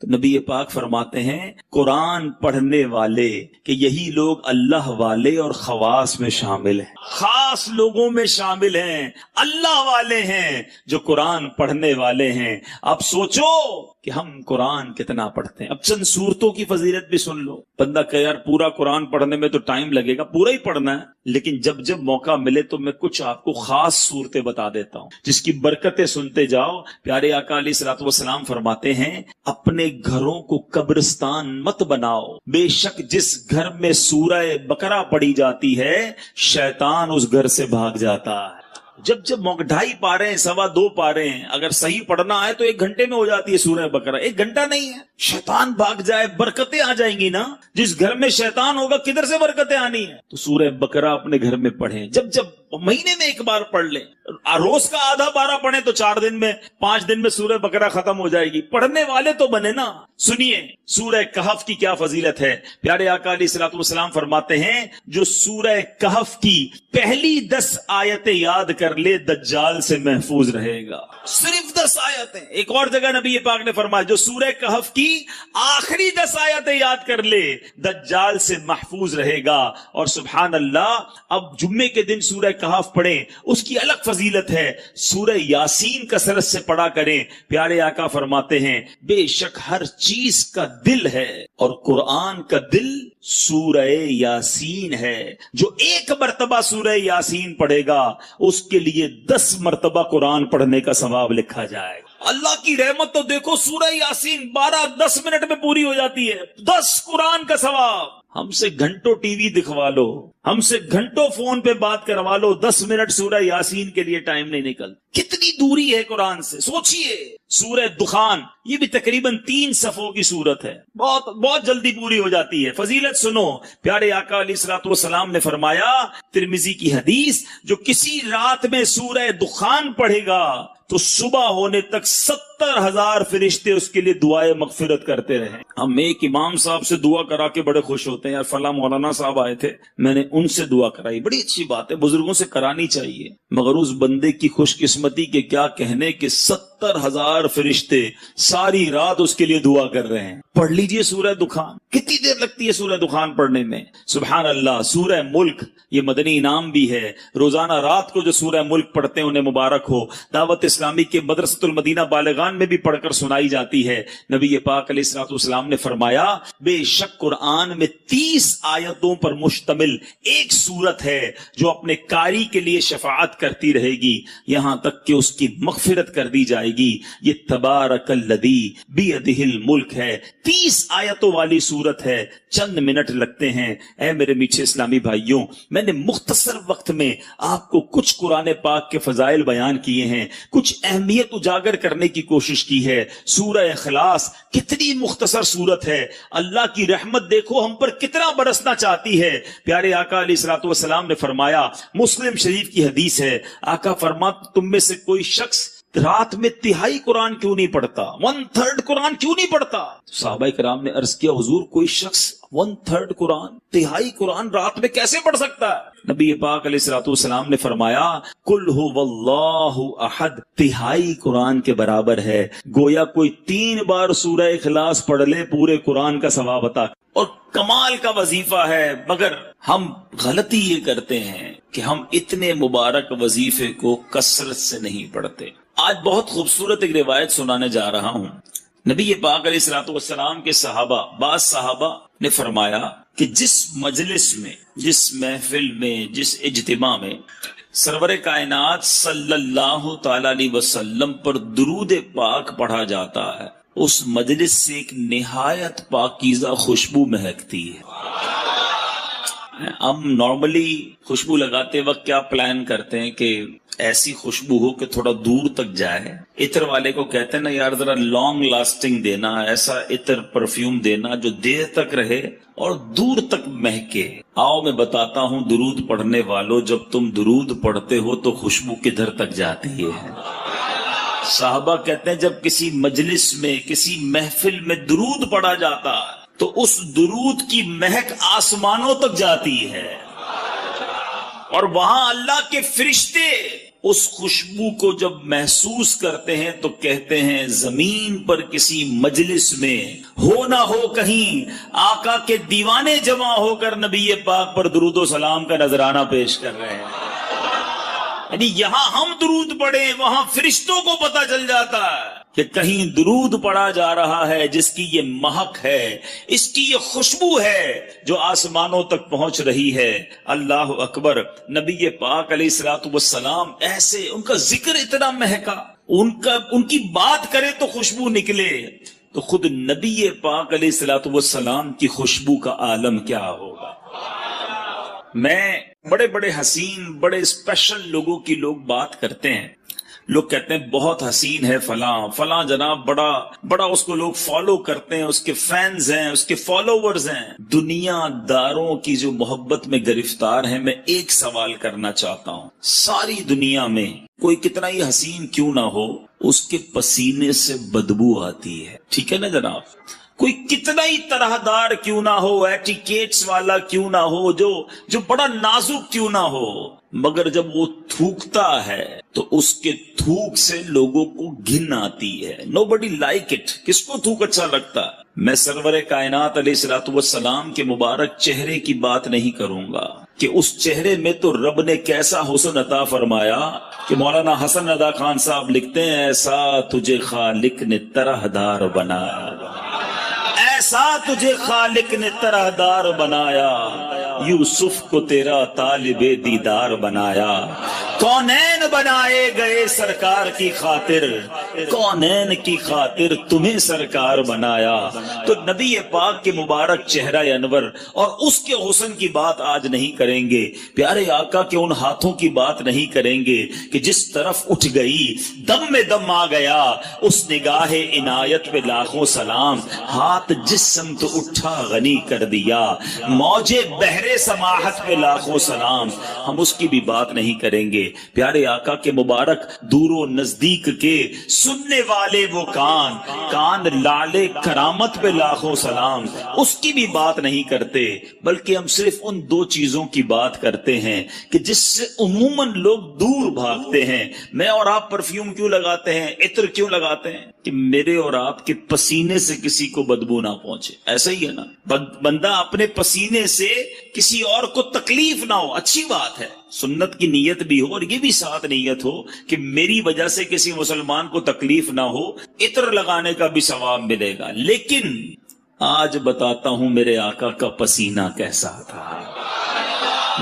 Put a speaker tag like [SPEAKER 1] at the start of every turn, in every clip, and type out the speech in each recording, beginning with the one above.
[SPEAKER 1] تو نبی پاک فرماتے ہیں قرآن پڑھنے والے کہ یہی لوگ اللہ والے اور خواص میں شامل ہیں، خاص لوگوں میں شامل ہیں، اللہ والے ہیں جو قرآن پڑھنے والے ہیں۔ اب سوچو کہ ہم قرآن کتنا پڑھتے ہیں۔ اب چند سورتوں کی فضیلت بھی سن لو۔ بندہ کہ یار پورا قرآن پڑھنے میں تو ٹائم لگے گا، پورا ہی پڑھنا ہے، لیکن جب جب موقع ملے تو میں کچھ آپ کو خاص صورتیں بتا دیتا ہوں جس کی برکتیں سنتے جاؤ۔ پیارے آقا علیہ الصلوۃ والسلام فرماتے ہیں اپنے گھروں کو قبرستان مت بناؤ، بے شک جس گھر میں سورہ بقرہ پڑھی جاتی ہے شیطان اس گھر سے بھاگ جاتا ہے۔ جب جب 2.5 پارے ہیں، 2.25 پارے ہیں، اگر صحیح پڑھنا ہے تو 1 گھنٹے میں ہو جاتی ہے سورہ بقرہ، 1 گھنٹہ نہیں ہے۔ شیطان بھاگ جائے، برکتیں آ جائیں گی نا۔ جس گھر میں شیطان ہوگا کدھر سے برکتیں آنی ہیں؟ تو سورہ بقرہ اپنے گھر میں پڑھیں، جب جب مہینے میں 1 بار پڑھ لیں، روز کا آدھا پارہ پڑھیں تو 4 دن میں 5 دن میں سورہ بقرہ ختم ہو جائے گی۔ پڑھنے والے تو بنے نا۔ سنیے سورہ کہف کی کیا فضیلت ہے۔ پیارے آقا علیہ الصلوۃ والسلام فرماتے ہیں جو سورہ کہف کی پہلی 10 آیتیں یاد کر لے دجال سے محفوظ رہے گا۔ صرف 10 آیتیں۔ ایک اور جگہ نبی پاک نے فرمایا جو سورہ کہف کی آخری 10 آیتیں یاد کر لے دجال سے محفوظ رہے گا۔ اور سبحان اللہ، اب جمعے کے دن سورہ کہف پڑھیں، اس کی الگ فضیلت ہے۔ سورہ یاسین کثرت سے پڑھا کریں۔ پیارے آقا فرماتے ہیں بے شک ہر چیز کا دل ہے اور قرآن کا دل سورہ یاسین ہے۔ جو 1 مرتبہ سورہ یاسین پڑھے گا اس کے لیے 10 مرتبہ قرآن پڑھنے کا ثواب لکھا جائے گا۔ اللہ کی رحمت تو دیکھو، سورہ یاسین 12-10 منٹ میں پوری ہو جاتی ہے، 10 قرآن کا ثواب۔ ہم سے گھنٹوں ٹی وی دکھوا لو، ہم سے گھنٹوں فون پہ بات کروا لو، 10 منٹ سورہ یاسین کے لیے ٹائم نہیں نکل۔ کتنی دوری ہے قرآن سے، سوچئے۔ سورہ دخان یہ بھی تقریباً 3 صفوں کی سورت ہے، بہت جلدی پوری ہو جاتی ہے۔ فضیلت سنو، پیارے آقا علیہ الصلوۃ والسلام نے فرمایا، ترمذی کی حدیث، جو کسی رات میں سورہ دخان پڑھے گا تو صبح ہونے تک 70,000 فرشتے اس کے لیے دعائیں مغفرت کرتے رہے۔ ہم ایک امام صاحب سے دعا کرا کے بڑے خوش ہوتے ہیں، یار فلاں مولانا صاحب آئے تھے، میں نے ان سے دعا کرائی، بڑی اچھی بات ہے، بزرگوں سے کرانی چاہیے، مگر اس بندے کی خوش قسمتی کے کیا کہنے کہ 70,000 فرشتے ساری رات اس کے لیے دعا کر رہے ہیں۔ پڑھ لیجئے سورہ دخان، کتنی دیر لگتی ہے سورہ دخان پڑھنے میں؟ سبحان اللہ۔ سورہ ملک یہ مدنی انعام بھی ہے، روزانہ رات کو جو سورہ ملک پڑھتے ہیں انہیں مبارک ہو۔ دعوت اسلامی کے مدرسۃ المدینہ بالغان میں بھی پڑھ کر سنائی جاتی ہے۔ نبی پاک علیہ الصلوۃ والسلام نے فرمایا بے شک قرآن میں 30 آیتوں پر مشتمل ایک سورت ہے جو اپنے قاری کے لیے شفاعت کرتی رہے گی یہاں تک کہ اس کی مغفرت کر دی جائے گی۔ یہ تبارک الذی بیدہ الملک ہے، 30 آیتوں والی سورت ہے، چند منٹ لگتے ہیں۔ اے میرے میٹھے اسلامی بھائیوں، میں نے مختصر وقت میں آپ کو کچھ قرآن پاک کے فضائل بیان کیے ہیں، کچھ اہمیت اجاگر کرنے کی کوشش کی ہے۔ سورہ اخلاص کتنی مختصر سورت ہے، اللہ کی رحمت دیکھو ہم پر کتنا برسنا چاہتی ہے۔ پیارے آقا علیہ الصلوۃ والسلام نے فرمایا، مسلم شریف کی حدیث ہے، آقا فرماتے تم میں سے کوئی شخص رات میں 1/3 قرآن کیوں نہیں پڑھتا، 1/3 قرآن کیوں نہیں پڑھتا؟ صحابہ کرام نے عرض کیا حضور کوئی شخص 1/3 قرآن، 1/3 قرآن رات میں کیسے پڑھ سکتا ہے؟ نبی پاک علیہ الصلوۃ والسلام نے فرمایا قل هو اللہ احد 1/3 قرآن کے برابر ہے، گویا کوئی 3 بار سورہ اخلاص پڑھ لے پورے قرآن کا ثواب عطا۔ اور کمال کا وظیفہ ہے، مگر ہم غلطی یہ کرتے ہیں کہ ہم اتنے مبارک وظیفے کو کثرت سے نہیں پڑھتے۔ آج بہت خوبصورت ایک روایت سنانے جا رہا ہوں۔ نبی پاک علیہ الصلوۃ والسلام کے صحابہ، بعض صحابہ نے فرمایا کہ جس مجلس میں، جس محفل میں، جس اجتماع میں سرور کائنات صلی اللہ تعالی علیہ وسلم پر درود پاک پڑھا جاتا ہے، اس مجلس سے ایک نہایت پاکیزہ خوشبو مہکتی ہے۔ ہم نارملی خوشبو لگاتے وقت کیا پلان کرتے ہیں کہ ایسی خوشبو ہو کہ تھوڑا دور تک جائے۔ عطر والے کو کہتے ہیں نا یار ذرا لانگ لاسٹنگ دینا، ایسا عطر پرفیوم دینا جو دیر تک رہے اور دور تک مہکے۔ آؤ میں بتاتا ہوں درود پڑھنے والوں، جب تم درود پڑھتے ہو تو خوشبو کدھر تک جاتی ہے؟ صحابہ کہتے ہیں جب کسی مجلس میں، کسی محفل میں درود پڑھا جاتا ہے تو اس درود کی مہک آسمانوں تک جاتی ہے، اور وہاں اللہ کے فرشتے اس خوشبو کو جب محسوس کرتے ہیں تو کہتے ہیں زمین پر کسی مجلس میں ہو نہ ہو کہیں آقا کے دیوانے جمع ہو کر نبی پاک پر درود و سلام کا نذرانہ پیش کر رہے ہیں. یعنی یہاں ہم درود پڑھیں وہاں فرشتوں کو پتہ چل جاتا ہے کہ کہیں درود پڑھا جا رہا ہے جس کی یہ مہک ہے، اس کی یہ خوشبو ہے جو آسمانوں تک پہنچ رہی ہے. اللہ اکبر. نبی پاک علیہ الصلوۃ والسلام ایسے، ان کا ذکر اتنا مہکا، ان کی بات کرے تو خوشبو نکلے، تو خود نبی پاک علیہ الصلوۃ والسلام کی خوشبو کا عالم کیا ہوگا. میں بڑے بڑے حسین، بڑے اسپیشل لوگوں کی لوگ بات کرتے ہیں، لوگ کہتے ہیں بہت حسین ہے فلاں فلاں جناب، بڑا اس کو لوگ فالو کرتے ہیں، اس کے فینز ہیں، اس کے فالوورز ہیں. دنیا داروں کی جو محبت میں گرفتار ہیں، میں ایک سوال کرنا چاہتا ہوں، ساری دنیا میں کوئی کتنا ہی حسین کیوں نہ ہو، اس کے پسینے سے بدبو آتی ہے، ٹھیک ہے نا جناب؟ کوئی کتنا ہی طرح دار کیوں نہ ہو، ایٹیکیٹس والا کیوں نہ ہو، جو بڑا نازک کیوں نہ ہو، مگر جب وہ تھوکتا ہے تو اس کے تھوک سے لوگوں کو گھن آتی ہے. Nobody like it. کس کو تھوک اچھا لگتا ہے؟ میں سرور کائنات علیہ الصلوۃ والسلام کے مبارک چہرے کی بات نہیں کروں گا کہ اس چہرے میں تو رب نے کیسا حسن عطا فرمایا کہ مولانا حسن رضا خان صاحب لکھتے ہیں ایسا تجھے خالق نے طرح دار بنایا، ایسا تجھے خالق نے طرح دار بنایا، یوسف کو تیرا طالب دیدار بنایا. کونین بنائے گئے سرکار کی خاطر، کونین کی خاطر تمہیں سرکار بنایا. تو نبی پاک کے مبارک چہرہ انور اور اس کے حسن کی بات آج نہیں کریں گے، پیارے آقا کے ان ہاتھوں کی بات نہیں کریں گے کہ جس طرف اٹھ گئی دم میں دم آ گیا، اس نگاہ عنایت پہ لاکھوں سلام، ہاتھ جس سمت اٹھا غنی کر دیا، موجے بحر سماحت پہ لاکھوں سلام. ہم اس کی بھی بات نہیں کریں گے. پیارے آقا کے مبارک دور و نزدیک کے سننے والے وہ کان لالے کرامت پہ لاکھوں سلام، اس کی بھی بات نہیں کرتے، بلکہ ہم صرف ان دو چیزوں کی بات کرتے ہیں کہ جس سے عموماً لوگ دور بھاگتے ہیں. میں اور آپ پرفیوم کیوں لگاتے ہیں، عطر کیوں لگاتے ہیں؟ کہ میرے اور آپ کے پسینے سے کسی کو بدبو نہ پہنچے. ایسا ہی ہے نا، بندہ اپنے پسینے سے کسی اور کو تکلیف نہ ہو، اچھی بات ہے، سنت کی نیت بھی ہو اور یہ بھی ساتھ نیت ہو کہ میری وجہ سے کسی مسلمان کو تکلیف نہ ہو، عطر لگانے کا بھی ثواب ملے گا. لیکن آج بتاتا ہوں میرے آقا کا پسینہ کیسا تھا،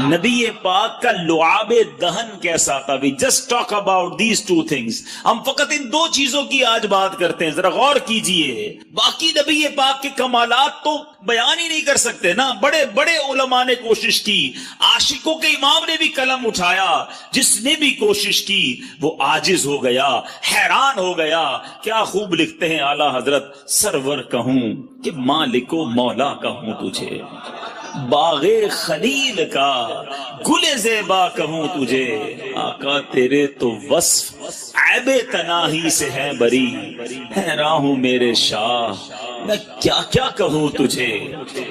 [SPEAKER 1] نبی پاک کا لعاب دہن کیسا تھا. We just talk about these two things. ہم فقط ان دو چیزوں کی آج بات کرتے ہیں، ذرا غور کیجئے. باقی نبی پاک کے کمالات تو بیان ہی نہیں کر سکتے نا. بڑے بڑے علماء نے کوشش کی، عاشقوں کے امام نے بھی قلم اٹھایا، جس نے بھی کوشش کی وہ عاجز ہو گیا، حیران ہو گیا. کیا خوب لکھتے ہیں اعلیٰ حضرت، سرور کہوں کہ مالک و مولا کہوں تجھے، باغ خلیل کا گل زیبا کہوں تجھے. آقا تیرے تو وصف عیب تناہی سے ہے بری، حیران ہوں میرے شاہ میں کیا کیا کہوں تجھے.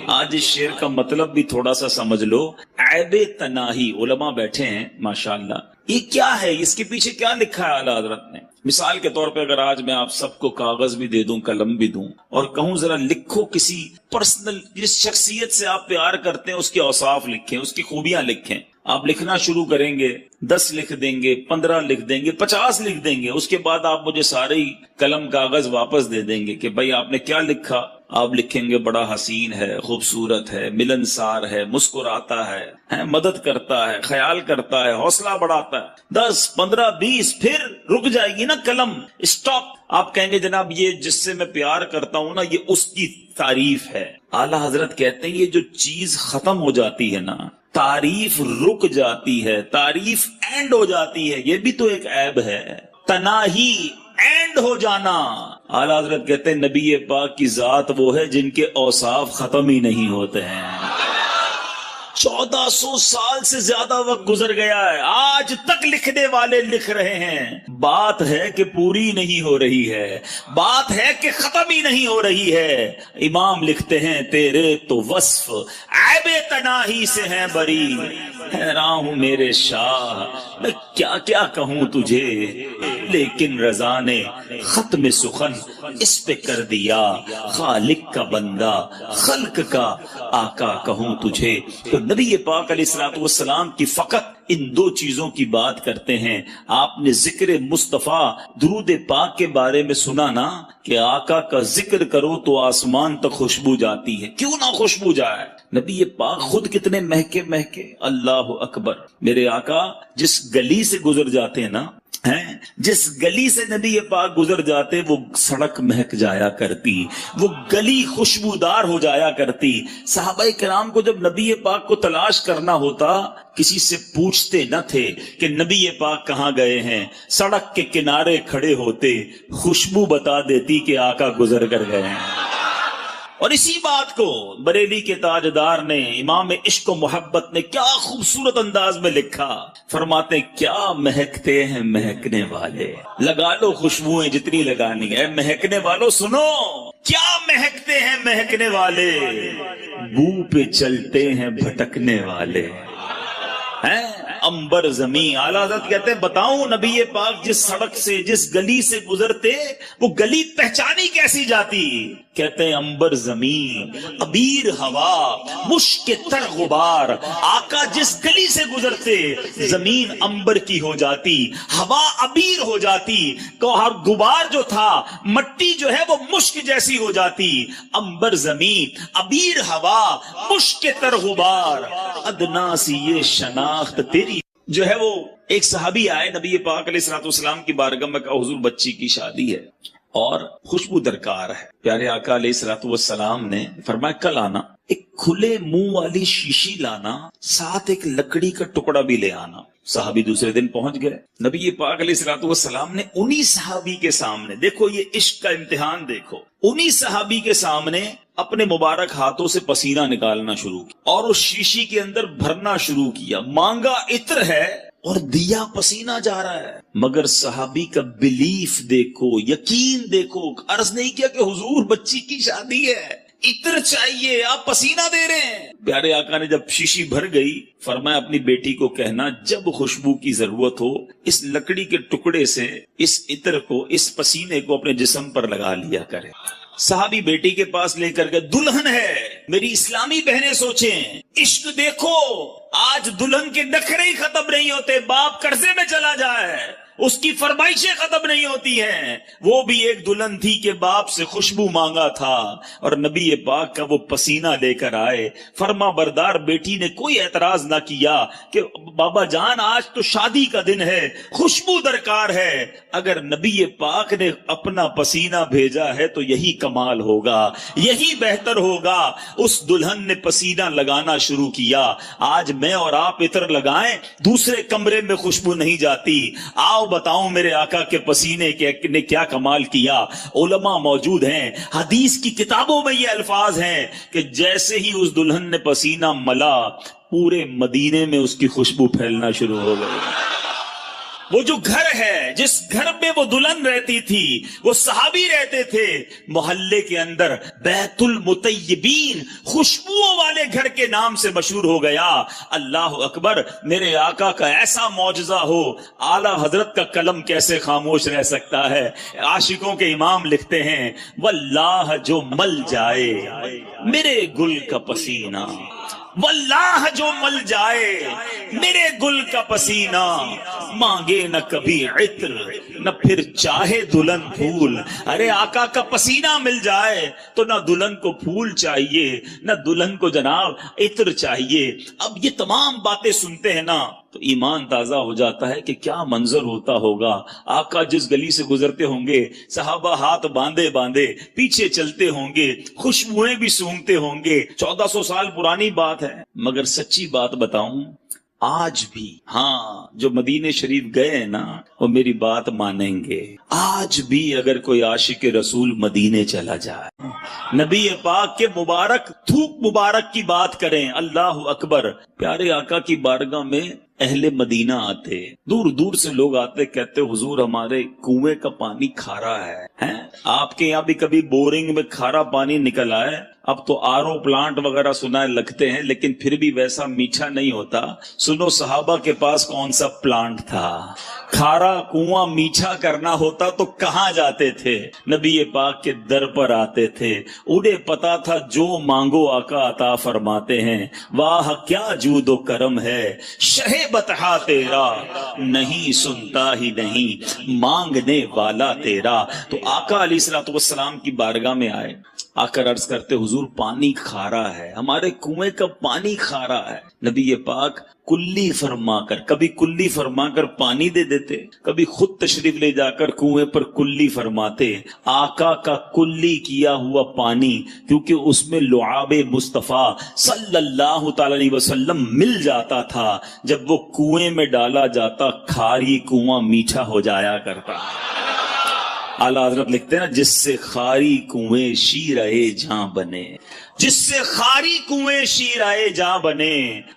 [SPEAKER 1] آج اس شعر کا مطلب بھی تھوڑا سا سمجھ لو. عیب تناہی، علماء بیٹھے ہیں ماشاءاللہ، یہ کیا ہے، اس کے پیچھے کیا لکھا ہے اعلیٰ حضرت نے. مثال کے طور پہ اگر آج میں آپ سب کو کاغذ بھی دے دوں، قلم بھی دوں، اور کہوں ذرا لکھو کسی پرسنل، جس شخصیت سے آپ پیار کرتے ہیں اس کے اوصاف لکھیں، اس کی خوبیاں لکھیں. آپ لکھنا شروع کریں گے، 10 لکھ دیں گے، 15 لکھ دیں گے، 50 لکھ دیں گے. اس کے بعد آپ مجھے سارے ہی قلم کاغذ واپس دے دیں گے کہ بھائی آپ نے کیا لکھا. آپ لکھیں گے بڑا حسین ہے، خوبصورت ہے، ملنسار ہے، مسکراتا ہے، مدد کرتا ہے، خیال کرتا ہے، حوصلہ بڑھاتا ہے. 10 15 20 پھر رک جائے گی نا قلم، اسٹاپ. آپ کہیں گے جناب یہ جس سے میں پیار کرتا ہوں نا یہ اس کی تعریف ہے. اعلیٰ حضرت کہتے ہیں یہ جو چیز ختم ہو جاتی ہے نا، تعریف رک جاتی ہے، تعریف اینڈ ہو جاتی ہے، یہ بھی تو ایک عیب ہے. تناہی اینڈ ہو جانا. اعلیٰ حضرت کہتے ہیں نبی پاک کی ذات وہ ہے جن کے اوصاف ختم ہی نہیں ہوتے ہیں. 1400 سال سے زیادہ وقت گزر گیا ہے، آج تک لکھنے والے لکھ رہے ہیں۔ بات ہے کہ پوری نہیں ہو رہی ہے، بات ہے کہ ختم ہی نہیں ہو رہی ہے۔ امام لکھتے ہیں تیرے تو وصف عیب تناہی سے ہیں بری، حیران ہوں میرے شاہ میں کیا کیا کہوں تجھے، لیکن رضا نے ختم سخن اس پہ کر دیا، خالق کا بندہ خلق کا آقا کہوں تجھے۔ تو نبی پاک علیہ الصلوۃ والسلام کی فقط ان دو چیزوں کی بات کرتے ہیں۔ آپ نے ذکر مصطفیٰ درود پاک کے بارے میں سنا نا کہ آقا کا ذکر کرو تو آسمان تک خوشبو جاتی ہے، کیوں نہ خوشبو جائے۔ نبی پاک خود کتنے مہکے مہکے، اللہ اکبر۔ میرے آقا جس گلی سے گزر جاتے ہیں نا، جس گلی سے نبی پاک گزر جاتے وہ سڑک مہک جایا کرتی، وہ گلی خوشبودار ہو جایا کرتی۔ صحابہ کرام کو جب نبی پاک کو تلاش کرنا ہوتا کسی سے پوچھتے نہ تھے کہ نبی پاک کہاں گئے ہیں، سڑک کے کنارے کھڑے ہوتے، خوشبو بتا دیتی کہ آقا گزر کر گئے ہیں۔ اور اسی بات کو بریلی کے تاجدار نے، امام عشق و محبت نے کیا خوبصورت انداز میں لکھا، فرماتے کیا مہکتے ہیں مہکنے والے، لگا لو خوشبوئیں جتنی لگانی ہے، مہکنے والوں سنو کیا مہکتے ہیں مہکنے والے، بو پہ چلتے ہیں بھٹکنے والے ہیں، امبر زمین۔ اعلیٰ حضرت کہتے ہیں بتاؤں نبی پاک جس سڑک سے جس گلی سے گزرتے وہ گلی پہچانی کیسی جاتی؟ کہتے ہیں امبر زمین، عبیر ہوا، مشک تر غبار۔ آقا جس گلی سے گزرتے زمین امبر کی ہو جاتی، ہوا عبیر ہو جاتی، اور غبار جو تھا مٹی جو ہے وہ مشک جیسی ہو جاتی۔ امبر زمین، عبیر ہوا، مشک تر غبار، ادنا سی یہ شناخت تیری۔ جو ہے وہ ایک صحابی آئے نبی پاک علیہ الصلوۃ والسلام کی بارگاہ میں، کہا حضور بچی کی شادی ہے اور خوشبو درکار ہے۔ پیارے آقا علیہ الصلوۃ والسلام نے فرمایا کل آنا، ایک کھلے منہ والی شیشی لانا، ساتھ ایک لکڑی کا ٹکڑا بھی لے آنا۔ صحابی دوسرے دن پہنچ گئے، نبی پاک علیہ الصلوۃ والسلام نے انہی صحابی کے سامنے، دیکھو یہ عشق کا امتحان دیکھو، انہی صحابی کے سامنے اپنے مبارک ہاتھوں سے پسینہ نکالنا شروع کیا اور اس شیشی کے اندر بھرنا شروع کیا۔ مانگا عطر ہے اور دیا پسینہ جا رہا ہے، مگر صحابی کا بلیف دیکھو، یقین دیکھو، عرض نہیں کیا کہ حضور بچی کی شادی ہے، عطر چاہیے، آپ پسینہ دے رہے ہیں۔ پیارے آقا نے جب شیشی بھر گئی فرمایا اپنی بیٹی کو کہنا جب خوشبو کی ضرورت ہو اس لکڑی کے ٹکڑے سے اس عطر کو، اس پسینے کو اپنے جسم پر لگا لیا کرے۔ صحابی بیٹی کے پاس لے کر کے، دلہن ہے، میری اسلامی بہنیں سوچیں، عشق دیکھو، آج دلہن کے نخرے ہی ختم نہیں ہوتے، باپ قرضے میں چلا جائے، اس کی فرمائشیں ختم نہیں ہوتی ہیں۔ وہ بھی ایک دلہن تھی کہ باپ سے خوشبو مانگا تھا اور نبی پاک کا وہ پسینہ لے کر آئے۔ فرما بردار بیٹی نے کوئی اعتراض نہ کیا کہ بابا جان آج تو شادی کا دن ہے، خوشبو درکار ہے، اگر نبی پاک نے اپنا پسینہ بھیجا ہے تو یہی کمال ہوگا، یہی بہتر ہوگا۔ اس دلہن نے پسینہ لگانا شروع کیا۔ آج میں اور آپ عطر لگائیں دوسرے کمرے میں خوشبو نہیں جاتی۔ آؤ بتاؤں میرے آقا کے پسینے نے کیا کمال کیا۔ علماء موجود ہیں، حدیث کی کتابوں میں یہ الفاظ ہیں کہ جیسے ہی اس دلہن نے پسینہ ملا پورے مدینے میں اس کی خوشبو پھیلنا شروع ہو گئی۔ وہ جو گھر ہے جس گھر میں وہ دلہن رہتی تھی، وہ صحابی رہتے تھے، محلے کے اندر بیت المطیبین، خوشبوؤں والے گھر کے نام سے مشہور ہو گیا۔ اللہ اکبر، میرے آقا کا ایسا معجزہ ہو، اعلی حضرت کا قلم کیسے خاموش رہ سکتا ہے۔ عاشقوں کے امام لکھتے ہیں واللہ جو مل جائے میرے گل کا پسینہ، واللہ جو مل جائے میرے گل کا پسینہ، مانگے نہ کبھی عطر نہ پھر چاہے دلہن پھول۔ ارے آقا کا پسینہ مل جائے تو نہ دلہن کو پھول چاہیے نہ دلہن کو جناب عطر چاہیے۔ اب یہ تمام باتیں سنتے ہیں نا تو ایمان تازہ ہو جاتا ہے کہ کیا منظر ہوتا ہوگا۔ آقا جس گلی سے گزرتے ہوں گے صحابہ ہاتھ باندھے باندھے پیچھے چلتے ہوں گے، خوشبوئیں بھی سونگتے ہوں گے۔ 1400 سال پرانی بات ہے، مگر سچی بات بتاؤں آج بھی، ہاں جو مدینے شریف گئے ہیں نا، وہ میری بات مانیں گے۔ آج بھی اگر کوئی عاشق رسول مدینے چلا جائے، نبی پاک کے مبارک تھوک مبارک کی بات کریں، اللہ اکبر، پیارے آقا کی بارگاہ میں اہل مدینہ آتے، دور دور سے لوگ آتے، کہتے حضور ہمارے کنویں کا پانی کھارا ہے۔ آپ کے یہاں بھی کبھی بورنگ میں کھارا پانی نکل آئے؟ اب تو آرو پلانٹ وغیرہ سنائے لگتے ہیں، لیکن پھر بھی ویسا میٹھا نہیں ہوتا۔ سنو صحابہ کے پاس کون سا پلانٹ تھا؟ کھارا کنواں میٹھا کرنا ہوتا تو کہاں جاتے تھے؟ نبی پاک کے در پر آتے تھے، انہیں پتا تھا جو مانگو آقا عطا فرماتے ہیں۔ واہ کیا جود و کرم ہے شہ بطحا تیرا، نہیں سنتا ہی نہیں مانگنے والا تیرا۔ تو آقا علیہ الصلوۃ والسلام کی بارگاہ میں آئے، آ کر عرض کرتے حضور پانی کھارا ہے، ہمارے کنویں کا پانی کھارا ہے۔ نبی پاک کلی فرما کر، کبھی کلی فرما کر پانی دے دیتے، کبھی خود تشریف لے جا کر کنویں پر کلی فرماتے۔ آقا کا کلی کیا ہوا پانی، کیونکہ اس میں لعاب مصطفیٰ صلی اللہ تعالی علیہ وسلم مل جاتا تھا، جب وہ کنویں میں ڈالا جاتا کھاری کنواں میٹھا ہو جایا کرتا۔ اعلیٰ حضرت لکھتے ہیں نا، جس سے خاری کنویں شیرائے جہاں بنے، جس سے خاری کنویں شیرائے جہاں بنے،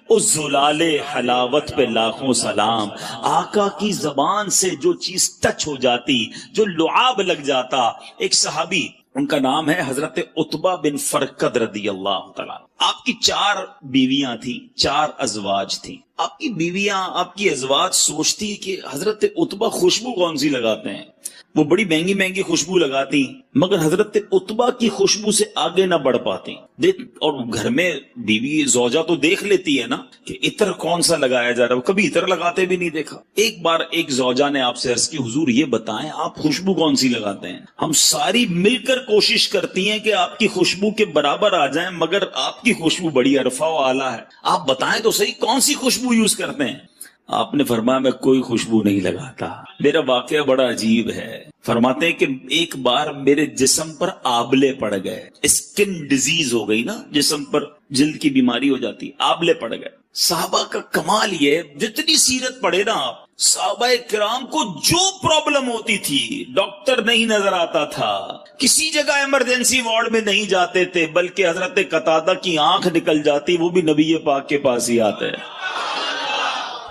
[SPEAKER 1] اس زلال حلاوت پہ لاکھوں سلام۔ آقا کی زبان سے جو چیز ٹچ ہو جاتی، جو لعاب لگ جاتا۔ ایک صحابی، ان کا نام ہے حضرت عتبہ بن فرقد رضی اللہ تعالیٰ۔ آپ کی 4 بیویاں تھیں، 4 ازواج تھیں۔ آپ کی بیویاں، آپ کی ازواج سوچتی کہ حضرت عتبہ خوشبو کون سی لگاتے ہیں، وہ بڑی مہنگی مہنگی خوشبو لگاتی، مگر حضرت عتبہ کی خوشبو سے آگے نہ بڑھ پاتی۔ اور گھر میں بیوی زوجہ تو دیکھ لیتی ہے نا کہ عطر کون سا لگایا جا رہا ہے، وہ کبھی عطر لگاتے بھی نہیں دیکھا۔ ایک بار ایک زوجہ نے آپ سے عرض کی حضور یہ بتائیں آپ خوشبو کون سی لگاتے ہیں؟ ہم ساری مل کر کوشش کرتی ہیں کہ آپ کی خوشبو کے برابر آ جائیں، مگر آپ کی خوشبو بڑی عرفہ و اعلیٰ ہے، آپ بتائیں تو صحیح کون سی خوشبو یوز کرتے ہیں؟ آپ نے فرمایا میں کوئی خوشبو نہیں لگاتا۔ میرا واقعہ بڑا عجیب ہے، فرماتے ہیں کہ ایک بار میرے جسم پر آبلے پڑ گئے، اسکن ڈیزیز ہو گئی نا، جسم پر جلد کی بیماری ہو جاتی، آبلے پڑ گئے۔ صحابہ کا کمال یہ، جتنی سیرت پڑھے نا آپ، صحابہ کرام کو جو پرابلم ہوتی تھی، ڈاکٹر نہیں نظر آتا تھا، کسی جگہ ایمرجنسی وارڈ میں نہیں جاتے تھے، بلکہ حضرت قتادہ کی آنکھ نکل جاتی، وہ بھی نبی پاک کے پاس ہی آتے۔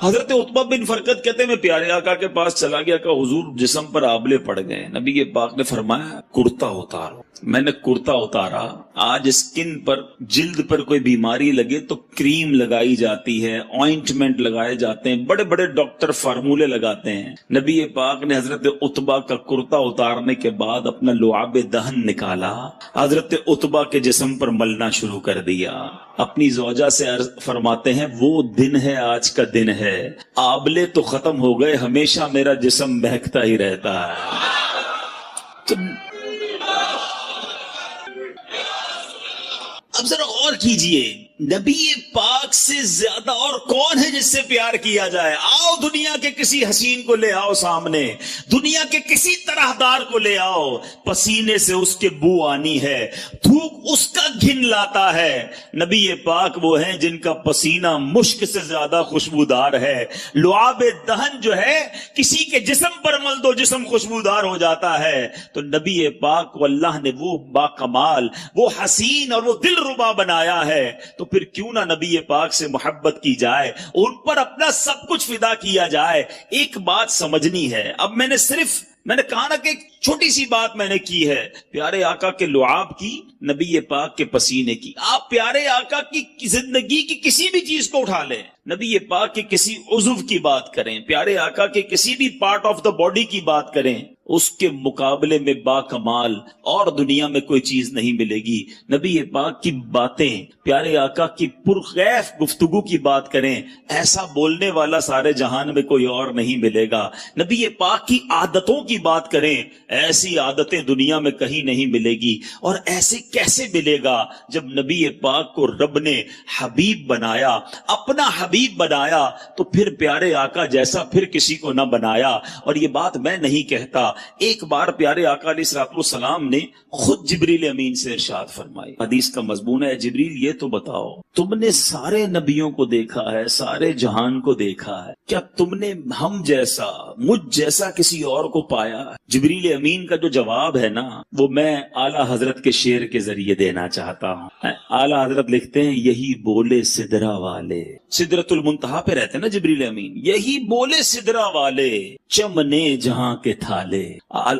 [SPEAKER 1] حضرت عتبہ بن فرقد کہتے ہیں میں پیارے آقا کے پاس چلا گیا کہ حضور جسم پر آبلے پڑ گئے۔ نبی پاک نے فرمایا کرتا اتارو۔ میں نے کرتا اتارا۔ آج اسکن پر، جلد پر کوئی بیماری لگے تو کریم لگائی جاتی ہے، آئنٹمنٹ لگائے جاتے ہیں، بڑے بڑے ڈاکٹر فارمولے لگاتے ہیں۔ نبی پاک نے حضرت عتبہ کا کرتا اتارنے کے بعد اپنا لعاب دہن نکالا، حضرت عتبہ کے جسم پر ملنا شروع کر دیا۔ اپنی زوجہ سے فرماتے ہیں وہ دن ہے، آج کا دن ہے، آبلے تو ختم ہو گئے، ہمیشہ میرا جسم بہکتا ہی رہتا ہے۔ تو اب ذرا غور کیجئے، نبی پاک سے زیادہ اور کون ہے جس سے پیار کیا جائے؟ آؤ دنیا کے کسی حسین کو لے آؤ سامنے، دنیا کے کسی طرحدار کو لے آؤ، پسینے سے اس کے بو آنی ہے، تھوک اس کا گھن لاتا ہے۔ نبی پاک وہ ہیں جن کا پسینہ مشک سے زیادہ خوشبودار ہے۔ لعاب دہن جو ہے کسی کے جسم پر مل دو جسم خوشبودار ہو جاتا ہے۔ تو نبی پاک کو اللہ نے وہ باکمال، وہ حسین اور وہ دل ربا بنایا ہے، تو پھر کیوں نہ نبی پاک سے محبت کی جائے، ان پر اپنا سب کچھ فدا کیا جائے۔ ایک بات سمجھنی ہے، اب میں نے کہا نا کہ ایک چھوٹی سی بات میں نے کی ہے، پیارے آقا کے لعاب کی، نبی پاک کے پسینے کی۔ آپ پیارے آقا کی زندگی کی کسی بھی چیز کو اٹھا لیں، نبی پاک کے کسی عضو کی بات کریں، پیارے آقا کے کسی بھی پارٹ آف دا باڈی کی بات کریں، اس کے مقابلے میں با کمال اور دنیا میں کوئی چیز نہیں ملے گی۔ نبی پاک کی باتیں، پیارے آقا کی پرخیف گفتگو کی بات کریں، ایسا بولنے والا سارے جہان میں کوئی اور نہیں ملے گا۔ نبی پاک کی عادتوں کی بات کریں، ایسی عادتیں دنیا میں کہیں نہیں ملے گی۔ اور ایسے کیسے ملے گا جب نبی پاک کو رب نے حبیب بنایا، اپنا حبیب بنایا، تو پھر پیارے آقا جیسا پھر کسی کو نہ بنایا۔ اور یہ بات میں نہیں کہتا، ایک بار پیارے آقا علیہ الصلوۃ والسلام نے خود جبریل امین سے ارشاد فرمائی. حدیث کا مضمون ہے: جبریل یہ تو بتاؤ، تم نے سارے نبیوں کو دیکھا ہے، سارے جہان کو دیکھا ہے، کیا تم نے ہم جیسا، مجھ جیسا کسی اور کو پایا؟ جبریل امین کا جو جواب ہے نا، وہ میں اعلیٰ حضرت کے شعر کے ذریعے دینا چاہتا ہوں. اعلیٰ حضرت لکھتے ہیں: یہی بولے سدرا والے، سدرۃ المنتہا پہ رہتے ہیں نا جبریل امین، یہی بولے سدرا والے چمنے جہاں کے تھالے.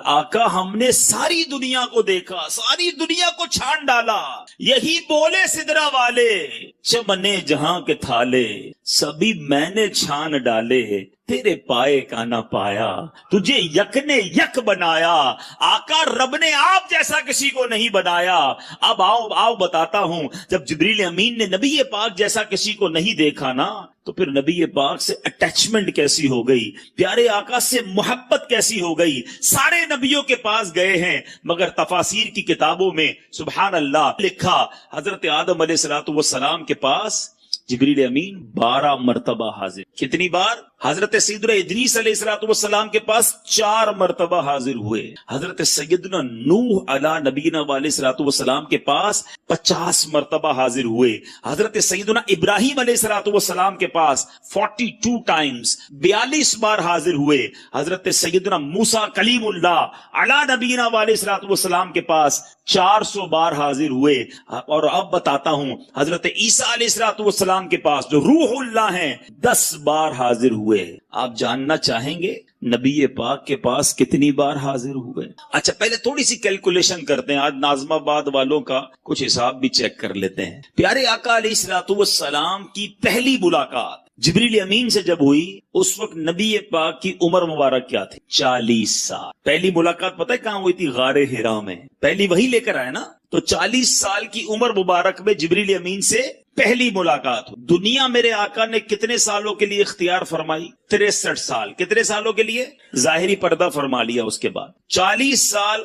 [SPEAKER 1] آقا ہم نے ساری دنیا کو دیکھا، ساری دنیا کو چھان ڈالا، یہی بولے سدرا والے چمنے جہاں کے تھالے، سبھی میں نے چھان ڈالے، تیرے پائے کا نہ پایا، تجھے یک نے یک بنایا. آقا رب نے آپ جیسا کسی کو نہیں بنایا. اب آؤ بتاتا ہوں، جب جبریل امین نے نبی پاک جیسا کسی کو نہیں دیکھا نا، تو پھر نبی پاک سے اٹیچمنٹ کیسی ہو گئی، پیارے آقا سے محبت کیسی ہو گئی. سارے نبیوں کے پاس گئے ہیں، مگر تفاسیر کی کتابوں میں سبحان اللہ لکھا، حضرت آدم علیہ الصلوۃ والسلام کے پاس جبریل امین 12 مرتبہ حاضر. کتنی بار؟ حضرت سیدنا ادریس علیہ الصلوۃ والسلام کے پاس 4 مرتبہ حاضر ہوئے. حضرت سیدنا نوح علیہ نبینا علیہ الصلوۃ والسلام کے پاس 50 مرتبہ حاضر ہوئے. حضرت سیدنا ابراہیم علیہ الصلوۃ والسلام کے پاس 42 ٹائمز 42 بار حاضر ہوئے. حضرت سیدنا موسیٰ کلیم اللہ علیہ نبینا علیہ الصلوۃ والسلام کے پاس 400 بار حاضر ہوئے. اور اب بتاتا ہوں، حضرت عیسیٰ علیہ الصلوۃ والسلام کے پاس جو روح اللہ ہیں 10 بار حاضر ہوئے. آپ جاننا چاہیں گے نبی پاک کے پاس کتنی بار حاضر ہوئے؟ اچھا پہلے تھوڑی سی کیلکولیشن کرتے ہیں، آج ناظم آباد والوں کا کچھ حساب بھی چیک کر لیتے ہیں. پیارے آقا علیہ الصلوۃ والسلام کی پہلی ملاقات جبریل امین سے جب ہوئی، اس وقت نبی پاک کی عمر مبارک کیا تھی؟ 40 سال. پہلی ملاقات پتہ ہے کہاں ہوئی تھی؟ غار حرا میں. پہلی وہی لے کر آئے نا، تو 40 سال کی عمر مبارک میں جبریل امین سے پہلی ملاقات. دنیا میرے آقا نے کتنے سالوں کے لیے اختیار فرمائی؟ 63 سال. کتنے سالوں کے لیے؟ ظاہری پردہ فرما لیا. اس کے بعد 40 سال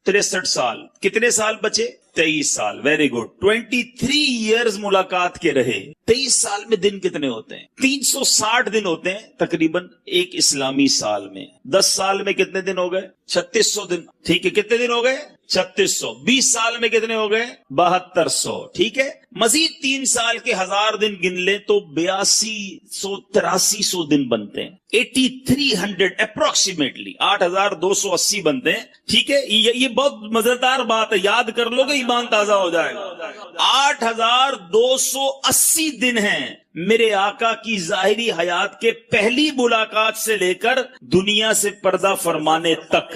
[SPEAKER 1] 63 سال، کتنے سال بچے؟ 23 سال. Very good. 23 ایئرز ملاقات کے رہے. 23 سال میں دن کتنے ہوتے ہیں؟ 360 دن ہوتے ہیں تقریباً ایک اسلامی سال میں. 10 سال میں کتنے دن ہو گئے؟ 3600 دن. ٹھیک ہے، کتنے دن ہو گئے؟ 3600. 20 سال میں کتنے ہو گئے؟ 7200. ٹھیک ہے، مزید 3 سال کے 1000 دن گن لیں تو 8200 8300 دن بنتے ہیں. 8300 اپروکسیمیٹلی 8280 بنتے ہیں. ٹھیک ہے، یہ بہت مزیدار بات ہے، یاد کر لو گے ایمان تازہ ہو جائے گا. 8280 دن ہیں میرے آقا کی ظاہری حیات کے پہلی ملاقات سے لے کر دنیا سے پردہ فرمانے تک.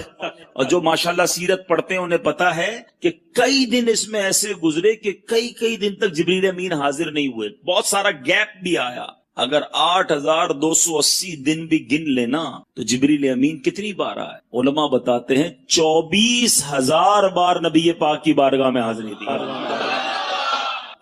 [SPEAKER 1] اور جو ماشاءاللہ سیرت پڑھتے ہیں انہیں پتا ہے کہ کئی دن اس میں ایسے گزرے کہ کئی دن تک جبریل امین حاضر نہیں ہوئے. بہت سارا گیپ بھی آیا. اگر 8280 دن بھی گن لینا تو جبریل امین کتنی بار آئے؟ علماء بتاتے ہیں 24000 بار نبی پاک کی بارگاہ میں حاضری دی.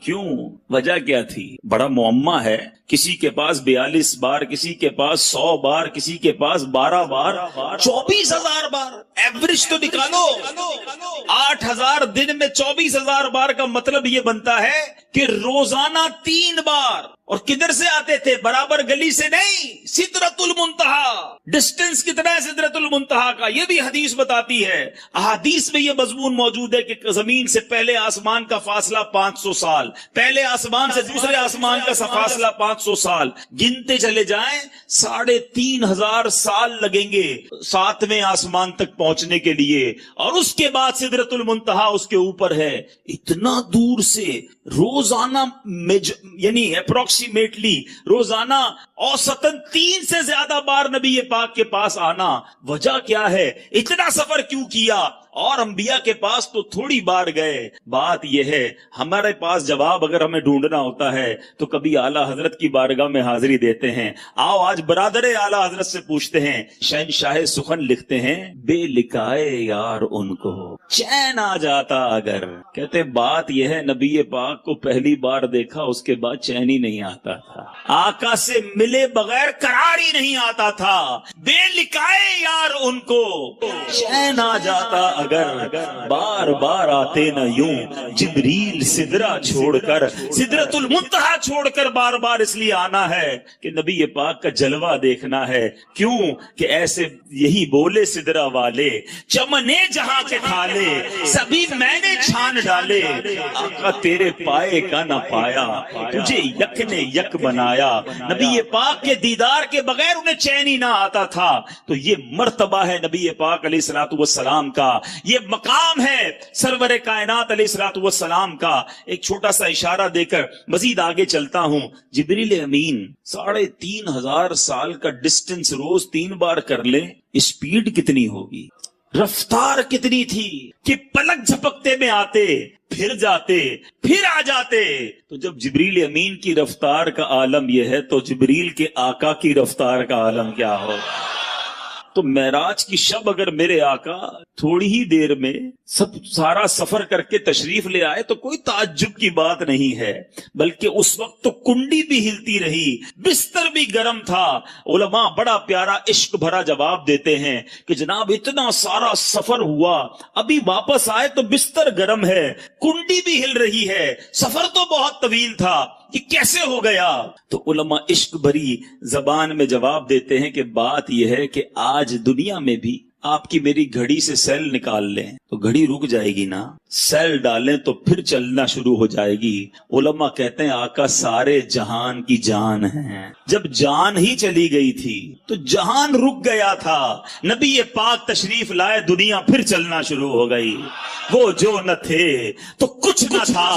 [SPEAKER 1] کیوں؟ وجہ کیا تھی؟ بڑا معمہ ہے. کسی کے پاس 42 بار، کسی کے پاس 100 بار، کسی کے پاس 12 بار، 24000 بار. ایوریج تو نکالو. 8000 دن میں 24000 بار کا مطلب یہ بنتا ہے کہ روزانہ 3 بار. اور کدھر سے آتے تھے؟ برابر گلی سے نہیں، سدرۃ المنتہا. ڈسٹینس کتنا ہے سدرۃ المنتہا کا؟ یہ بھی حدیث بتاتی ہے. احادیث میں یہ مضمون موجود ہے کہ زمین سے پہلے آسمان کا فاصلہ 500 سال، پہلے آسمان سے دوسرے آسمان کا فاصلہ 500 سال. گنتے چلے جائیں 3500 سال لگیں گے 7ویں آسمان تک پہنچنے کے لیے. اور اس کے بعد سدرۃ المنتہا اس کے اوپر ہے. اتنا دور سے روزانہ یعنی اپروکسیمیٹلی روزانہ اوسطاً 3 سے زیادہ بار نبی پاک کے پاس آنا. وجہ کیا ہے؟ اتنا سفر کیوں کیا؟ اور انبیاء کے پاس تو تھوڑی بار گئے. بات یہ ہے ہمارے پاس جواب اگر ہمیں ڈھونڈنا ہوتا ہے تو کبھی اعلیٰ حضرت کی بارگاہ میں حاضری دیتے ہیں. آؤ آج برادر اعلیٰ حضرت سے پوچھتے ہیں. شہنشاہ سخن لکھتے ہیں بے لکھائے یار ان کو چین آ جاتا اگر. کہتے بات یہ ہے نبی پاک کو پہلی بار دیکھا اس کے بعد چین ہی نہیں آتا تھا. آقا سے ملے بغیر قرار ہی نہیں آتا تھا. بے لکھائے یار ان کو چین آ جاتا اگر بار بار آتے نہ یوں جبریل سدرہ چھوڑ کر، سدرۃ المنتہا چھوڑ کر بار بار اس لیے آنا ہے کہ نبی پاک کا جلوہ دیکھنا ہے۔ کیوں کہ ایسے یہی بولے سدرہ والے، چمنے جہاں کے کھالے سبھی میں نے چھان ڈالے، آقا تیرے پائے کا نہ پایا تجھے یک نے یک بنایا۔ نبی پاک کے دیدار کے بغیر انہیں چین ہی نہ آتا تھا۔ تو یہ مرتبہ ہے نبی پاک علیہ الصلوۃ والسلام کا، یہ مقام ہے سرور کائنات علیہ الصلوۃ والسلام کا۔ ایک چھوٹا سا اشارہ دے کر مزید آگے چلتا ہوں۔ جبریل امین 3500 سال کا ڈسٹنس روز 3 بار کر لیں، اسپیڈ کتنی ہوگی، رفتار کتنی تھی کہ پلک جھپکتے میں آتے، پھر جاتے، پھر آ جاتے۔ تو جب جبریل امین کی رفتار کا عالم یہ ہے تو جبریل کے آقا کی رفتار کا عالم کیا ہو۔ تو معراج کی شب اگر میرے آقا تھوڑی ہی دیر میں سارا سفر کر کے تشریف لے آئے تو کوئی تعجب کی بات نہیں ہے، بلکہ اس وقت تو کنڈی بھی ہلتی رہی، بستر بھی گرم تھا۔ علماء بڑا پیارا عشق بھرا جواب دیتے ہیں کہ جناب اتنا سارا سفر ہوا، ابھی واپس آئے تو بستر گرم ہے، کنڈی بھی ہل رہی ہے، سفر تو بہت طویل تھا، یہ کیسے ہو گیا؟ تو علماء عشق بھری زبان میں جواب دیتے ہیں کہ بات یہ ہے کہ آج دنیا میں بھی آپ کی میری گھڑی سے سیل نکال لیں تو گھڑی رک جائے گی نا، سیل ڈالیں تو پھر چلنا شروع ہو جائے گی۔ علماء کہتے ہیں آقا سارے جہان کی جان ہیں، جب جان ہی چلی گئی تھی تو جہان رک گیا تھا، نبی پاک تشریف لائے دنیا پھر چلنا شروع ہو گئی۔ وہ جو نہ تھے تو کچھ نہ تھا،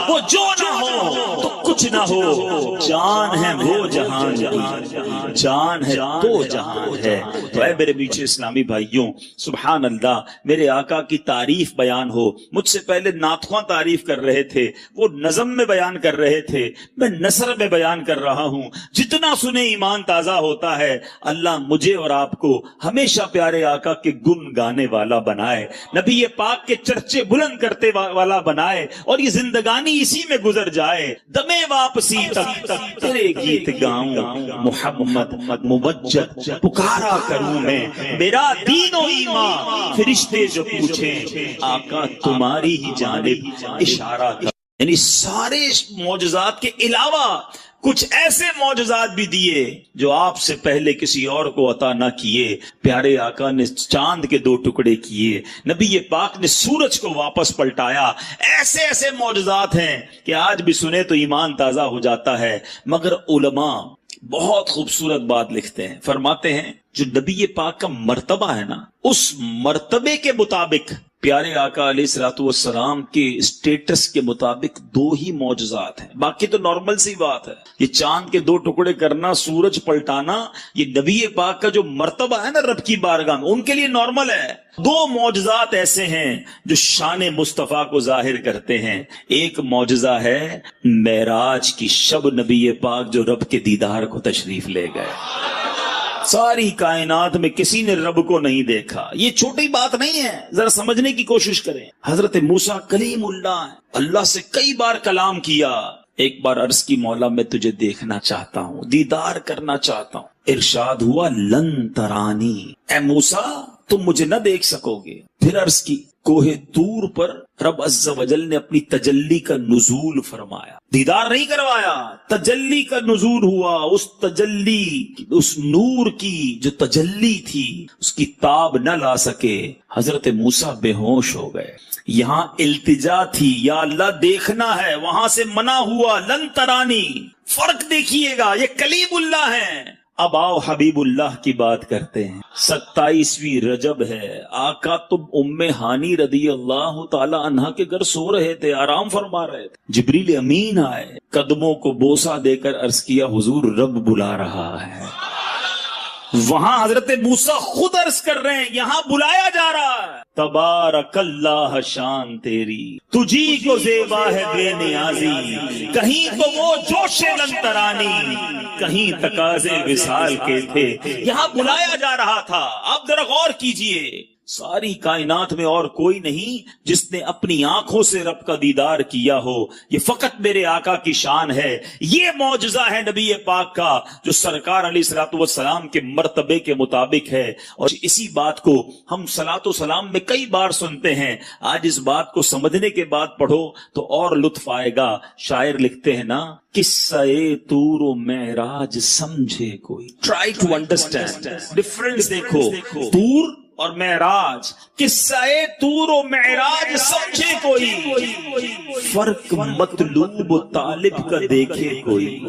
[SPEAKER 1] وہ جو نہ ہو تو کچھ نہ ہو، جان ہے وہ جہان کی، جان ہے تو جہان ہے۔ تو اے میرے میٹھے اسلامی بھائیوں، سبحان اللہ، میرے آقا کی تعریف بیان ہو۔ مجھ سے پہلے ناتخواں تعریف کر رہے تھے، وہ نظم میں بیان کر رہے تھے، میں نثر میں بیان کر رہا ہوں۔ جتنا سنے ایمان تازہ ہوتا ہے۔ اللہ مجھے اور آپ کو ہمیشہ پیارے آقا کے گن گانے والا بنائے، نبی پاک کے چرچے بلند کرتے والا بنائے، اور یہ زندگانی اسی میں گزر جائے۔ دمے واپسی تک تیرے گیت گاؤں، محمد ممجد پکارا کروں میں، میرا دین و ایمان فرشتے جو پوچھیں آقا تمہاری ہی جانب اشارہ کر۔ یعنی سارے معجزات کے علاوہ کچھ ایسے معجزات بھی دیے جو آپ سے پہلے کسی اور کو عطا نہ کیے۔ پیارے آقا نے چاند کے 2 ٹکڑے کیے، نبی پاک نے سورج کو واپس پلٹایا۔ ایسے ایسے معجزات ہیں کہ آج بھی سنے تو ایمان تازہ ہو جاتا ہے۔ مگر علماء بہت خوبصورت بات لکھتے ہیں، فرماتے ہیں جو نبی پاک کا مرتبہ ہے نا، اس مرتبے کے مطابق پیارے آقا علیہ الصلوۃ والسلام کے اسٹیٹس کے مطابق 2 ہی معجزات ہیں، باقی تو نارمل سی بات ہے۔ یہ چاند کے 2 ٹکڑے کرنا، سورج پلٹانا، یہ نبی پاک کا جو مرتبہ ہے نا رب کی بارگاہ میں، ان کے لیے نارمل ہے۔ 2 معجزات ایسے ہیں جو شان مصطفیٰ کو ظاہر کرتے ہیں۔ ایک معجزہ ہے معراج کی شب، نبی پاک جو رب کے دیدار کو تشریف لے گئے۔ ساری کائنات میں کسی نے رب کو نہیں دیکھا، یہ چھوٹی بات نہیں ہے، ذرا سمجھنے کی کوشش کریں۔ حضرت موسیٰ کلیم اللہ ہیں، اللہ سے کئی بار کلام کیا۔ ایک بار عرض کی مولا میں تجھے دیکھنا چاہتا ہوں، دیدار کرنا چاہتا ہوں۔ ارشاد ہوا لن ترانی، اے موسیٰ تم مجھے نہ دیکھ سکو گے۔ پھر عرض کی کوہ طور پر رب عز و جل نے اپنی تجلی کا نزول فرمایا، دیدار نہیں کروایا، تجلی کا نزول ہوا۔ اس تجلی، اس نور کی جو تجلی تھی، اس کی تاب نہ لا سکے، حضرت موسیٰ بے ہوش ہو گئے۔ یہاں التجا تھی یا اللہ دیکھنا ہے، وہاں سے منع ہوا لن ترانی۔ فرق دیکھیے گا، یہ کلیم اللہ ہیں۔ اب آؤ حبیب اللہ کی بات کرتے ہیں۔ 27ویں رجب ہے، آقا تم ام ہانی رضی اللہ تعالی عنہ کے گھر سو رہے تھے، آرام فرما رہے تھے۔ جبریل امین آئے، قدموں کو بوسہ دے کر عرض کیا حضور رب بلا رہا ہے۔ وہاں حضرت موسیٰ خود عرض کر رہے ہیں، یہاں بلایا جا رہا ہے۔ تبارک اللہ شان تیری، تجھی کو زیبا ہے بے نیازی، کہیں تو وہ جوش لن ترانی، کہیں تقاضے وصال کے تھے۔ یہاں بلایا جا رہا تھا۔ آپ ذرا غور کیجئے، ساری کائنات میں اور کوئی نہیں جس نے اپنی آنکھوں سے رب کا دیدار کیا ہو، یہ فقط میرے آقا کی شان ہے۔ یہ معجزہ ہے نبی پاک کا جو سرکار علیہ الصلوۃ والسلام کے مرتبے کے مطابق ہے، اور اسی بات کو ہم صلاۃ و سلام میں کئی بار سنتے ہیں۔ آج اس بات کو سمجھنے کے بعد پڑھو تو اور لطف آئے گا۔ شاعر لکھتے ہیں نا، قصہ طور و معراج سمجھے کوئی، ٹرائی ٹو انڈرسٹینڈ ڈفرنس، دیکھو طور اور معراج، قصہ طور و معراج سمجھے کوئی، فرق مطلوب و طالب کا دیکھے کوئی۔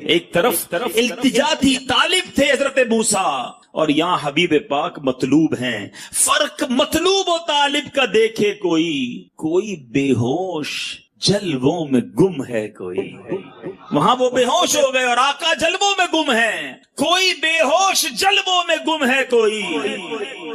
[SPEAKER 1] ایک طرف التجا تھی، طالب تھے حضرت موسیٰ، اور یہاں حبیب پاک مطلوب ہیں۔ فرق مطلوب و طالب کا دیکھے کوئی بے ہوش جلووں میں گم ہے کوئی۔ وہاں وہ بے ہوش ہو گئے اور آقا جلووں میں گم ہے۔ کوئی بے ہوش جلووں میں گم ہے کوئی،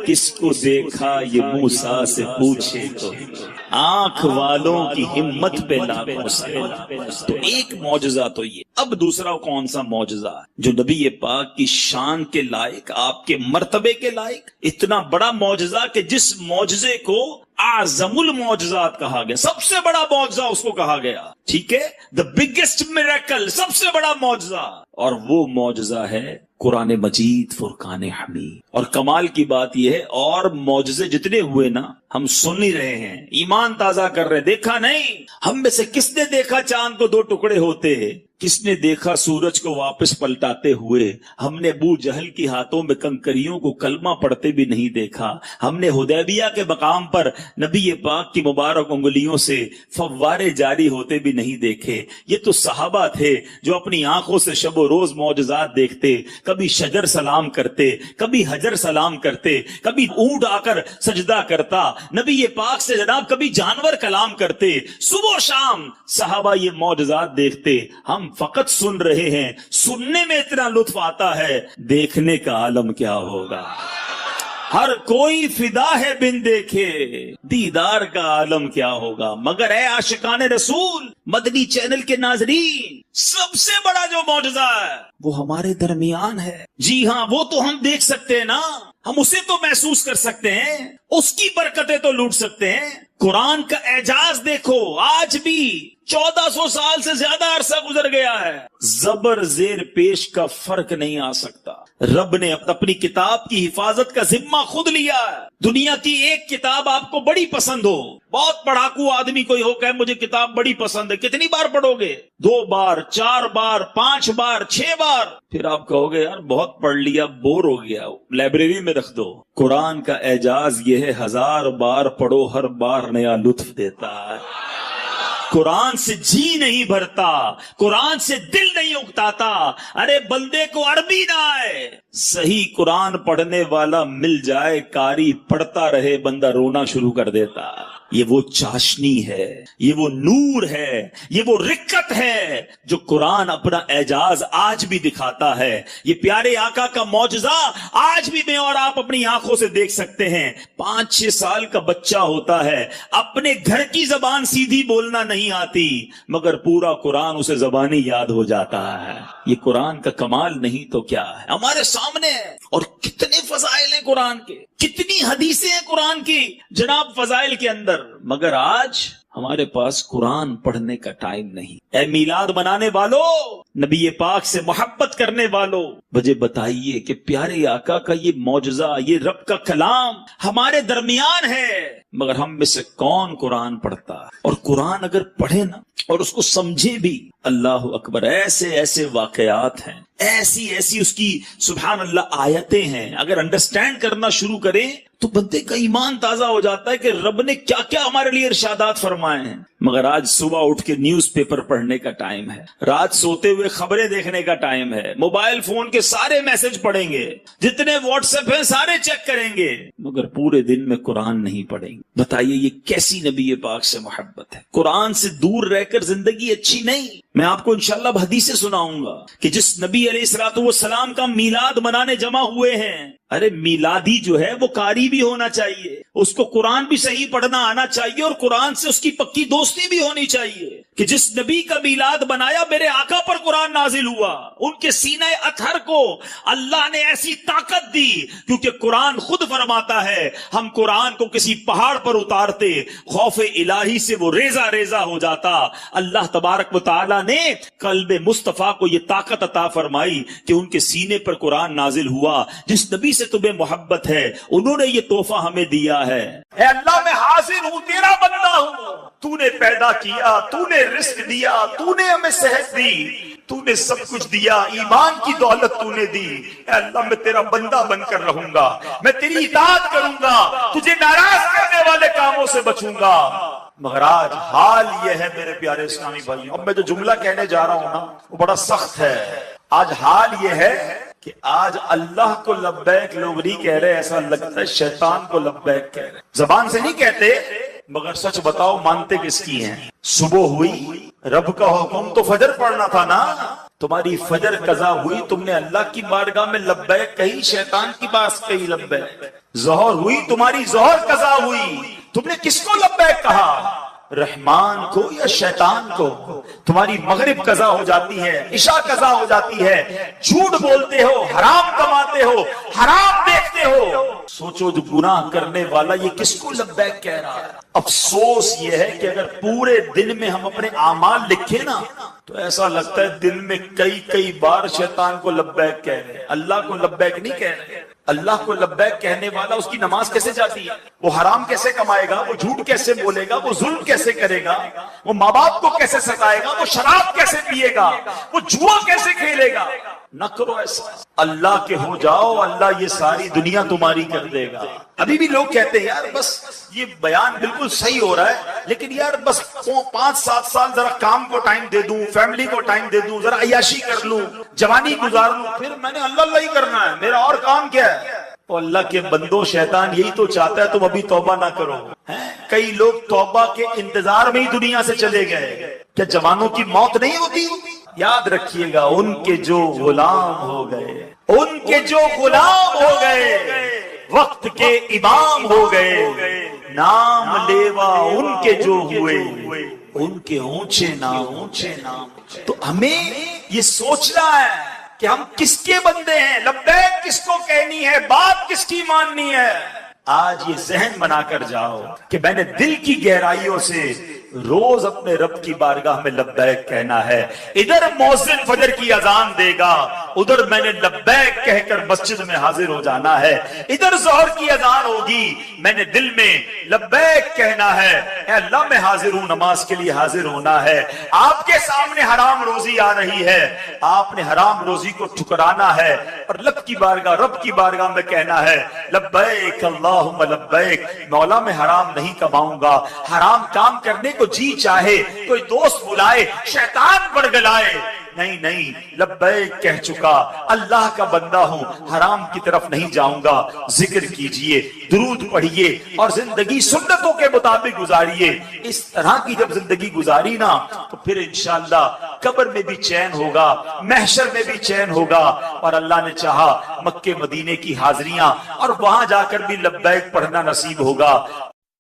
[SPEAKER 1] کس کو دیکھا یہ موسیٰ سے پوچھے کوئی۔ آنکھ والوں کی ہمت پہ لاکھوں سلام۔ تو ایک معجزہ تو یہ، اب دوسرا کون سا معجزہ جو نبی پاک کی شان کے لائق، آپ کے مرتبے کے لائق، اتنا بڑا معجزہ کہ جس معجزے کو اعظم المعجزات کہا گیا، سب سے بڑا معجزہ اس کو کہا گیا، ٹھیک ہے، the biggest miracle، سب سے بڑا معجزہ، اور وہ معجزہ ہے قرآن مجید فرقان حمید۔ اور کمال کی بات یہ ہے، اور معجزے جتنے ہوئے نا ہم سن ہی رہے ہیں، ایمان تازہ کر رہے، دیکھا نہیں۔ ہم میں سے کس نے دیکھا چاند کو دو ٹکڑے ہوتے، کس نے دیکھا سورج کو واپس پلٹاتے ہوئے؟ ہم نے ابو جہل کی ہاتھوں میں کنکریوں کو کلمہ پڑھتے بھی نہیں دیکھا۔ ہم نے حدیبیہ کے مقام پر نبی پاک کی مبارک انگلیوں سے فوارے جاری ہوتے بھی نہیں دیکھے۔ یہ تو صحابہ تھے جو اپنی آنکھوں سے شب و روز معجزات دیکھتے، کبھی شجر سلام کرتے، کبھی حجر سلام کرتے، کبھی اونٹ آ کر سجدہ کرتا، نبی پاک سے جناب کبھی جانور کلام کرتے، صبح و شام صحابہ یہ معجزات دیکھتے۔ ہم فقط سن رہے ہیں، سننے میں اتنا لطف آتا ہے، دیکھنے کا عالم کیا ہوگا۔ ہر کوئی فدا ہے بن دیکھے، دیدار کا عالم کیا ہوگا۔ مگر اے عاشقان رسول، مدنی چینل کے ناظرین، سب سے بڑا جو معجزہ ہے وہ ہمارے درمیان ہے۔ جی ہاں، وہ تو ہم دیکھ سکتے ہیں نا، ہم اسے تو محسوس کر سکتے ہیں، اس کی برکتیں تو لوٹ سکتے ہیں۔ قرآن کا اعجاز دیکھو، آج بھی 1400 سال سے زیادہ عرصہ گزر گیا ہے، زبر زیر پیش کا فرق نہیں آ سکتا۔ رب نے اپنی کتاب کی حفاظت کا ذمہ خود لیا ہے۔ دنیا کی ایک کتاب آپ کو بڑی پسند ہو، بہت پڑھاکو آدمی کوئی ہو کہ مجھے کتاب بڑی پسند ہے، کتنی بار پڑھو گے؟ 2 بار، 4 بار، 5 بار، 6 بار، پھر آپ کہو گے یار بہت پڑھ لیا، بور ہو گیا، لائبریری میں رکھ دو۔ قرآن کا اعجاز یہ ہے، 1000 بار پڑھو، ہر بار نیا لطف دیتا ہے۔ قرآن سے جی نہیں بھرتا، قرآن سے دل نہیں اکتاتا۔ ارے بندے کو عربی نہ آئے، صحیح قرآن پڑھنے والا مل جائے، قاری پڑھتا رہے، بندہ رونا شروع کر دیتا۔ یہ وہ چاشنی ہے، یہ وہ نور ہے، یہ وہ رکت ہے جو قرآن اپنا اعجاز آج بھی دکھاتا ہے۔ یہ پیارے آقا کا معجزہ آج بھی میں اور آپ اپنی آنکھوں سے دیکھ سکتے ہیں۔ 5-6 سال کا بچہ ہوتا ہے، اپنے گھر کی زبان سیدھی بولنا نہیں آتی، مگر پورا قرآن اسے زبانی یاد ہو جاتا ہے۔ یہ قرآن کا کمال نہیں تو کیا ہے، ہمارے سامنے ہے۔ اور کتنے فضائل ہیں قرآن کے، کتنی حدیثیں ہیں قرآن کی جناب فضائل کے اندر، مگر آج ہمارے پاس قرآن پڑھنے کا ٹائم نہیں۔ اے میلاد منانے والوں، نبی پاک سے محبت کرنے والوں، مجھے بتائیے کہ پیارے آقا کا یہ معجزہ، یہ رب کا کلام ہمارے درمیان ہے، مگر ہم میں سے کون قرآن پڑھتا ہے؟ اور قرآن اگر پڑھے نا اور اس کو سمجھے بھی، اللہ اکبر، ایسے ایسے واقعات ہیں، ایسی ایسی اس کی سبحان اللہ آیتیں ہیں، اگر انڈرسٹینڈ کرنا شروع کریں تو بندے کا ایمان تازہ ہو جاتا ہے کہ رب نے کیا کیا ہمارے لیے ارشادات فرمائے ہیں۔ مگر آج صبح اٹھ کے نیوز پیپر پڑھنے کا ٹائم ہے، رات سوتے ہوئے خبریں دیکھنے کا ٹائم ہے، موبائل فون کے سارے میسج پڑھیں گے، جتنے واٹس ایپ ہیں سارے چیک کریں گے، مگر پورے دن میں قرآن نہیں پڑھیں گے۔ بتائیے یہ کیسی نبی پاک سے محبت ہے؟ قرآن سے دور رہ کر زندگی اچھی نہیں۔ میں آپ کو انشاءاللہ حدیثیں سناؤں گا کہ جس نبی علیہ الصلوۃ والسلام کا میلاد منانے جمع ہوئے ہیں، ارے میلادی جو ہے وہ قاری بھی ہونا چاہیے، اس کو قرآن بھی صحیح پڑھنا آنا چاہیے اور قرآن سے اس کی پکی دوستی بھی ہونی چاہیے کہ جس نبی کا میلاد بنایا میرے آقا پر قرآن نازل ہوا، ان کے سینہ اطہر کو اللہ نے ایسی طاقت دی، کیونکہ قرآن خود فرماتا ہے ہم قرآن کو کسی پہاڑ پر اتارتے خوف الہی سے وہ ریزہ ریزہ ہو جاتا۔ اللہ تبارک و تعالی نے قلب مصطفیٰ کو یہ طاقت عطا فرمائی کہ ان کے سینے پر قرآن نازل ہوا۔ جس نبی سے تمہیں محبت ہے انہوں نے یہ تحفہ ہمیں دیا ہے۔ اے اللہ میں حاضر ہوں، تیرا بندہ ہوں، تو نے پیدا کیا، تو نے رزق دیا، تو نے ہمیں صحت دی، تو نے سب کچھ دیا، ایمان کی دولت تو نے دی۔ اے اللہ میں تیرا بندہ بن کر رہوں گا، میں تیری اطاعت کروں گا، تجھے ناراض کرنے والے کاموں سے بچوں گا۔ مگر آج حال یہ ہے میرے پیارے اسلامی بھائیوں، اب میں جو جملہ کہنے جا رہا ہوں نا وہ بڑا سخت ہے۔ آج حال یہ ہے کہ آج اللہ کو لبیک لوگ نہیں کہہ رہے، ایسا لگتا ہے شیطان کو لبیک کہہ رہے۔ زبان سے نہیں کہتے مگر سچ بتاؤ مانتے کس کی ہیں؟ صبح ہوئی، رب کا حکم تو فجر پڑھنا تھا نا، تمہاری فجر قضا ہوئی، تم نے اللہ کی بارگاہ میں لبیک کہی، شیطان کی بات کہی لبیک۔ ظہر ہوئی، تمہاری ظہر قضا ہوئی، تم نے کس کو لبیک کہا؟ رحمان کو یا شیطان کو؟ تمہاری مغرب قضا ہو جاتی ہے، عشاء قضا ہو جاتی ہے، جھوٹ بولتے ہو، حرام کماتے ہو، حرام دیکھتے ہو۔ سوچو جو گناہ کرنے والا یہ کس کو لبیک کہہ رہا ہے؟ افسوس یہ ہے کہ اگر پورے دن میں ہم اپنے اعمال لکھیں نا تو ایسا لگتا ہے دن میں کئی بار شیطان کو لبیک کہہ رہے ہیں، اللہ کو لبیک نہیں کہہ رہے۔ اللہ کو لبیک کہنے والا اس کی نماز کیسے جاتی ہے؟ وہ حرام کیسے کمائے گا؟ وہ جھوٹ کیسے بولے گا؟ وہ ظلم کیسے کرے گا؟ وہ ماں باپ کو کیسے ستائے گا؟ وہ شراب کیسے پیے گا؟ وہ جوا کیسے کھیلے گا؟ نہ کرو ایسا، اللہ کے ہو جاؤ، اللہ یہ ساری دنیا تمہاری کر دے گا۔ ابھی بھی لوگ کہتے ہیں یار بس یہ بیان بالکل صحیح ہو رہا ہے لیکن یار بس 5-7 سال ذرا کام کو ٹائم دے دوں، فیملی کو ٹائم دے دوں، ذرا عیاشی کر لوں، جوانی گزار لوں، پھر میں نے اللہ ہی کرنا ہے، میرا اور کام کیا ہے؟ تو اللہ کے بندو شیطان یہی تو چاہتا ہے تم ابھی توبہ نہ کرو۔ کئی لوگ توبہ کے انتظار میں ہی دنیا سے چلے گئے۔ کیا جوانوں کی موت نہیں ہوتی؟ یاد رکھیے گا ان کے جو غلام ہو گئے، ان کے جو غلام ہو گئے، وقت کے امام ہو گئے، نام لیوا ان کے جو ہوئے، ان کے اونچے نام۔ تو ہمیں یہ سوچنا ہے کہ ہم کس کے بندے ہیں، لبیک کس کو کہنی ہے، بات کس کی ماننی ہے۔ آج یہ ذہن بنا کر جاؤ کہ میں نے دل کی گہرائیوں سے روز اپنے رب کی بارگاہ میں لبیک کہنا ہے۔ ادھر مؤذن فجر کی اذان دے گا، ادھر میں نے لبیک کہہ کر مسجد میں حاضر ہو جانا ہے۔ ادھر ظہر کی اذان ہوگی، میں نے دل میں لبیک کہنا ہے، اے اللہ میں حاضر ہوں، نماز کے لیے حاضر ہونا ہے۔ آپ کے سامنے حرام روزی آ رہی ہے، آپ نے حرام روزی کو ٹھکرانا ہے اور رب کی بارگاہ میں کہنا ہے لبیک اللہم لبیک، مولا میں حرام نہیں کماؤں گا۔ حرام کام کرنے کو جی چاہے کوئی دوست بلائے، شیطان بڑگلائے، نہیں لبیک کہہ چکا، اللہ کا بندہ ہوں، حرام کی طرف نہیں جاؤں گا۔ ذکر کیجئے، درود پڑھیے اور زندگی سنتوں کے مطابق گزاریے۔ اس طرح کی جب زندگی گزاری نا تو پھر انشاءاللہ قبر میں بھی چین ہوگا، محشر میں بھی چین ہوگا، اور اللہ نے چاہا مکے مدینے کی حاضریاں اور وہاں جا کر بھی لبیک پڑھنا نصیب ہوگا۔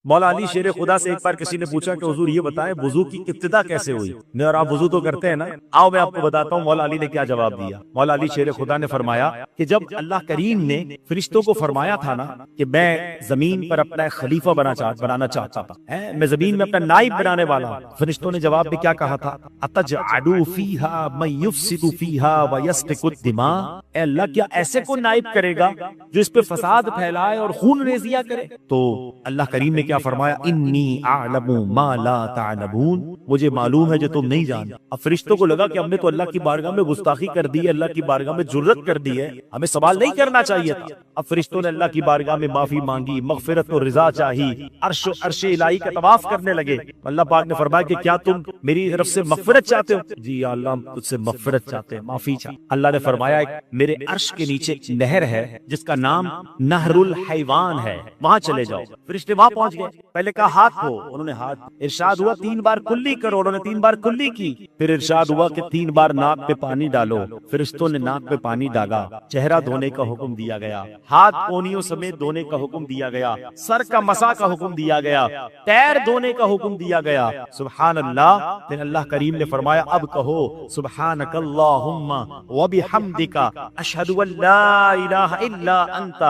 [SPEAKER 2] مولا علی شیر خدا سے ایک بار کسی نے پوچھا کہ حضور یہ بتائیں وضو کی ابتدا کیسے ہوئی؟ نہیں، اور آپ وضو تو کرتے ہیں نا؟ آؤ میں آپ کو بتاتا ہوں مولا علی نے کیا جواب دیا۔ مولا علی شیر خدا نے فرمایا کہ جب اللہ کریم نے فرشتوں کو فرمایا تھا نا کہ میں زمین پر اپنا ایک خلیفہ بنانا چاہتا تھا، میں زمین میں اپنا نائب بنانے والا ہوں، فرشتوں نے جواب میں کیا کہا تھا؟ اتجعل فیہا من یفسد فیہا ویسفک الدماء، اے اللہ کیا ایسے کو نائب کرے گا جو اس پہ فساد پھیلائے اور خون ریزیاں کرے؟ تو اللہ کریم نے کیا فرمایا؟ انی اعلم ما لا تعلمون، مجھے معلوم ہے جو تم نہیں جانتے۔ اب فرشتوں کو لگا کہ ہم نے تو اللہ کی بارگاہ میں گستاخی کر دی ہے، اللہ کی بارگاہ میں جرت کر دی ہے، ہمیں سوال نہیں کرنا چاہیے تھا۔ اب فرشتوں نے اللہ کی بارگاہ میں معافی مانگی، مغفرت اور رضا چاہی، عرش الہی کا طواف کرنے لگے۔ اللہ پاک نے فرمایا کہ کیا تم میری طرف سے مغفرت چاہتے ہو؟ جی یا اللہ ہم تجھ سے مغفرت چاہتے ہیں، معافی چاہتے۔ اللہ نے فرمایا میرے عرش کے نیچے ایک نہر ہے جس کا نام نہر الحیوان ہے، وہاں چلے جاؤ۔ فرشتے وہاں پہنچ گئے۔ گئے. پہلے کہا ہاتھ کو، انہوں نے ہاتھ. ارشاد ہوا 3 بار کلی کرو، انہوں نے 3 بار کلی کی. پھر ارشاد ہوا کہ 3 بار ناک پہ پانی ڈالو. فرشتوں نے ناک پہ پانی ڈالا. چہرہ دھونے کا حکم دیا گیا، ہاتھ کونیوں سمیت دھونے کا حکم دیا گیا، سر کا مسح کا حکم دیا گیا، پیر دھونے کا حکم دیا گیا. سبحان اللہ. پھر اللہ کریم نے فرمایا اب کہو سبحانک اللہم وبحمدک اشہد ان لا الہ الا انت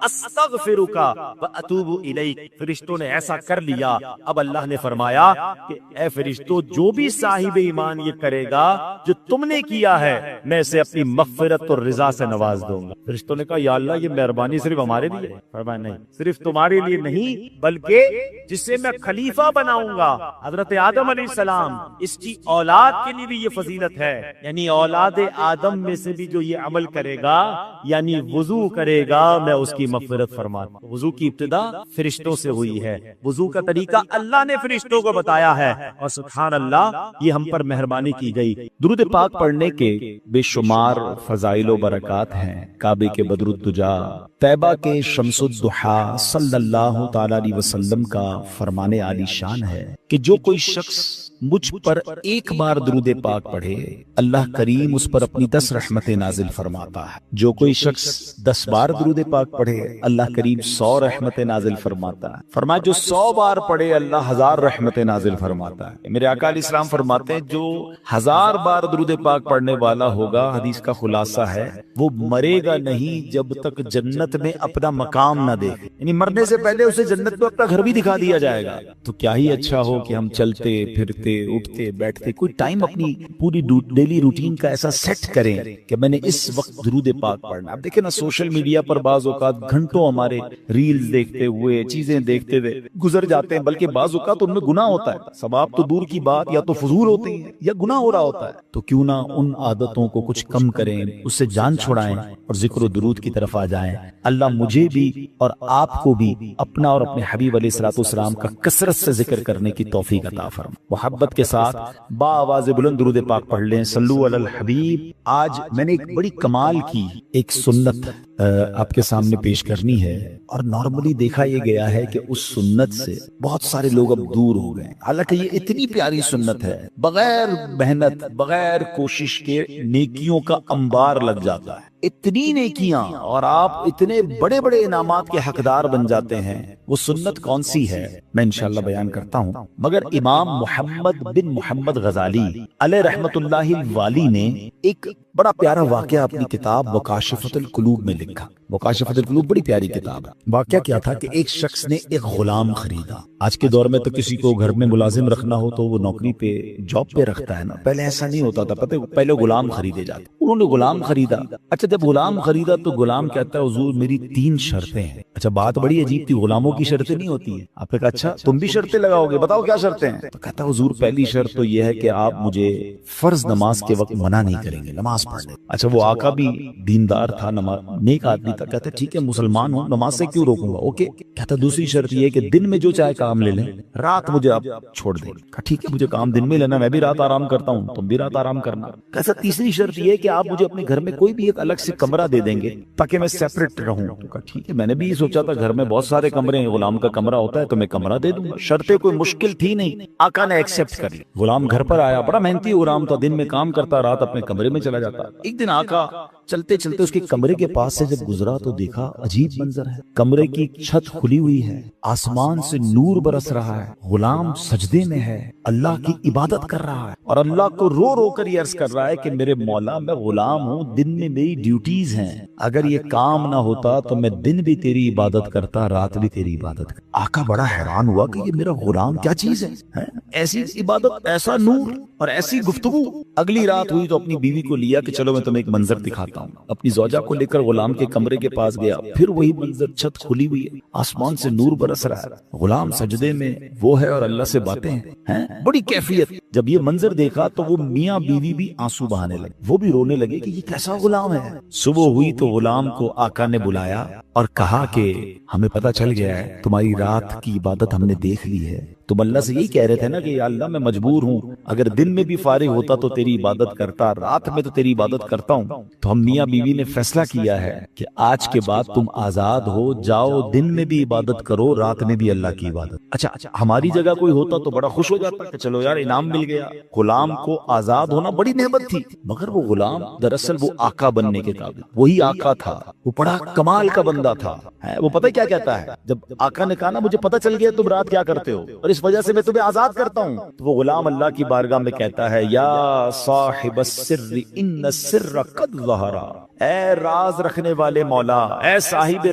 [SPEAKER 2] استغفرک واتوب الیک. فرشتوں نے ایسا کر لیا. اب اللہ نے فرمایا کہ اے فرشتوں، جو بھی صاحب ایمان یہ کرے گا جو تم نے کیا ہے، میں اسے اپنی مغفرت اور رضا سے نواز دوں گا. فرشتوں نے کہا یا اللہ یہ مہربانی صرف ہمارے لیے ہے؟ فرمایا نہیں، صرف تمہارے لیے نہیں بلکہ جسے میں خلیفہ بناؤں گا، حضرت آدم علیہ السلام، اس کی اولاد کے لیے بھی یہ فضیلت ہے. یعنی اولاد آدم میں سے بھی جو یہ عمل کرے گا، یعنی وضو کرے گا، میں اس کی مغفرت فرماتا ہوں. وضو کی ابتدا فرشتوں سے ہوئی ہے، وضو کا طریقہ اللہ نے فرشتوں کو بتایا ہے. اور سبحان اللہ یہ ہم پر مہربانی کی گئی. درود پاک پڑھنے کے بے شمار فضائل و برکات ہیں. کعبے کے بدر الدجا، طیبہ کے شمس الضحیٰ صلی اللہ تعالی علیہ وسلم کا فرمان عالی شان ہے کہ جو کوئی شخص مجھ پر ایک بار درود پاک پڑھے، اللہ کریم اس پر اپنی 10 رحمتیں نازل فرماتا ہے. جو کوئی شخص 10 بار درود پاک پڑھے، اللہ کریم 100 رحمتیں نازل فرماتا ہے. فرمایا جو 100 بار پڑھے، اللہ 1000 رحمتیں نازل فرماتا ہے. میرے آقا علیہ السلام فرماتے ہیں جو 1000 بار درود پاک پڑھنے والا ہوگا، حدیث کا خلاصہ ہے، وہ مرے گا نہیں جب تک جنت میں اپنا مقام نہ دیکھے. یعنی مرنے سے پہلے اسے جنت میں اپنا گھر بھی دکھا دیا جائے گا. تو کیا ہی اچھا ہو کہ ہم چلتے پھرتے اٹھتے بیٹھتے کوئی ٹائم اپنی پوری ڈیلی روٹین کا ایسا سیٹ کریں کہ میں نے اس وقت درود پاک پڑھنا. اب دیکھیں نا سوشل میڈیا پر بعض اوقات گھنٹوں ہمارے ریلز دیکھتے ہوئے، چیزیں دیکھتے ہوئے گزر جاتے ہیں، بلکہ بعض اوقات ان میں گناہ ہوتا ہے. ثواب تو دور کی بات، یا تو فضول ہوتے ہیں یا گناہ ہو رہا ہوتا ہے. تو کیوں نہ ان عادتوں کو کچھ کم کریں، اس سے جان چھڑائیں اور ذکر و درود کی طرف آ جائیں. اللہ مجھے بھی اور آپ کو بھی اپنا اور اپنے حبیب علیہ الصلوۃ والسلام کا کثرت سے ذکر کرنے کی توفیق عطا فرمائے. محبت کے ساتھ با آواز بلند درود پاک پڑھ لیں. صلو علی الحبیب. آج میں نے ایک بڑی کمال کی ایک سنت آپ کے سامنے پیش کرنی ہے، اور نارملی دیکھا یہ گیا ہے کہ اس سنت سے بہت سارے لوگ اب دور ہو گئے. حالانکہ یہ اتنی پیاری سنت ہے، بغیر محنت بغیر کوشش کے نیکیوں کا انبار لگ جاتا ہے. اتنی نیکیاں اور آپ اتنے بڑے بڑے انعامات کے حقدار بن جاتے ہیں. وہ سنت کون سی ہے میں انشاءاللہ بیان کرتا ہوں. مگر امام محمد بن محمد غزالی علیہ رحمت اللہ الوالی نے ایک بڑا پیارا واقعہ اپنی کتاب مکاشفۃ القلوب میں لکھا. مکاشفۃ القلوب بڑی پیاری کتاب ہے. واقعہ کیا تھا کہ ایک شخص نے ایک غلام خریدا. آج کے دور میں تو کسی کو گھر میں ملازم رکھنا ہو تو وہ نوکری پہ جاب پہ رکھتا ہے نا. پہلے ایسا نہیں ہوتا تھا، پتہ پہلے غلام خریدے جاتے. انہوں نے غلام خریدا. اچھا جب غلام خریدا تو غلام کہتا ہے حضور میری 3 شرطیں ہیں. اچھا بات بڑی عجیب تھی، غلاموں کی شرطیں نہیں ہوتی ہیں. آپ نے کہا اچھا تم بھی شرطیں لگاؤ گے، بتاؤ کیا شرطیں ہیں. تو کہتا حضور پہلی شرط تو یہ ہے کہ آپ مجھے فرض نماز کے وقت منع نہیں کریں گے، نماز پڑھنے. اچھا وہ آقا بھی دیندار تھا، نیک آدمی تھا. کہتا ٹھیک ہے مسلمان ہوں، نماز سے کیوں روکوں گا. اوکے. کہتا دوسری شرط یہ کہ دن میں جو چاہے کام لے لیں، رات مجھے آپ چھوڑ دیں. کہا ٹھیک ہے مجھے کام دن میں لینا، میں بھی رات آرام کرتا ہوں، تم بھی رات آرام کرنا. کہتا تیسری شرط یہ کہ آپ مجھے اپنے گھر میں کوئی بھی ایک الگ سے کمرہ دے دیں گے تاکہ میں سیپریٹ رہوں. کہا ٹھیک ہے میں نے بھی یہ سوچا تھا گھر میں بہت سارے کمرے ہیں، غلام کا کمرہ ہوتا ہے تو میں کمرہ دے دوں گا. شرطیں کوئی مشکل تھی نہیں، آقا نے ایکسپٹ کر لی. غلام گھر پر آیا، بڑا محنتی غلام تھا، دن میں کام کرتا، رات اپنے کمرے میں چلا جاتا. ایک دن آقا چلتے چلتے اس کے کمرے کے پاس سے جب گزرا تو دیکھا عجیب منظر ہے. کمرے کی چھت کھلی ہوئی ہے، آسمان سے نور برس رہا ہے، غلام سجدے میں ہے، اللہ کی عبادت کر رہا ہے اور اللہ کو رو رو کر یہ عرض کر رہا ہے کہ میرے مولا میں غلام ہوں، دن میں میری ڈیوٹیز ہیں، اگر یہ کام نہ ہوتا تو میں دن بھی تیری عبادت کرتا، رات بھی تیری عبادت کرتا. آقا بڑا حیران ہوا کہ یہ میرا غلام کیا چیز ہے، ایسی عبادت، ایسا نور اور ایسی گفتگو. اگلی رات ہوئی تو اپنی بیوی کو لیا کہ چلو میں تمہیں ایک منظر دکھاتا ہوں. اپنی زوجہ کو لے کر غلام کے کمرے کے پاس گیا، پھر وہی منظر، چھت کھلی ہوئی ہے، آسمان سے نور برس رہا ہے، غلام سجدے میں وہ ہے اور اللہ سے باتیں ہیں، بڑی کیفیت. جب یہ منظر دیکھا تو وہ میاں بیوی بھی آنسو بہانے لگے، وہ بھی رونے لگے کہ یہ کیسا غلام ہے. صبح ہوئی تو غلام کو آقا نے بلایا اور کہا کہ ہمیں پتہ چل گیا ہے تمہاری رات کی عبادت ہم نے دیکھ لی ہے، تم اللہ سے یہی کہہ رہے تھے نا کہ یا اللہ میں مجبور ہوں، اگر دن میں بھی فارغ ہوتا تو تیری عبادت کرتا، رات میں تو تیری عبادت کرتا ہوں۔ تو ہم میاں بیوی نے فیصلہ کیا ہے کہ آج کے بعد تم آزاد ہو، جاؤ دن میں بھی عبادت کرو، رات میں بھی اللہ کی عبادت۔ اچھا ہماری جگہ کوئی ہوتا تو بڑا خوش ہو جاتا کہ چلو یار انعام مل گیا، غلام کو آزاد ہونا بڑی نعمت تھی، مگر وہ غلام دراصل وہ آقا بننے کے قابل، وہی آقا تھا، وہ بڑا کمال کا بندہ تھا۔ وہ پتہ کیا کہتا ہے، جب آقا نے کہا نا مجھے پتہ چل گیا تم رات کیا کرتے ہو اور اس وجہ سے میں تمہیں آزاد کرتا ہوں، تو وہ غلام اللہ کی بارگاہ میں کہتا ہے یا صاحب السر ان السر قد ظہر، اے راز رکھنے والے مولا، اے صاحب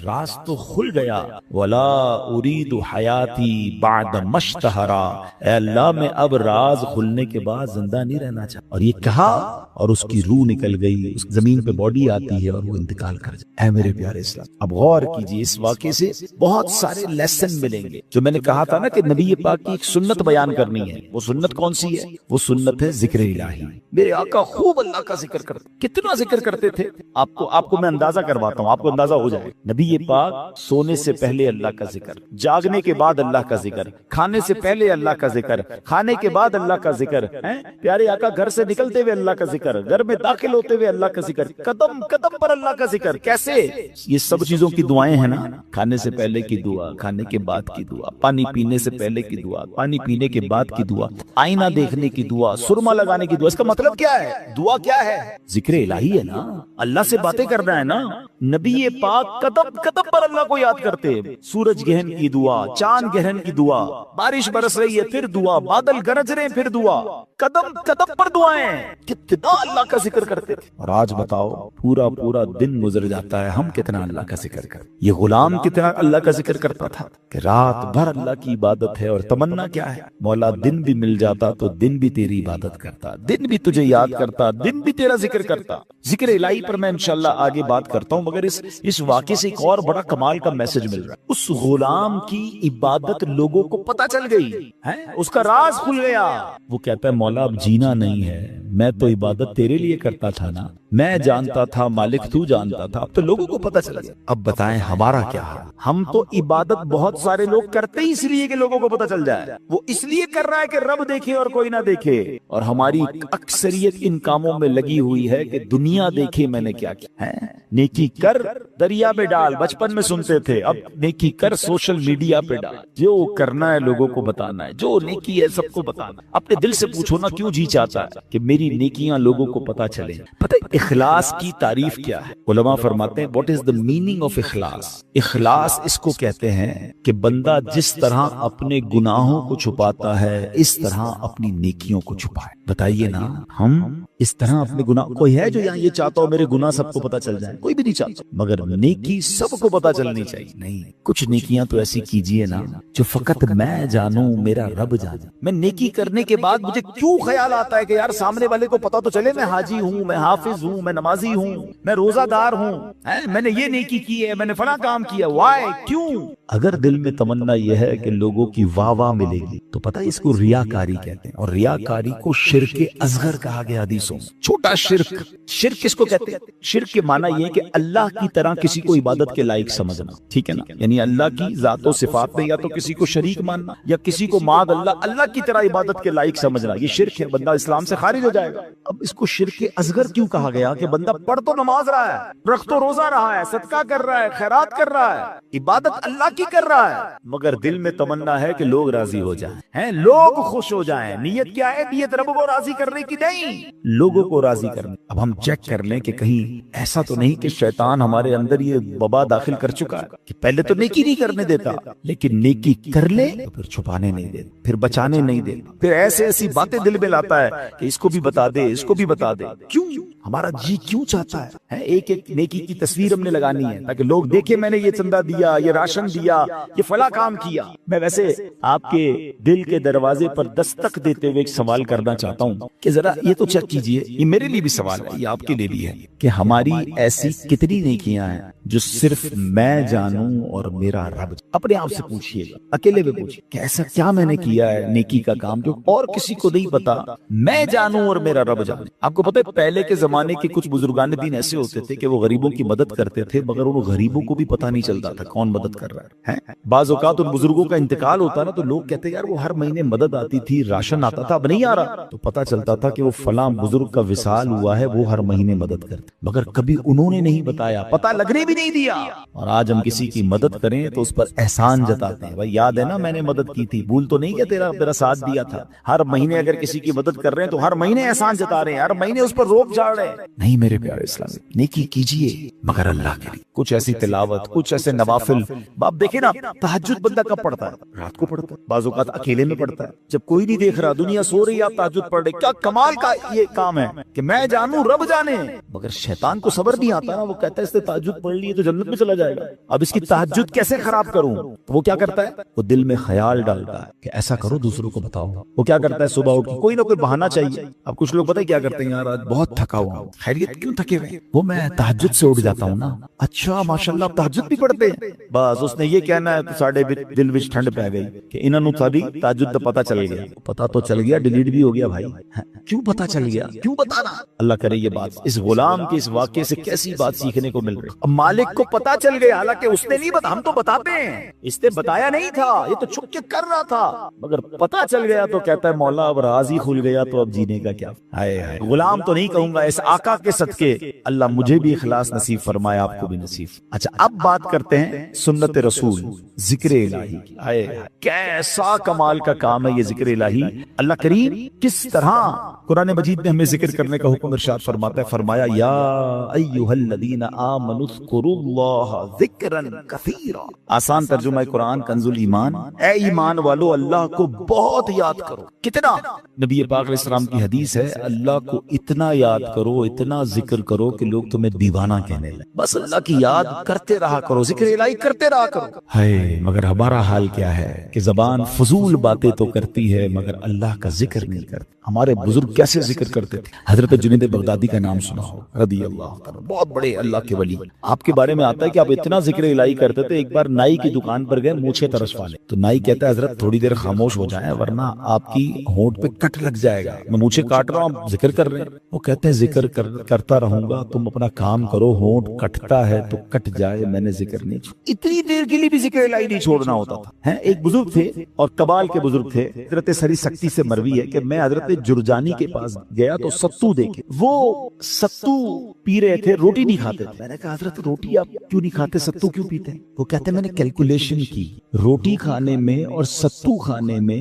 [SPEAKER 2] راز تو کھل گیا، ولا اريد حیاتی بعد مشتہرا، اے اللہ میں اب راز کھلنے کے بعد زندہ نہیں رہنا چاہتا۔ اور یہ کہا اور اس کی روح نکل گئی، اس زمین پہ باڈی آتی ہے اور وہ انتقال کر جائے۔ اے میرے پیارے اسلام، اب غور کیجئے، اس واقعے سے بہت سارے لیسن ملیں گے۔ جو میں نے کہا تھا نا کہ نبی پاک کی ایک سنت بیان کرنی ہے، وہ سنت کون سی ہے؟ وہ سنت ہے ذکر الہی۔ میرے آقا خوب اللہ کا ذکر کرتے، کتنا ذکر کرتے تھے، آپ کو میں اندازہ کرواتا ہوں، آپ کو اندازہ ہو جائے۔ نبی پاک سونے سے پہلے اللہ کا ذکر، جاگنے کے بعد اللہ کا ذکر، کھانے سے پہلے اللہ کا ذکر، کھانے کے بعد اللہ کا ذکر، پیارے آقا گھر سے نکلتے ہوئے اللہ کا ذکر، گھر میں داخل ہوتے ہوئے اللہ کا ذکر، قدم قدم پر اللہ کا ذکر۔ کیسے؟ یہ سب چیزوں کی دعائیں ہیں نا، کھانے سے پہلے کی دعا، کھانے کے بعد کی دعا، پانی پینے سے پہلے کی دعا، پانی پینے کے بعد کی دعا، آئینہ دیکھنے کی دعا، سرما لگانے کی دعا۔ اس کا مطلب کیا ہے؟ دعا کیا ہے؟ ذکر الہی ہے نا، اللہ سے باتیں کرنا ہے نا۔ نبی پاک قدم قدم پر اللہ کو یاد کرتے، سورج گرہن کی دعا، چاند گرہن کی دعا، بارش برس رہی ہے پھر دعا، بادل گرج رہے ہیں پھر دعا، قدم قدم پر دعائیں، کتنا اللہ کا ذکر کرتے تھے۔ اور آج بتاؤ پورا پورا دن گزر جاتا ہے، ہم کتنا اللہ کا ذکر کرتے؟ یہ غلام کتنا اللہ کا ذکر کرتا تھا کہ رات بھر اللہ کی عبادت ہے، اور تمنا کیا ہے؟ مولا دن بھی مل جاتا تو دن بھی تیری عبادت کرتا، دن بھی تجھے یاد کرتا، دن بھی تیرا ذکر کرتا۔ ذکر الہی پر میں انشاءاللہ آگے بات کرتا ہوں، مگر اس واقعے سے ایک اور بڑا کمال کا میسج مل رہا ہے۔ اس غلام کی عبادت لوگوں کو پتہ چل گئی ہے، اس کا راز کھل گیا۔ وہ کہتا ہے مولا اب جینا نہیں ہے، میں تو عبادت تیرے لیے کرتا تھا نا، میں جانتا تھا مالک تو جانتا تھا، اب تو لوگوں کو پتہ چل گیا۔ اب بتائیں ہمارا کیا حال؟ ہم تو عبادت بہت سارے لوگ کرتے ہی اس لیے کہ لوگوں کو پتہ چل جائے، وہ اس لیے کر رہا ہے کہ رب دیکھے اور کوئی نہ دیکھے، اور ہماری اکثریت ان کاموں میں لگی ہوئی ہے کہ دنیا دیکھے میں نے کیا کیا ہے۔ نیکی کر دریا میں ڈال، بچپن میں سنتے تھے، اب نیکی کر سوشل میڈیا پہ ڈال، جو کرنا ہے لوگوں کو بتانا ہے، جو نیکی ہے سب کو بتانا ہے۔ اپنے دل سے پوچھو نا کیوں جی چاہتا ہے کہ میری نیکیاں لوگوں کو پتہ چلے۔ پتہ اخلاص کی تعریف کیا ہے؟ علماء فرماتے ہیں what is the meaning of اخلاص؟ اخلاص اس کو کہتے ہیں کہ بندہ جس طرح اپنے گناہوں کو چھپاتا ہے اس طرح اپنی نیکیوں کو چھپائے۔ بتائیے نا، ہم اس طرح اپنے گناہ، کوئی ہے جو یہاں یہ چاہتا ہو میرے گناہ سب کو پتہ چل جائے؟ کوئی بھی نہیں چاہتا، مگر نیکی سب کو پتہ چلنی چاہیے۔ نہیں، کچھ نیکیاں تو ایسی کیجئے نا جو فقط میں جانوں، میرا رب جانے۔ میں نیکی کرنے کے بعد مجھے کیوں خیال آتا ہے کہ یار سامنے والے کو پتہ تو چلے میں حاجی ہوں، میں حافظ ہوں، میں نمازی ہوں، میں روزہ دار ہوں، میں نے یہ نیکی کی ہے، میں نے فلاں کام کیا، وائی، کیوں؟ اگر دل میں تمنا یہ ہے کہ لوگوں کی واہ واہ ملے گی تو پتہ اس کو ریاکاری کہتے ہیں، اور ریاکاری کو شرک اصغر کہا گیا حدیثوں میں، چھوٹا شرک۔ شرک کس کو کہتے ہیں؟ شرک کے معنی یہ کہ اللہ کی طرح کسی کو عبادت کے لائق سمجھنا، ٹھیک ہے نا، یعنی اللہ کی ذات و صفات میں یا تو کسی کو شریک ماننا یا کسی کو معاذ اللہ کی طرح عبادت کے لائق سمجھنا، یہ شرک ہے، بندہ اسلام سے خارج ہو جائے گا۔ اب اس کو شرک اصغر کیوں کہا گیا؟ کہ بندہ پڑھ تو نماز رہا ہے، رکھ تو روزہ رہا ہے، صدقہ کر رہا ہے، خیرات کر رہا ہے، عبادت اللہ کی کر رہا ہے، مگر دل میں تمنا ہے کہ لوگ راضی ہو جائیں، لوگ خوش ہو جائیں۔ نیت کیا ہے؟ نیت رب کو راضی کرنے کی نہیں، لوگوں کو راضی کرنے۔ اب ہم چیک کر لیں کہ کہیں ایسا تو نہیں کہ شیطان ہمارے اندر یہ وبا داخل کر چکا ہے کہ پہلے تو نیکی نہیں کرنے دیتا، لیکن نیکی کر لے تو پھر چھپانے نہیں دیتا، پھر بچانے نہیں دیتا، پھر ایسی باتیں دل میں لاتا ہے کہ اس کو بھی بتا دے، اس کو بھی بتا دے۔ کیوں؟ ہمارا جی کیوں چاہتا ہے ایک ایک نیکی کی تصویر ہم نے لگانی ہے تاکہ لوگ دیکھیں میں نے یہ چندہ دیا، یہ راشن دیا، یہ فلاں کام کیا۔ میں ویسے آپ کے دل کے دروازے پر دستک دیتے ہوئے ایک سوال کرنا چاہتا ہوں کہ ذرا یہ تو چیک کیجئے، یہ میرے لیے بھی سوال ہے، یہ آپ کے لیے بھی ہے، کہ ہماری ایسی کتنی نیکیاں ہیں جو صرف میں جانوں اور میرا رب۔ اپنے آپ سے پوچھئے گا، اکیلے میں پوچھئے کہ ایسا کیا میں نے کیا ہے نیکی کا کام جو اور کسی کو نہیں پتا، میں جانوں اور میرا رب جانے۔ آپ کو پتہ ہے پہلے کے زمانے زمانے کے کچھ بزرگان دین ایسے ہوتے تھے کہ وہ غریبوں کی مدد کرتے تھے مگر ان غریبوں کو بھی پتہ نہیں چلتا تھا کون مدد کر رہا ہے۔ بعض اوقات ان بزرگوں کا انتقال ہوتا نا تو لوگ کہتے یار وہ ہر مہینے مدد آتی تھی، راشن آتا تھا، اب نہیں آ رہا، تو پتہ چلتا تھا کہ وہ فلاں بزرگ کا وصال ہوا ہے، وہ ہر مہینے مدد کرتے، مگر کبھی انہوں نے نہیں بتایا، پتہ لگنے بھی نہیں دیا۔ اور آج ہم کسی کی مدد کریں تو اس پر احسان جتاتے ہیں، بھائی یاد ہے نا میں نے مدد کی تھی، بھول تو نہیں کہ تیرا ساتھ دیا تھا۔ ہر مہینے اگر کسی کی مدد کر رہے ہیں تو ہر مہینے احسان جتا رہے ہیں، ہر مہینے اس پر روک جاڑ رہے ہیں۔ نہیں میرے پیارے اسلامی، نیکی کیجئے مگر اللہ کے لیے، کچھ ایسی تلاوت، کچھ ایسے نوافل۔ آپ دیکھیں نا تہجد بندہ کب پڑھتا ہے؟ رات کو پڑھتا ہے، بعض اوقات اکیلے میں پڑھتا ہے، جب کوئی نہیں دیکھ رہا، دنیا سو رہی ہے، آپ تہجد پڑھ رہے۔ کیا کمال کا یہ کام ہے کہ میں جانوں رب جانے، مگر شیطان کو صبر نہیں آتا نا، وہ کہتا ہے اس نے تہجد پڑھ لی ہے تو جنت میں چلا جائے گا، اب اس کی تہجد کیسے خراب کروں؟ تو وہ کیا کرتا ہے؟ وہ دل میں خیال ڈالتا ہے کہ ایسا کرو دوسروں کو بتاؤ۔ وہ کیا کرتا ہے؟ صبح اٹھ کے کوئی نہ کوئی بہانہ چاہیے۔ اب کچھ لوگ پتہ ہے کیا کرتے ہیں؟ یار آج بہت تھکا ہوا ہوں۔ خیریت؟ کیوں تھکے ہوئے؟ وہ میں تہجد سے اٹھ جاتا ہوں نا۔ اچھا ماشاءاللہ آپ تہجد بھی پڑھتے ہیں؟ بس اس نے یہ کہنا ہے تو ساڈے دل وچ ٹھنڈ پی گئی کہ انہاں نوں ساری تہجد دا پتہ چل گیا۔ پتہ تو چل گیا، ڈیلیٹ بھی ہو گیا بھائی۔ کیوں پتہ چل گیا؟ کیوں بتانا؟ اللہ کرے یہ بات اس غلام کے اس واقعے سے کیسی بات سیکھنے کو مل رہی۔ اب مالک کو پتہ چل گیا، حالانکہ اس نے نہیں بتا، ہم تو بتاتے ہیں، اس نے بتایا نہیں تھا، یہ تو چھپ کے کر رہا تھا، مگر پتہ چل گیا تو کہتا ہے مولا اب راز ہی کھل گیا تو اب جینے کا کیا؟ ہائے ہائے، غلام تو نہیں کہوں گا، اس آقا کے صدقے اللہ مجھے بھی اخلاص نصیب فرمائے، آپ کو بھی نصیب۔ اچھا اب بات کرتے ہیں سنت رسول، ذکر الہی کی۔ ہائے کیسا کمال کا کام ہے یہ ذکر الہی۔ اللہ کریم کس طرح قرآن مجید میں ہمیں ذکر کرنے کا حکم ارشاد فرماتا ہے، فرمایا یا ایھا الذین آمنوا اذکروا اللہ ذکرا کثیرا۔ آسان ترجمہ قرآن کنز الایمان، اے ایمان والو اللہ کو بہت یاد کرو۔ کتنا؟ نبی پاک علیہ السلام کی حدیث ہے اللہ کو اتنا یاد کرو، اتنا ذکر کرو کہ لوگ تمہیں دیوانہ کہنے لگے، بس اللہ کی یاد کرتے رہا کرو، ذکر الہی کرتے رہا کرو۔ ہے مگر ہمارا حال کیا ہے کہ زبان فضول باتیں تو کرتی ہے مگر اللہ کا ذکر نہیں کرتی۔ ہمارے بزرگ کیسے ذکر کرتے تھے؟ حضرت جنید بغدادی کا نام سنا ہو رضی اللہ تعالیٰ، بہت بڑے اللہ کے ولی۔ آپ کے بارے میں آتا ہے کہ آپ اتنا ذکر الہی کرتے تھے، ایک بار نائی کی دکان پر گئے مونچھیں ترشوا لے، تو نائی کہتا ہے حضرت تھوڑی دیر خاموش ہو جائیں ورنہ آپ کی ہونٹ پہ کٹ لگ جائے گا، میں مونچھیں کاٹ رہا ہوں آپ ذکر کر رہے ہیں۔ وہ کہتے ہیں ذکر کرتا رہوں گا، تم اپنا کام کرو، ہونٹ کٹتا ہے تو کٹ جائے، میں نے ذکر نہیں۔ اتنی دیر کے لیے بھی ذکر الہی نہیں چھوڑنا ہوتا تھا۔ ایک بزرگ تھے اور قبال کے بزرگ تھے، حضرت سری سکتی سے مروی ہے کہ میں حضرت جرجانی کے پاس گیا تو ستو دیکھے، وہ ستو پی رہے تھے، روٹی نہیں کھاتے تھے۔ میں نے کہا حضرت روٹی آپ کیوں نہیں کھاتے، ستو کیوں پیتے ہیں؟ وہ کہتے ہیں میں نے کیلکولیشن کی، روٹی کھانے میں اور ستو کھانے میں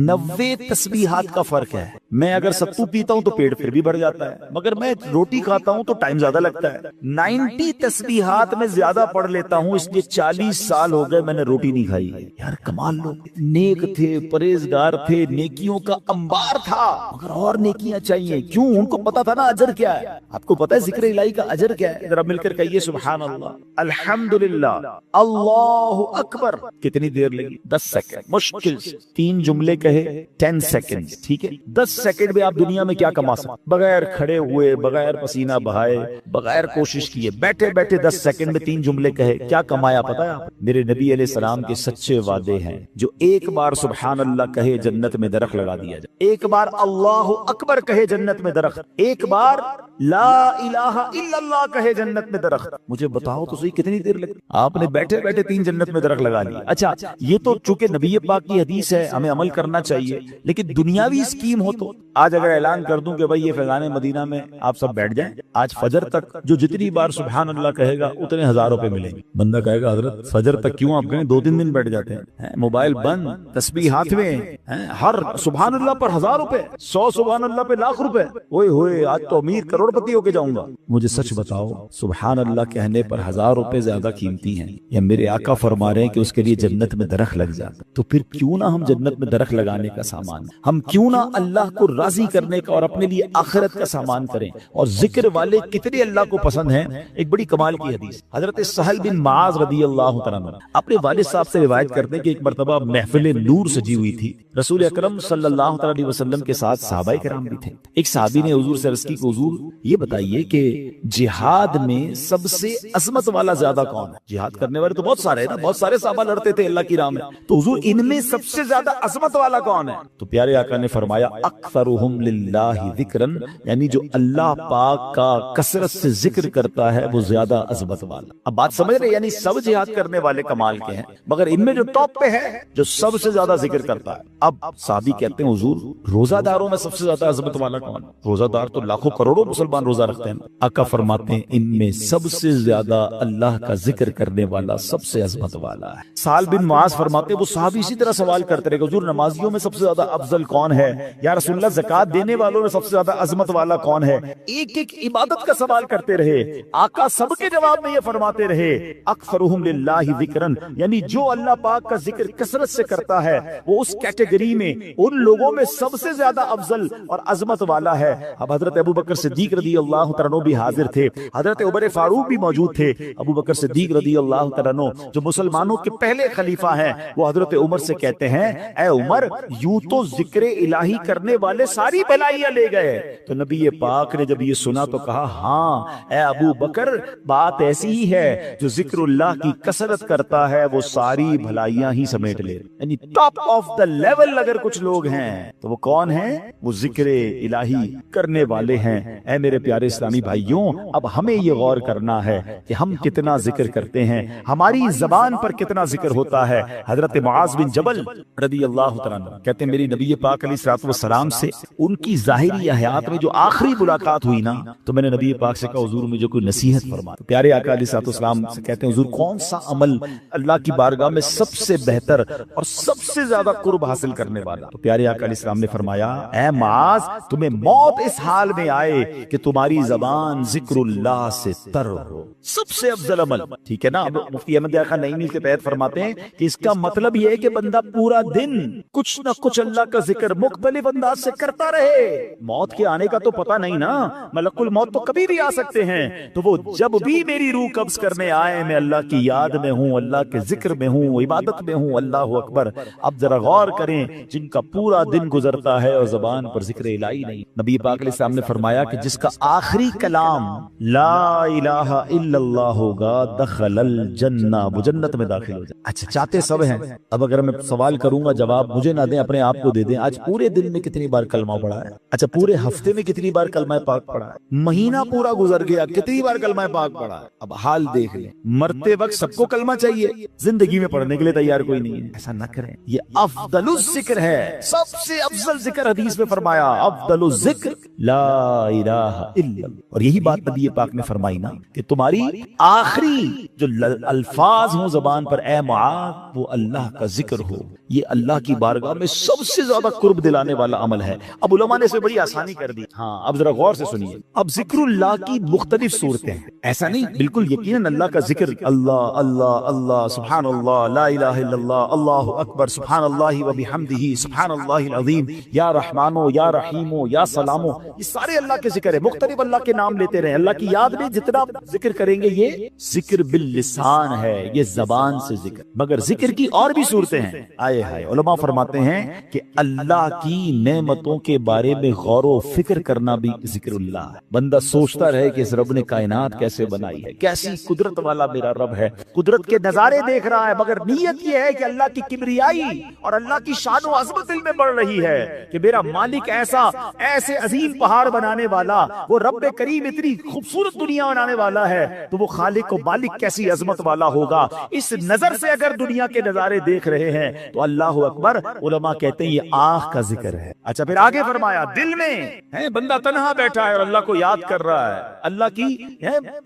[SPEAKER 2] 90 تسبیحات کا فرق ہے۔ میں اگر ستو پیتا ہوں تو پیٹ پھر بھی بھر جاتا ہے، مگر میں روٹی کھاتا ہوں تو ٹائم زیادہ لگتا ہے۔ 90 تسبیحات میں زیادہ پڑھ لیتا ہوں، اس لیے 40 سال ہو گئے میں نے روٹی نہیں کھائی۔ یار کمال لوگ نیک تھے، پرہیزگار تھے، نیکیوں کا انبار تھا، مگر اور نیکیاں چاہیے۔ کیوں؟ ان کو پتا تھا نا اجر کیا ہے۔ آپ کو پتا ہے ذکر الہی کا اجر کیا ہے؟ ذرا مل کر کہیے سبحان اللہ، الحمدللہ، اللہ اکبر۔ کتنی دیر لگی؟ 10 سیکنڈ، مشکل سے 3 جملے کہے 10 سیکنڈ، ٹھیک ہے؟ 10 سیکنڈ میں آپ دنیا میں کیا کما سکتے؟ بغیر کھڑے ہوئے، بغیر پسینہ بہائے، بغیر کوشش کیے، بیٹھے بیٹھے 10 سیکنڈ میں 3 جملے کہے، کیا کمایا پتا ہے آپ؟ میرے نبی علیہ السلام کے سچے وعدے ہیں، جو ایک بار سبحان اللہ کہے جنت میں درخت لگا دیا جائے، ایک بار اللہ اکبر کہے جنت میں درخت، ایک بار لا الہ الا اللہ کہے جنت میں درخت۔ مجھے بتاؤ تو صحیح کتنی دیر لگتی؟ آپ نے بیٹھے بیٹھے 3 جنت میں درخت لگا لی۔ اچھا یہ تو چونکہ نبی پاک کی حدیث ہے، ہمیں عمل کرنا چاہیے، لیکن دنیاوی اسکیم ہو تو آج اگر اعلان کر دوں کہ بھائی یہ فیضان مدینہ میں آپ سب بیٹھ جائیں، آج فجر تک جو جتنی بار سبحان اللہ کہے گا اتنے 1000 روپے ملیں گے۔ بندہ کہے گا حضرت فجر تک کیوں آپ گئے، 2-3 دن بیٹھ جاتے ہیں، موبائل بند، تسبیح ہاتھ میں، ہر سبحان اللہ پر 1000 روپے، 100 سبحان اللہ پہ لاکھ روپے۔ اوئے ہوئے آج تو امیر کروڑ پتی ہو کے جاؤں گا۔ مجھے سچ بتاؤ سبحان اللہ کہنے پر 1000 روپے زیادہ قیمتی ہیں یا میرے آقا فرما رہے ہیں کہ اس کے لیے جنت میں درخت لگ جاتا؟ تو پھر کیوں نہ ہم جنت میں درخت لگانے کا سامان، ہم کیوں نہ اللہ کو راضی کرنے کا اور اپنے لیے آخرت کا سامان کریں؟ اور ذکر والے کتنے اللہ کو پسند ہیں۔ ایک بڑی کمال کی حدیث، حضرت سہل بن معاذ رضی اللہ تعالیٰ عنہ اپنے والد صاحب سے روایت کرتے ہیں کہ ایک مرتبہ محفل نور سجی ہوئی تھی، رسول اکرم صلی اللہ علیہ وسلم کے ساتھ صحابہ کرام بھی تھے۔ ایک صحابی نے حضور سے عرض کی کہ حضور یہ بتائیے کہ جہاد میں سب سے عظمت والا زیادہ کون ہے؟ جہاد کرنے والے تو بہت سارے ہیں نا، بہت سارے صحابہ لڑتے تھے اللہ کی راہ میں، تو حضور ان میں سب سے زیادہ عظمت والا کون ہے؟ تو پیارے آقا نے فرمایا اکثرہم للہ ذکرن، یعنی جو اللہ پاک کا کثرت سے ذکر کرتا ہے وہ زیادہ عظمت والا۔ اب بات سمجھ رہے، یعنی سب جہاد کرنے والے کمال کے ہیں، مگر ان میں جو ٹاپ پہ ہے جو سب سے زیادہ ذکر کرتا ہے۔ اب صحابی کہتے ہیں حضور روزہ داروں میں سب سے زیادہ عظمت والا کون؟ روزہ دار تو لاکھوں کروڑوں مسلمان روزہ رکھتے ہیں۔ آقا فرماتے ہیں ان میں سب سے زیادہ اللہ کا ذکر کرنے والا سب سے عظمت والا ہے۔ سہل بن معاذ فرماتے ہیں وہ صحابی اسی طرح سوال کرتے رہے کہ حضور نمازیوں میں سب سے زیادہ افضل کون ہے؟ یا رسول اللہ زکات دینے والوں میں سب سے زیادہ عظمت والا کون ہے؟ ایک ایک عبادت کا سوال کرتے رہے، آقا سب کے جواب میں یہ فرماتے رہے اکثرہم للہ ذکرن، یعنی جو اللہ پاک کا ذکر کثرت سے کرتا ہے وہ اس کیٹیگری میں ان لوگوں میں سب سے زیادہ افضل اور عظمت والا ہے۔ اب حضرت ابو بکر صدیق رضی اللہ تعالیٰ عنہ بھی حاضر تھے، حضرت عمر فاروق بھی موجود تھے۔ ابو بکر صدیق رضی اللہ تعالیٰ عنہ جو مسلمانوں کے پہلے خلیفہ ہیں، وہ حضرت عمر سے کہتے ہیں اے عمر یوں تو ذکر الہی کرنے والے ساری بلائیاں لے گئے۔ تو نبی پاک نے جب یہ سنا تو کہا ہاں اے ابو بکر بات ایسی ہی ہے، جو ذکر اللہ کی کثرت کرتا ہے وہ ساری بھلائیاں ہی سمیٹ لے، یعنی ٹاپ آف دا لیول اگر کچھ لوگ ہیں تو وہ کون ہیں؟ وہ ذکر الہی کرنے والے ہیں۔ اے میرے پیارے اسلامی بھائیوں، اب ہمیں یہ غور کرنا ہے کہ ہم کتنا ذکر کرتے ہیں، ہماری زبان پر کتنا ذکر ہوتا ہے۔ حضرت معاذ بن جبل رضی اللہ تعالیٰ عنہ کہتے ہیں میری نبی پاک علیہ الصلوۃ والسلام سے ان کی ظاہری حیات میں جو آخری ملاقات ہوئی نا، تو میں نے نبی پاک سے کہا حضور مجھے کوئی نصیحت فرما۔ پیارے آقا علیہ الصلوۃ والسلام سے کہتے ہیں حضور کون سا عمل اللہ کی بارگاہ میں سب سے بہتر اور سب سے زیادہ قرب حاصل کرنے والا؟ تو پیارے آقا علیہ السلام نے فرمایا اے معاذ تمہیں موت اس حال میں آئے کہ تمہاری زبان ذکر اللہ سے تر ہو، سب سے افضل عمل۔ ٹھیک ہے نا؟ اب مفتی احمد خان نعیمی کے تحت فرماتے ہیں کہ اس کا مطلب یہ ہے کہ بندہ پورا دن کچھ نہ کچھ اللہ کا ذکر مختلف انداز سے کرتا رہے۔ موت کے آنے کا تو پتہ نہیں نا، ملک الموت تو کبھی بھی آ سکتے ہیں، تو وہ جب بھی میری روح قبض کرنے آئے میں اللہ کی یاد میں ہوں، اللہ کے ذکر میں ہوں، عبادت میں ہوں۔ اللہ اکبر۔ اب ذرا غور کریں جن کا پورا دن گزرتا ہے اور زبان پر ذکر الہی نہیں۔ نبی پاک علیہ السلام نے فرمایا کہ جس کا آخری کلام لا الہ الا اللہ ہوگا دخل الجنہ، وہ جنت میں داخل ہو جائے۔ اچھا چاہتے سب ہیں، اب اگر میں سوال کروں گا جواب مجھے نہ دیں، اپنے آپ کو دے دیں۔ آج پورے دن میں کتنی بار کلمہ پڑھا ہے؟ اچھا پورے ہفتے میں کتنی بار کلمہ پاک پڑھا ہے؟ مہینہ پورا گزر گیا کتنی بار کلمہ پاک پڑھا ہے؟ اب حال دیکھ لیں، مرتے وقت سب کو کلمہ چاہیے، زندگی میں پڑھنے کے لیے تیار کوئی نہیں ہے۔ ایسا نہ کریں، یہ افضل الذکر ہے، سب سے افضل ذکر حدیث میں فرمایا افضل الذکر لا الہ الا اللہ۔ اور یہی بات نبی پاک نے فرمائی نا کہ تمہاری آخری جو الفاظ ہوں زبان پر اے معاذ وہ اللہ کا ذکر ہو، یہ اللہ کی بارگاہ میں سب سے زیادہ قرب دلانے والا عمل ہے۔ اب علماء نے اسے بڑی آسانی کر دی۔ ہاں اب ذرا غور سے سنیے، اب ذکر اللہ کی مختلف صورتیں ہیں، ایسا نہیں بالکل یقیناً اللہ کا ذکر اللہ اللہ اللہ سبحان اللہ لا الہ الا اللہ اللہ اکبر سبحان اللہ وبحمدہ سبحان اللہ العظیم یا رحمانو یا رحیمو یا سلامو، یہ سارے اللہ کے ذکر ہے، مختلف اللہ کے نام لیتے رہیں۔ اللہ کی یاد میں جتنا ذکر کریں گے یہ ذکر باللسان ہے، یہ زبان سے ذکر، مگر ذکر کی اور بھی صورتیں ہیں۔ آئے ہائے، علماء فرماتے ہیں کہ اللہ کی نعمتوں کے بارے میں غور و فکر کرنا بھی ذکر اللہ ہے۔ بندہ سوچتا رہے کہ اس رب نے کائنات کیسے بنائی ہے، کیسی قدرت والا میرا رب ہے، قدرت کے نظارے دیکھ رہا ہے، مگر نیت یہ ہے کہ اللہ کی کبریائی اور اللہ کی شان و عظمت دل میں بڑھ رہی ہے کہ میرا مالک ایسے عظیم پہاڑ بنانے والا، وہ رب کریم اتنی خوبصورت دنیا بنانے والا ہے، تو وہ خالق و مالک کیسی عظمت والا ہوگا۔ اس نظر سے اگر دنیا کے نظارے دیکھ رہے ہیں تو اللہ اکبر، علماء کہتے ہیں یہ آنکھ کا ذکر ہے۔ اچھا پھر آگے فرمایا دل میں ہے، بندہ تنہا بیٹھا ہے اور اللہ کو یاد کر رہا ہے، اللہ کی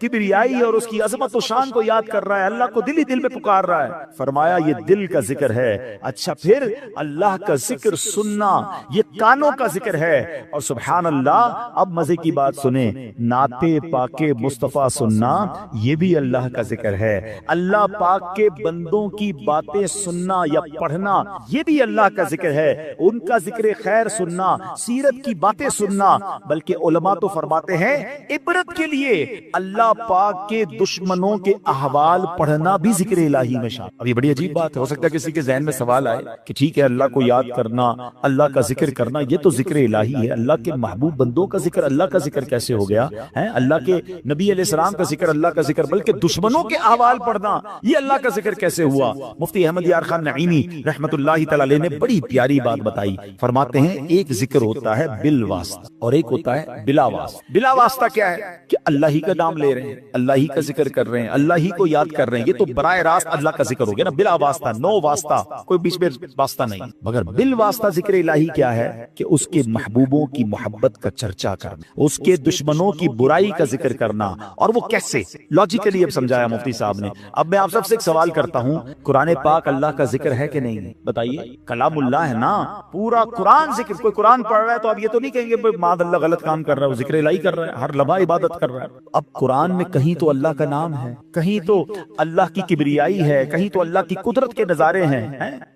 [SPEAKER 2] کبریائی اور اس کی عظمت و شان کو یاد کر رہا ہے، اللہ کو دل ہی دل میں پکار رہا ہے، فرمایا یہ دل کا ذکر ہے۔ اچھا پھر اللہ کا ذکر سننا، یہ کانوں کا ذکر ہے۔ اور سبحان اللہ، اب مزے کی بات سنیں، نعت پاک مصطفیٰ سننا یہ بھی اللہ کا ذکر ہے۔ اللہ پاک کے بندوں کی باتیں سننا یا پڑھنا یہ بھی اللہ کا ذکر ہے، ان کا ذکر خیر سننا، سیرت کی باتیں سننا، بلکہ علماء تو فرماتے ہیں عبرت کے لیے اللہ پاک کے دشمنوں کے احوال پڑھنا بھی ذکر الہی میں شامل۔ اب یہ بڑی عجیب بات ہے، ہو سکتا ہے کسی کے ذہن میں سوال آئے کہ ٹھیک ہے اللہ کو یاد کرنا، اللہ کا ذکر کرنا یہ تو ذکر الہی ہے، اللہ کے محبوب بندوں کا ذکر اللہ کا کا ذکر کیسے ہو گیا ہے؟ اللہ کے نبی علیہ السلام کا ذکر، اللہ کا ذکر، بلکہ دشمنوں کے احوال پڑھنا یہ اللہ کا ذکر کیسے ہوا؟ مفتی احمد یار خان نعیمی رحمت اللہ تعالی علیہ نے بڑی پیاری بات بتائی، فرماتے ہیں ایک ذکر ہوتا ہے بالواسطہ اور ایک ہوتا ہے بلا واسطہ۔ بلا واسطہ کیا ہے کہ اللہ ہی کا نام لے رہے ہیں، اللہ ہی کا ذکر کر رہے ہیں، اللہ ہی کو یاد کر رہے ہیں، یہ تو براہ راست اللہ کا ذکر ہو گیا نا، بلا واسطہ، نو واسطہ، کوئی بیچ میں واسطہ نہیں۔ مگر بالواسطہ ذکر الہی کیا ہے کہ اس کے محبوبوں کی محبت کا چرچا کرنا، اس کے دشمنوں کی برائی کا ذکر کرنا، اور وہ کیسے لاجیکلی اب سمجھایا مفتی صاحب نے۔ اب میں آپ سب سے ایک سوال کرتا ہوں، قرآن پاک اللہ کا ذکر ہے کہ نہیں؟ بتائیے، کلام اللہ ہے نا، پورا قرآن ذکر۔ کوئی قرآن پڑھ رہا ہے تو اب یہ تو نہیں کہیں گے معاذ اللہ غلط کام کر رہا ہے، وہ ذکر الہی کر رہا ہے، ہر لمحہ عبادت کر رہا ہے۔ اب قرآن میں کہیں تو اللہ کا نام ہے، کہیں تو اللہ کی کبریائی ہے، کہیں تو اللہ کی قدرت کے نظارے ہیں۔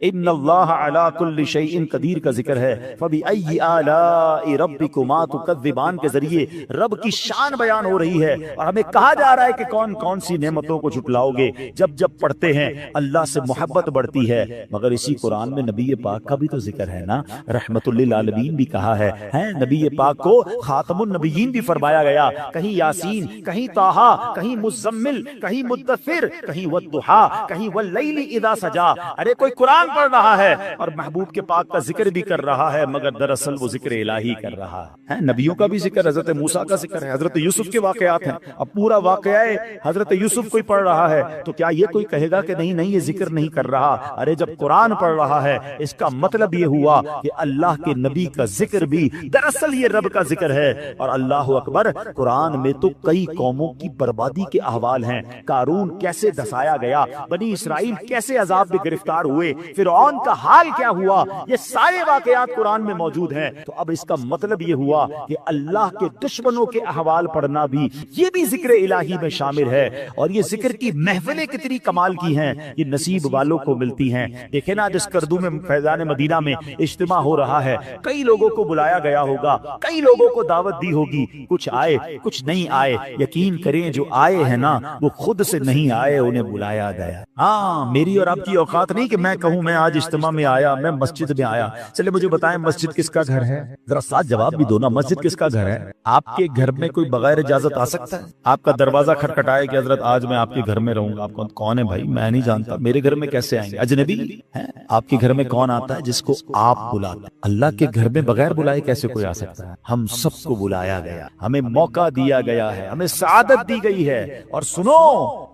[SPEAKER 2] ان اللہ علی کل شیء قدیر کا ذکر ہے، فبأی آلاء ربکما تکذبان کے ذریعے رب کی شان بیان ہو رہی ہے، اور ہمیں کہا جا رہا ہے کہ کون کون سی نعمتوں کو جھٹلاؤ گے۔ جب جب پڑھتے ہیں اللہ سے محبت بڑھتی ہے۔ مگر اسی قرآن میں نبی پاک کا بھی تو ذکر ہے نا، رحمت للعالمین بھی کہا ہے، نبی پاک کو خاتم النبیین بھی فرمایا گیا، کہیں یاسین، کہیں طٰہٰ، کہیں مزمل، کہیں مدثر، کہیں والضحیٰ، کہیں واللیل اذا سجا۔ ارے کوئی قرآن پڑھ رہا ہے اور محبوب کے پاک کا ذکر بھی کر رہا ہے، مگر دراصل وہ ذکر الہی کر رہا ہے۔ نبیوں کا بھی ذکر، حضرت موسیٰ کا ذکر ہے، حضرت یوسف کے واقعات ہیں۔ اب پورا واقعہ حضرت یوسف کوئی پڑھ رہا ہے تو کیا یہ کوئی کہے گا کہ نہیں نہیں یہ ذکر نہیں کر رہا؟ ارے جب قرآن پڑھ رہا ہے اس کا مطلب یہ ہوا کہ اللہ کے نبی کا ذکر بھی دراصل یہ رب کا ذکر ہے۔ اور اللہ اکبر، قرآن میں تو کئی قوموں کی بربادی کے احوال ہیں، قارون کیسے دھسایا گیا، بنی اسرائیل کیسے عذاب میں گرفتار ہوئے، فرعون کا حال کیا ہوا، یہ سارے واقعات قرآن میں موجود ہیں۔ تو اب اس کا مطلب یہ ہوا کہ اللہ کے دشمنوں کے احوال پڑھنا بھی یہ بھی ذکر الہی میں شامل ہے۔ اور یہ ذکر کی محفلیں کتنی کمال کی ہیں، یہ نصیب والوں کو ملتی ہیں۔ دیکھیں نا، جس کردو میں فیضان مدینہ میں اجتماع ہو رہا ہے، کئی لوگوں کو بلایا گیا ہوگا، کئی لوگوں کو دعوت دی ہوگی، کچھ آئے کچھ نہیں آئے۔ یقین کریں جو آئے ہیں نا وہ خود سے نہیں آئے، انہیں بلایا گیا۔ ہاں، میری اور آپ کی اوقات نہیں کہ میں کہوں میں آج اجتماع میں آیا، میں مسجد میں آیا۔ چلے مجھے بتائیں مسجد کس کا گھر ہے؟ ذرا ساتھ جواب بھی دو نا، مسجد کس کا گھر ہے؟ آپ کے گھر میں کوئی بغیر اجازت آ سکتا ہے؟ آپ کا دروازہ کھٹکھٹائے کہ حضرت آج میں آپ کے گھر میں رہوں گا، آپ کون ہے بھائی؟ میں نہیں جانتا، میرے گھر میں کیسے آئیں گے؟ اجنبی ہیں؟ آپ کے گھر میں کون آتا ہے؟ جس کو آپ بلاتے ہیں۔ اللہ کے گھر میں بغیر بلائے کیسے کوئی آ سکتا ہے؟ ہم سب کو بلایا گیا، ہمیں موقع دیا گیا ہے، ہمیں سعادت دی گئی ہے۔ اور سنو،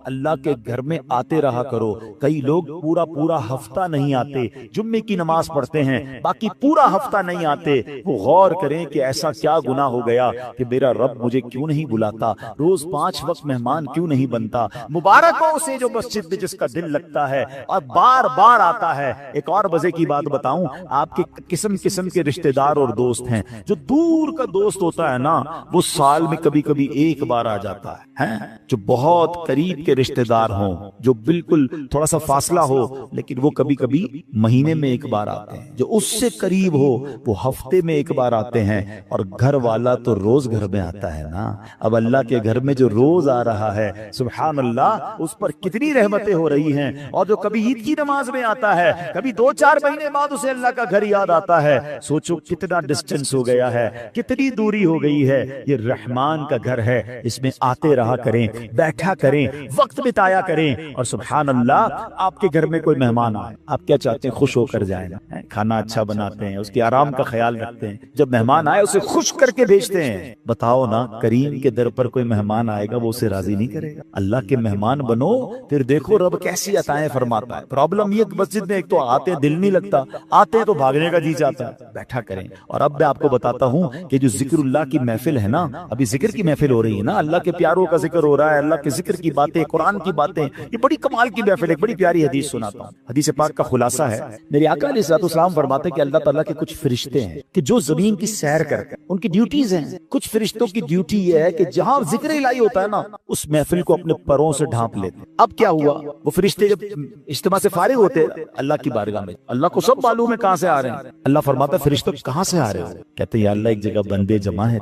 [SPEAKER 2] اللہ کے گھر میں آتے رہا کرو۔ کئی لوگ پورا ہفتہ نہیں آتے، جمعے کی نماز پڑھتے ہیں، باقی پورا ہفتہ نہیں آتے۔ وہ غور کریں کہ ایسا کیا گناہ ہو گیا کہ میرا رب مجھے کیوں نہیں بلاتا، روز 5 وقت مہمان کیوں نہیں بنتا؟ مبارک ہو اسے جو مسجد میں جس کا دل لگتا ہے اور بار بار آتا ہے۔ ایک اور مزے کی بات بتاؤں، آپ کے قسم قسم کے رشتہ دار اور دوست ہیں۔ جو دور کا دوست ہوتا ہے نا وہ سال میں کبھی کبھی ایک بار آ جاتا ہے۔ جو بہت قریب کے رشتہ دار ہوں، جو بالکل تھوڑا سا فاصلہ ہو، لیکن وہ کبھی کبھی مہینے میں ایک بار آتے ہیں۔ جو اس سے قریب ہو وہ ہفتے میں ایک بار آتے ہیں، اور گھر والا تو روز گھر میں آتا ہے نا۔ اب اللہ کے گھر میں جو روز آ رہا ہے، سبحان اللہ، اس پر کتنی رحمتیں ہو رہی ہیں۔ اور جو کبھی عید کی نماز میں آتا ہے، کبھی 2-4 مہینے بعد اسے اللہ کا گھر یاد آتا ہے۔ سوچو کتنا ڈسٹینس ہو گیا ہے، کتنی دوری ہو گئی ہے۔ یہ رحمان کا گھر ہے، اس میں آتے رہا کریں، بیٹھا کریں، وقت بتایا کریں۔ اور سبحان اللہ، آپ کے گھر میں کوئی مہمان آئے، آپ کیا چاہتے ہیں؟ خوش ہو کر جائیں، کھانا اچھا بناتے ہیں، اس کے آرام کا خیال رکھتے ہیں۔ جب مہمان آئے اسے خوش کر کے بھیجتے ہیں۔ بتاؤ نا، کریم کے در پر کوئی مہمان آئے گا وہ اسے راضی نہیں کرے گا؟ اللہ کے مہمان بنو، پھر دیکھو رب کیسی عطائیں فرماتا ہے۔ پرابلم یہ مسجد میں ایک تو آتے ہیں دل نہیں لگتا، آتے ہیں تو بھاگنے کا جی چاہتا ہے۔ بیٹھا کریں۔ اور اب میں آپ کو بتاتا ہوں کہ جو ذکر اللہ کی محفل ہے نا، ابھی ذکر کی محفل ہو رہی ہے نا، اللہ کے پیاروں کا ذکر ہو رہا ہے، اللہ کے ذکر کی باتیں، قرآن کی باتیں، یہ بڑی کمال کی محفل ہے۔ ایک بڑی پیاری حدیث سناتا ہوں، حدیث پاک کا خلاصہ ہے۔ میرے آقا علیہ الصلوۃ والسلام فرماتے ہیں کہ اللہ تعالیٰ کے کچھ فرشتے ہیں کہ جو زمین کی سیر کرتے ہیں، ان کی ڈیوٹیز ہیں۔ کچھ فرشتوں کی ڈیوٹی یہ ہے کہ جہاں ذکر الہی ہوتا ہے نا، اس محفل کو اپنے پروں سے ڈھانپ لیتے ہیں۔ اب کیا ہوا، وہ فرشتے جب اجتماع سے فارغ ہوتے ہیں اللہ کی بارگاہ میں، اللہ کو سب معلوم ہے کہاں سے آ رہے ہیں۔ اللہ فرماتا ہے فرشتوں کہاں سے آ رہے ہو؟ کہتے ہیں یا اللہ ایک جگہ بندے جمع ہے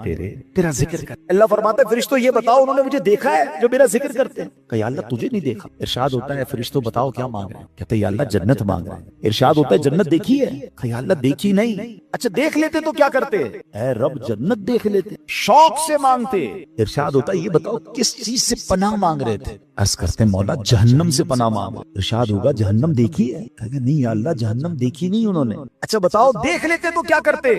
[SPEAKER 2] تیرا ذکر کر۔ اللہ فرماتا ہے فرشتوں یہ بتاؤ انہوں نے مجھے دیکھا ہے جو میرا ذکر کرتے ہیں؟ کہ کہ یا اللہ تجھے نہیں دیکھا. ارشاد ہوتا ہے فرشتوں بتاؤ کیا مانگ رہے ہیں؟ کہتے ہیں یا اللہ جنت مانگ رہے ہیں. ارشاد ہوتا ہے جنت دیکھی ہے؟ کہ یا اللہ دیکھی نہیں. اچھا دیکھ لیتے تو کیا کرتے؟ اے رب جنت دیکھ لیتے. شوق سے مانگتے. ارشاد ہوتا ہے یہ بتاؤ کس چیز سے پناہ مانگ رہے تھے؟ عرض کرتے ہیں مولا جہنم سے پناہ مانگ. ارشاد ہوگا جہنم دیکھی ہے؟ کہتے نہیں یا اللہ جہنم دیکھی نہیں انہوں نے. اچھا بتاؤ دیکھ لیتے تو کیا کرتے؟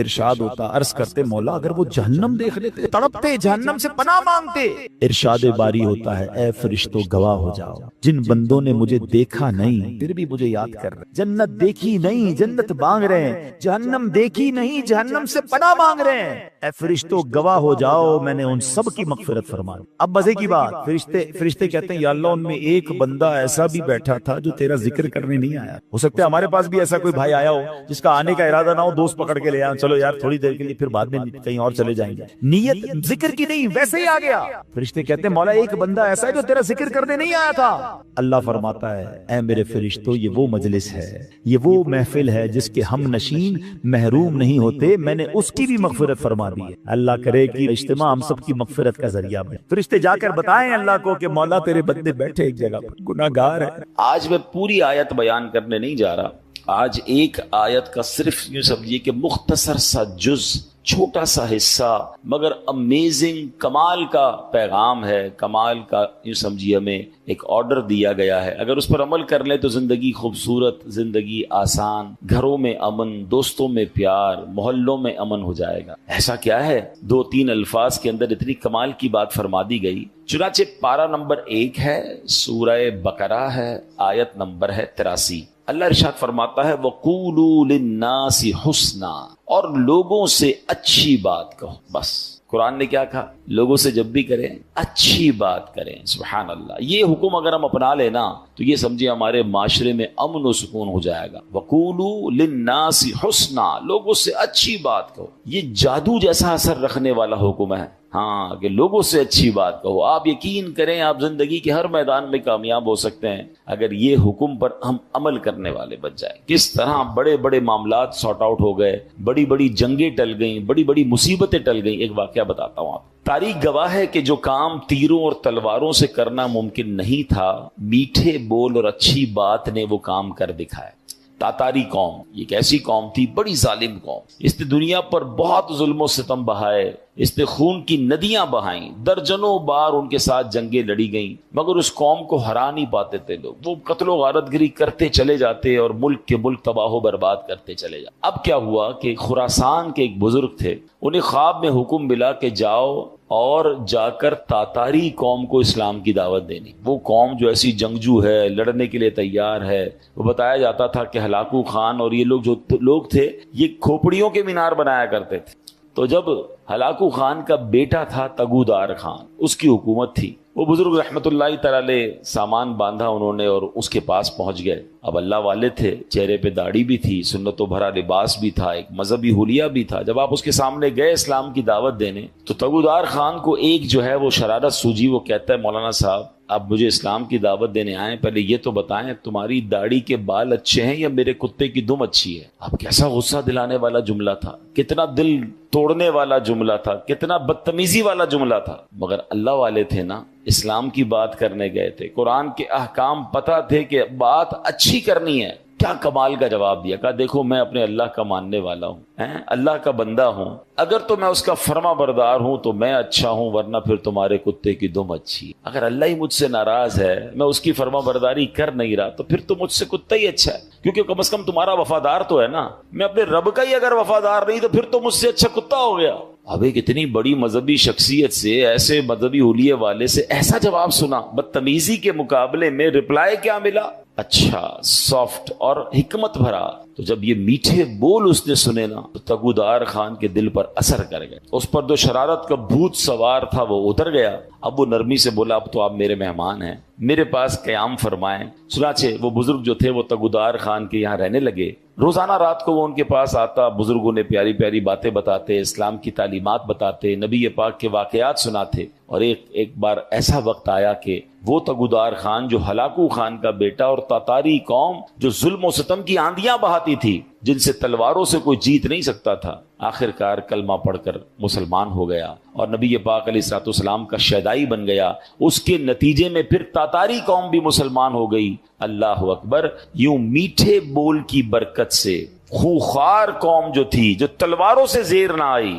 [SPEAKER 2] ارشاد ہوتا عرض کرتے مولا اگر وہ جہنم دیکھ لیتے تڑپتے جہنم سے پناہ مانگتے. ارشاد باری ہوتا ہے اے فرشتوں گواہ ہو جاؤ جن بندوں نے مجھے دیکھا نہیں پھر بھی مجھے یاد کر رہے, جنت دیکھی نہیں جنت مانگ رہے ہیں, جہنم دیکھی نہیں جہنم سے پناہ مانگ رہے ہیں, اے فرشتوں گواہ ہو جاؤ میں نے ان سب کی مغفرت فرما دی. اب مزے کی بات فرشتے کہتے ہیں یا اللہ ان میں ایک بندہ ایسا بھی بیٹھا تھا جو تیرا ذکر کرنے نہیں آیا. ہو سکتا ہے ہمارے پاس بھی ایسا کوئی بھائی آیا ہو جس کا آنے کا ارادہ نہ ہو, دوست پکڑ کے لے آئے چلو یار تھوڑی دیر کے لیے پھر بعد میں کہیں اور چلے جائیں گے, نیت ذکر کی نہیں ویسے ہی آ گیا. فرشتے کہتے ہیں مولا ایک بندہ ایسا ہے جو تیرا ذکر کرنے نہیں آیا تھا. اللہ فرماتا ہے اے میرے فرشتوں یہ وہ مجلس ہے, یہ وہ محفل ہے جس کے ہم نشین محروم نہیں ہوتے, میں نے اس کی بھی مغفرت فرما دی ہے. اللہ کرے کہ اجتماع ہم سب کی مغفرت کا ذریعہ بنے. فرشتے جا کر بتائیں اللہ کو کہ مولا تیرے بندے بیٹھے ایک جگہ پر گناہگار ہیں.
[SPEAKER 1] آج میں پوری آیت بیان کرنے نہیں جا رہا, آج ایک آیت کا صرف یوں سمجھیے کہ مختصر سا جز, چھوٹا سا حصہ مگر امیزنگ کمال کا پیغام ہے, کمال کا یوں سمجھیے ہمیں ایک آرڈر دیا گیا ہے. اگر اس پر عمل کر لیں تو زندگی خوبصورت, زندگی آسان, گھروں میں امن, دوستوں میں پیار, محلوں میں امن ہو جائے گا. ایسا کیا ہے 2-3 الفاظ کے اندر اتنی کمال کی بات فرما دی گئی. چنانچہ پارہ نمبر 1 ہے, سورہ بقرہ ہے, آیت نمبر ہے 83. اللہ ارشاد فرماتا ہے وَقُولُوا لِلنَّاسِ حُسْنًا, اور لوگوں سے اچھی بات کہو. بس قرآن نے کیا کہا, لوگوں سے جب بھی کریں اچھی بات کریں. سبحان اللہ, یہ حکم اگر ہم اپنا لینا تو یہ سمجھے ہمارے معاشرے میں امن و سکون ہو جائے گا. وَقُولُوا لِلنَّاسِ حُسْنًا, لوگوں سے اچھی بات کہو. یہ جادو جیسا اثر رکھنے والا حکم ہے. ہاں کہ لوگوں سے اچھی بات کہو. آپ یقین کریں آپ زندگی کے ہر میدان میں کامیاب ہو سکتے ہیں اگر یہ حکم پر ہم عمل کرنے والے بن جائیں. کس طرح بڑے بڑے معاملات سارٹ آؤٹ ہو گئے, بڑی بڑی جنگیں ٹل گئیں, بڑی بڑی مصیبتیں ٹل گئیں. ایک واقعہ بتاتا ہوں آپ. تاریخ گواہ ہے کہ جو کام تیروں اور تلواروں سے کرنا ممکن نہیں تھا, میٹھے بول اور اچھی بات نے وہ کام کر دکھایا. تاتاری قوم یہ ایک ایسی قوم تھی, بڑی ظالم قوم. اس نے دنیا پر بہت ظلم و ستم بہائے, اس نے خون کی ندیاں بہائیں, درجنوں بار ان کے ساتھ جنگیں لڑی گئیں, مگر اس قوم کو ہرا نہیں پاتے تھے لوگ. وہ قتل و غارت گری کرتے چلے جاتے اور ملک کے ملک تباہ و برباد کرتے چلے جاتے. اب کیا ہوا کہ خراسان کے ایک بزرگ تھے, انہیں خواب میں حکم ملا کہ جاؤ اور جا کر تاتاری قوم کو اسلام کی دعوت دینی. وہ قوم جو ایسی جنگجو ہے, لڑنے کے لیے تیار ہے. وہ بتایا جاتا تھا کہ ہلاکو خان اور یہ لوگ جو لوگ تھے یہ کھوپڑیوں کے مینار بنایا کرتے تھے. تو جب ہلاکو خان کا بیٹا تھا تگودار خان, اس کی حکومت تھی. وہ بزرگ رحمت اللہ تعالی سامان باندھا انہوں نے اور اس کے پاس پہنچ گئے. اب اللہ والے تھے, چہرے پہ داڑھی بھی تھی, سنتوں بھرا لباس بھی تھا, ایک مذہبی حلیہ بھی تھا. جب آپ اس کے سامنے گئے اسلام کی دعوت دینے تو تگودار خان کو ایک جو ہے وہ شرارت سوجی. وہ کہتا ہے مولانا صاحب آپ مجھے اسلام کی دعوت دینے آئیں, پہلے یہ تو بتائیں تمہاری داڑھی کے بال اچھے ہیں یا میرے کتے کی دم اچھی ہے. اب کیسا غصہ دلانے والا جملہ تھا, کتنا دل توڑنے والا جملہ تھا, کتنا بدتمیزی والا جملہ تھا. مگر اللہ والے تھے نا, اسلام کی بات کرنے گئے تھے, قرآن کے احکام پتہ تھے کہ بات اچھی کرنی ہے. کیا کمال کا جواب دیا, کہا دیکھو میں اپنے اللہ کا ماننے والا ہوں, اللہ کا بندہ ہوں, اگر تو میں اس کا فرما بردار ہوں تو میں اچھا ہوں, ورنہ پھر تمہارے کتے کی دم اچھی ہے. اگر اللہ ہی مجھ سے ناراض ہے, میں اس کی فرما برداری کر نہیں رہا, تو پھر تو مجھ سے کتا ہی اچھا ہے, کیونکہ کم از کم تمہارا وفادار تو ہے نا. میں اپنے رب کا ہی اگر وفادار نہیں تو پھر تو مجھ سے اچھا کتا ہو گیا. اب ایک اتنی بڑی مذہبی شخصیت سے, ایسے مذہبی حلیے والے سے ایسا جواب سنا, بدتمیزی کے مقابلے میں رپلائی کیا ملا, اچھا سافٹ اور حکمت بھرا. تو جب یہ میٹھے بول اس نے سنے نا تو تگودار خان کے دل پر اثر کر گئے. اس پر جو شرارت کا بھوت سوار تھا وہ اتر گیا. اب وہ نرمی سے بولا اب تو آپ میرے مہمان ہیں, میرے پاس قیام فرمائیں. چنانچہ وہ بزرگ جو تھے وہ تگودار خان کے یہاں رہنے لگے. روزانہ رات کو وہ ان کے پاس آتا, بزرگوں نے پیاری پیاری باتیں بتاتے, اسلام کی تعلیمات بتاتے, نبی پاک کے واقعات سناتے, اور ایک بار ایسا وقت آیا کہ وہ تگودار خان جو ہلاکو خان کا بیٹا اور تاتاری قوم جو ظلم و ستم کی آندیاں بہاتی تھی، جن سے تلواروں سے کوئی جیت نہیں سکتا تھا، آخر کار کلمہ پڑھ کر مسلمان ہو گیا اور نبی پاک علیہ الصلوۃ والسلام کا شیدائی بن گیا۔ اس کے نتیجے میں پھر تاتاری قوم بھی مسلمان ہو گئی۔ اللہ اکبر۔ یوں میٹھے بول کی برکت سے خوخار قوم جو تھی، جو تلواروں سے زیر نہ آئی،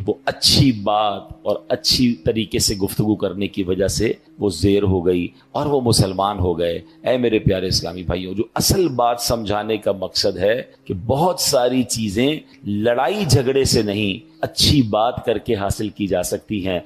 [SPEAKER 1] وہ اچھی بات اور اچھی طریقے سے گفتگو کرنے کی وجہ سے وہ زیر ہو گئی اور وہ مسلمان ہو گئے۔ اے میرے پیارے اسلامی بھائیوں، جو اصل بات سمجھانے کا مقصد ہے کہ بہت ساری چیزیں لڑائی جھگڑے سے نہیں، اچھی بات کر کے حاصل کی جا سکتی ہیں۔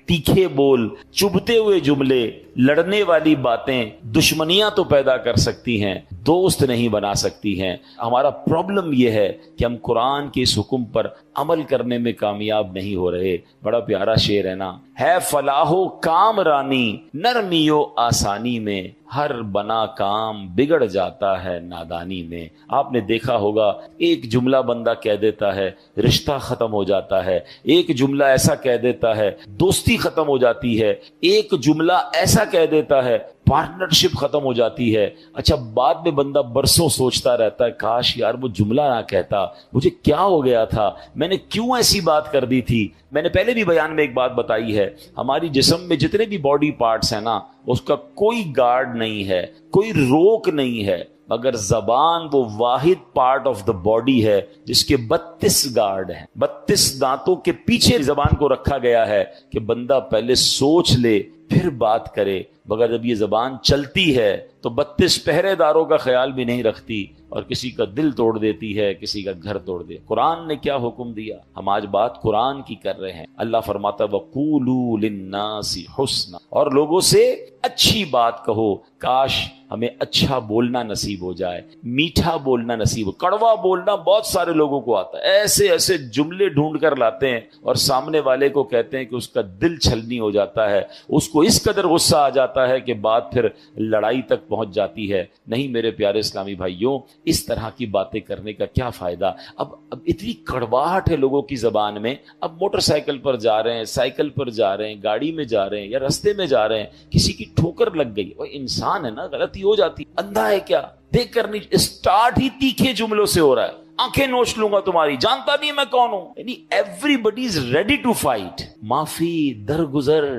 [SPEAKER 1] تیکھے بول، چبھتے ہوئے جملے، لڑنے والی باتیں دشمنیاں تو پیدا کر سکتی ہیں، دوست نہیں بنا سکتی ہیں۔ ہمارا پرابلم یہ ہے کہ ہم قرآن کے اس حکم پر عمل کرنے میں کامیاب نہیں ہو رہے۔ بڑا پیارا شعر ہے نا، ہے فلاح و کام رانی نرمی و آسانی میں، ہر بنا کام بگڑ جاتا ہے نادانی میں۔ آپ نے دیکھا ہوگا ایک جملہ بندہ کہہ دیتا ہے رشتہ ختم ہو جاتا ہے، ایک جملہ ایسا کہہ دیتا ہے دوستی ختم ہو جاتی ہے، ایک جملہ ایسا کہہ دیتا ہے پارٹنرشپ ختم ہو جاتی ہے۔ اچھا بعد میں بندہ برسوں سوچتا رہتا ہے کاش یار وہ جملہ نہ کہتا، مجھے کیا ہو گیا تھا، میں نے کیوں ایسی بات کر دی تھی۔ میں نے پہلے بھی بیان میں ایک بات بتائی ہے، ہماری جسم میں جتنے بھی باڈی پارٹس ہیں نا، اس کا کوئی گارڈ نہیں ہے، کوئی روک نہیں ہے، مگر زبان وہ واحد پارٹ آف دا باڈی ہے جس کے 32 گارڈ ہیں۔ 32 دانتوں کے پیچھے زبان کو رکھا گیا ہے کہ بندہ پہلے سوچ لے پھر بات کرے، مگر جب یہ زبان چلتی ہے تو 32 پہرے داروں کا خیال بھی نہیں رکھتی اور کسی کا دل توڑ دیتی ہے، کسی کا گھر توڑ دے۔ قرآن نے کیا حکم دیا؟ ہم آج بات قرآن کی کر رہے ہیں۔ اللہ فرماتا وَقُولُوا لِلنَّاسِ حُسْنًا، اور لوگوں سے اچھی بات کہو۔ کاش ہمیں اچھا بولنا نصیب ہو جائے، میٹھا بولنا نصیب ہو۔ کڑوا بولنا بہت سارے لوگوں کو آتا ہے، ایسے ایسے جملے ڈھونڈ کر لاتے ہیں اور سامنے والے کو کہتے ہیں کہ اس کا دل چھلنی ہو جاتا ہے، اس کو اس قدر غصہ آ جاتا ہے کہ بات پھر لڑائی تک پہنچ جاتی ہے۔ نہیں میرے پیارے اسلامی بھائیوں، اس طرح کی باتیں کرنے کا کیا فائدہ؟ اب اتنی کڑواہٹ ہے لوگوں کی زبان میں۔ اب موٹر سائیکل پر جا رہے ہیں، سائیکل پر جا رہے ہیں، گاڑی میں جا رہے ہیں یا رستے میں جا رہے ہیں، کسی کی ٹھوکر لگ گئی، وہ انسان ہے نا، غلطی ہو جاتی، اندھا ہے کیا؟ دیکھ کر نہیں، اسٹارٹ ہی تیکھے جملوں سے ہو رہا ہے، آنکھیں نوچ لوں گا تمہاری، جانتا نہیں میں کون ہوں۔ یعنی everybody is ready to fight. معافی، درگزر،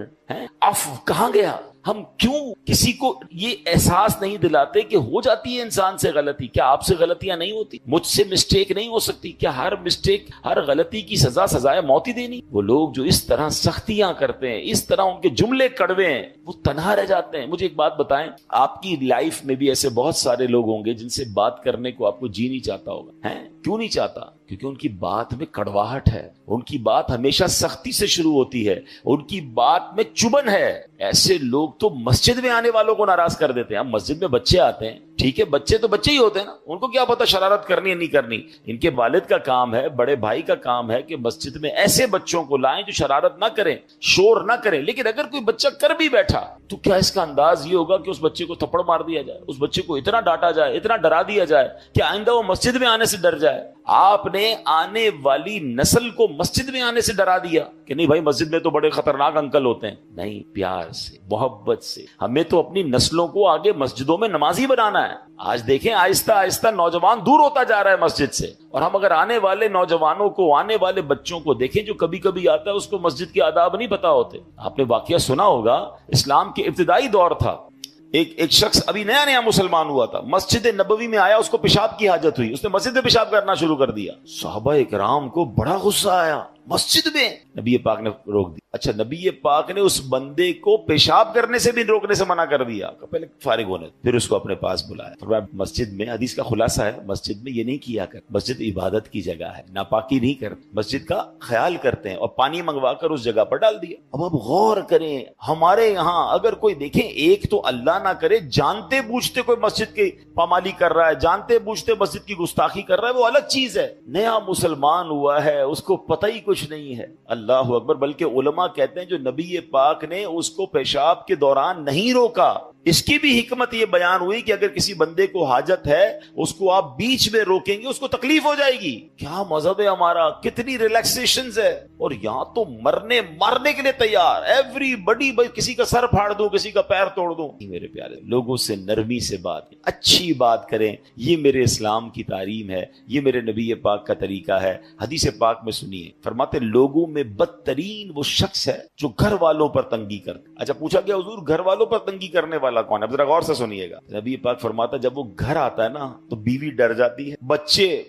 [SPEAKER 1] عفو کہاں گیا؟ ہم کیوں کسی کو یہ احساس نہیں دلاتے کہ ہو جاتی ہے انسان سے غلطی؟ کیا آپ سے غلطیاں نہیں ہوتی؟ مجھ سے مسٹیک نہیں ہو سکتی؟ کیا ہر مسٹیک، ہر غلطی کی سزائے موت ہی دینی؟ وہ لوگ جو اس طرح سختیاں کرتے ہیں، اس طرح ان کے جملے کڑوے ہیں، وہ تنہا رہ جاتے ہیں۔ مجھے ایک بات بتائیں، آپ کی لائف میں بھی ایسے بہت سارے لوگ ہوں گے جن سے بات کرنے کو آپ کو جی نہیں چاہتا ہوگا، ہیں؟ کیوں نہیں چاہتا؟ کیونکہ ان کی بات میں کڑواہٹ ہے، ان کی بات ہمیشہ سختی سے شروع ہوتی ہے، ان کی بات میں چبن ہے۔ ایسے لوگ تو مسجد میں آنے والوں کو ناراض کر دیتے ہیں۔ ہم مسجد میں بچے آتے ہیں، ٹھیک ہے، بچے تو بچے ہی ہوتے ہیں نا، ان کو کیا پتا شرارت کرنی ہے نہیں کرنی۔ ان کے والد کا کام ہے، بڑے بھائی کا کام ہے کہ مسجد میں ایسے بچوں کو لائیں جو شرارت نہ کریں، شور نہ کریں۔ لیکن اگر کوئی بچہ کر بھی بیٹھا تو کیا اس کا انداز یہ ہوگا کہ اس بچے کو تھپڑ مار دیا جائے، اس بچے کو اتنا ڈانٹا جائے، اتنا ڈرا دیا جائے کہ آئندہ وہ مسجد میں آنے سے ڈر جائے؟ آپ نے آنے والی نسل کو مسجد میں آنے سے ڈرا دیا کہ نہیں بھائی مسجد میں تو بڑے خطرناک انکل ہوتے ہیں۔ نہیں، پیار سے، محبت سے ہمیں تو اپنی نسلوں کو آگے مسجدوں میں نمازی بنانا ہے۔ آج دیکھیں آہستہ آہستہ نوجوان دور ہوتا جا رہا ہے مسجد سے، اور ہم اگر آنے والے نوجوانوں کو، آنے والے بچوں کو دیکھیں جو کبھی کبھی آتا ہے اس کو مسجد کے آداب نہیں پتا ہوتے۔ آپ نے واقعہ سنا ہوگا، اسلام کے ابتدائی دور تھا، ایک شخص ابھی نیا نیا مسلمان ہوا تھا، مسجد نبوی میں آیا، اس کو پیشاب کی حاجت ہوئی، اس نے مسجد میں پیشاب کرنا شروع کر دیا۔ صحابہ اکرام کو بڑا غصہ آیا، مسجد میں؟ نبی پاک نے روک دی۔ اچھا، نبی پاک نے اس بندے کو پیشاب کرنے سے بھی روکنے سے منع کر دیا، پہلے فارغ ہونے، پھر اس کو اپنے پاس بلایا۔ فرمایا مسجد میں، حدیث کا خلاصہ ہے، مسجد میں یہ نہیں کیا کر، مسجد عبادت کی جگہ ہے، ناپاکی نہیں کرتے، مسجد کا خیال کرتے ہیں، اور پانی منگوا کر اس جگہ پر ڈال دیا۔ اب آپ غور کریں، ہمارے یہاں اگر کوئی دیکھیں، ایک تو اللہ نہ کرے جانتے بوجھتے کوئی مسجد کی پامالی کر رہا ہے، جانتے بوجھتے مسجد کی گستاخی کر رہا ہے، وہ الگ چیز ہے۔ نیا مسلمان ہوا ہے، اس کو پتہ ہی کچھ نہیں ہے، اللہ اکبر۔ بلکہ علماء کہتے ہیں جو نبی پاک نے اس کو پیشاب کے دوران نہیں روکا، اس کی بھی حکمت یہ بیان ہوئی کہ اگر کسی بندے کو حاجت ہے اس کو آپ بیچ میں روکیں گے اس کو تکلیف ہو جائے گی. کیا مذہب ہے ہمارا, کتنی ریلیکسیشنز ہے, اور یہاں تو مارنے کے لیے تیار ایوری بڈی. بھائی کسی کا سر پھاڑ دوں, کسی کا پیر توڑ دوں. میرے پیارے لوگوں سے نرمی سے بات, اچھی بات کریں. یہ میرے اسلام کی تعلیم ہے, یہ میرے نبی پاک کا طریقہ ہے. حدیث پاک میں سنیے, فرماتے لوگوں میں بدترین وہ شخص ہے جو گھر والوں پر تنگی کرتا. اچھا پوچھا گیا حضور گھر والوں پر تنگی کرنے والا کون ہے؟ ذرا غور سے سنیے گا. نبی پاک فرماتا جب وہ گھر آتا ہے نا تو بیوی ڈر جاتی ہے,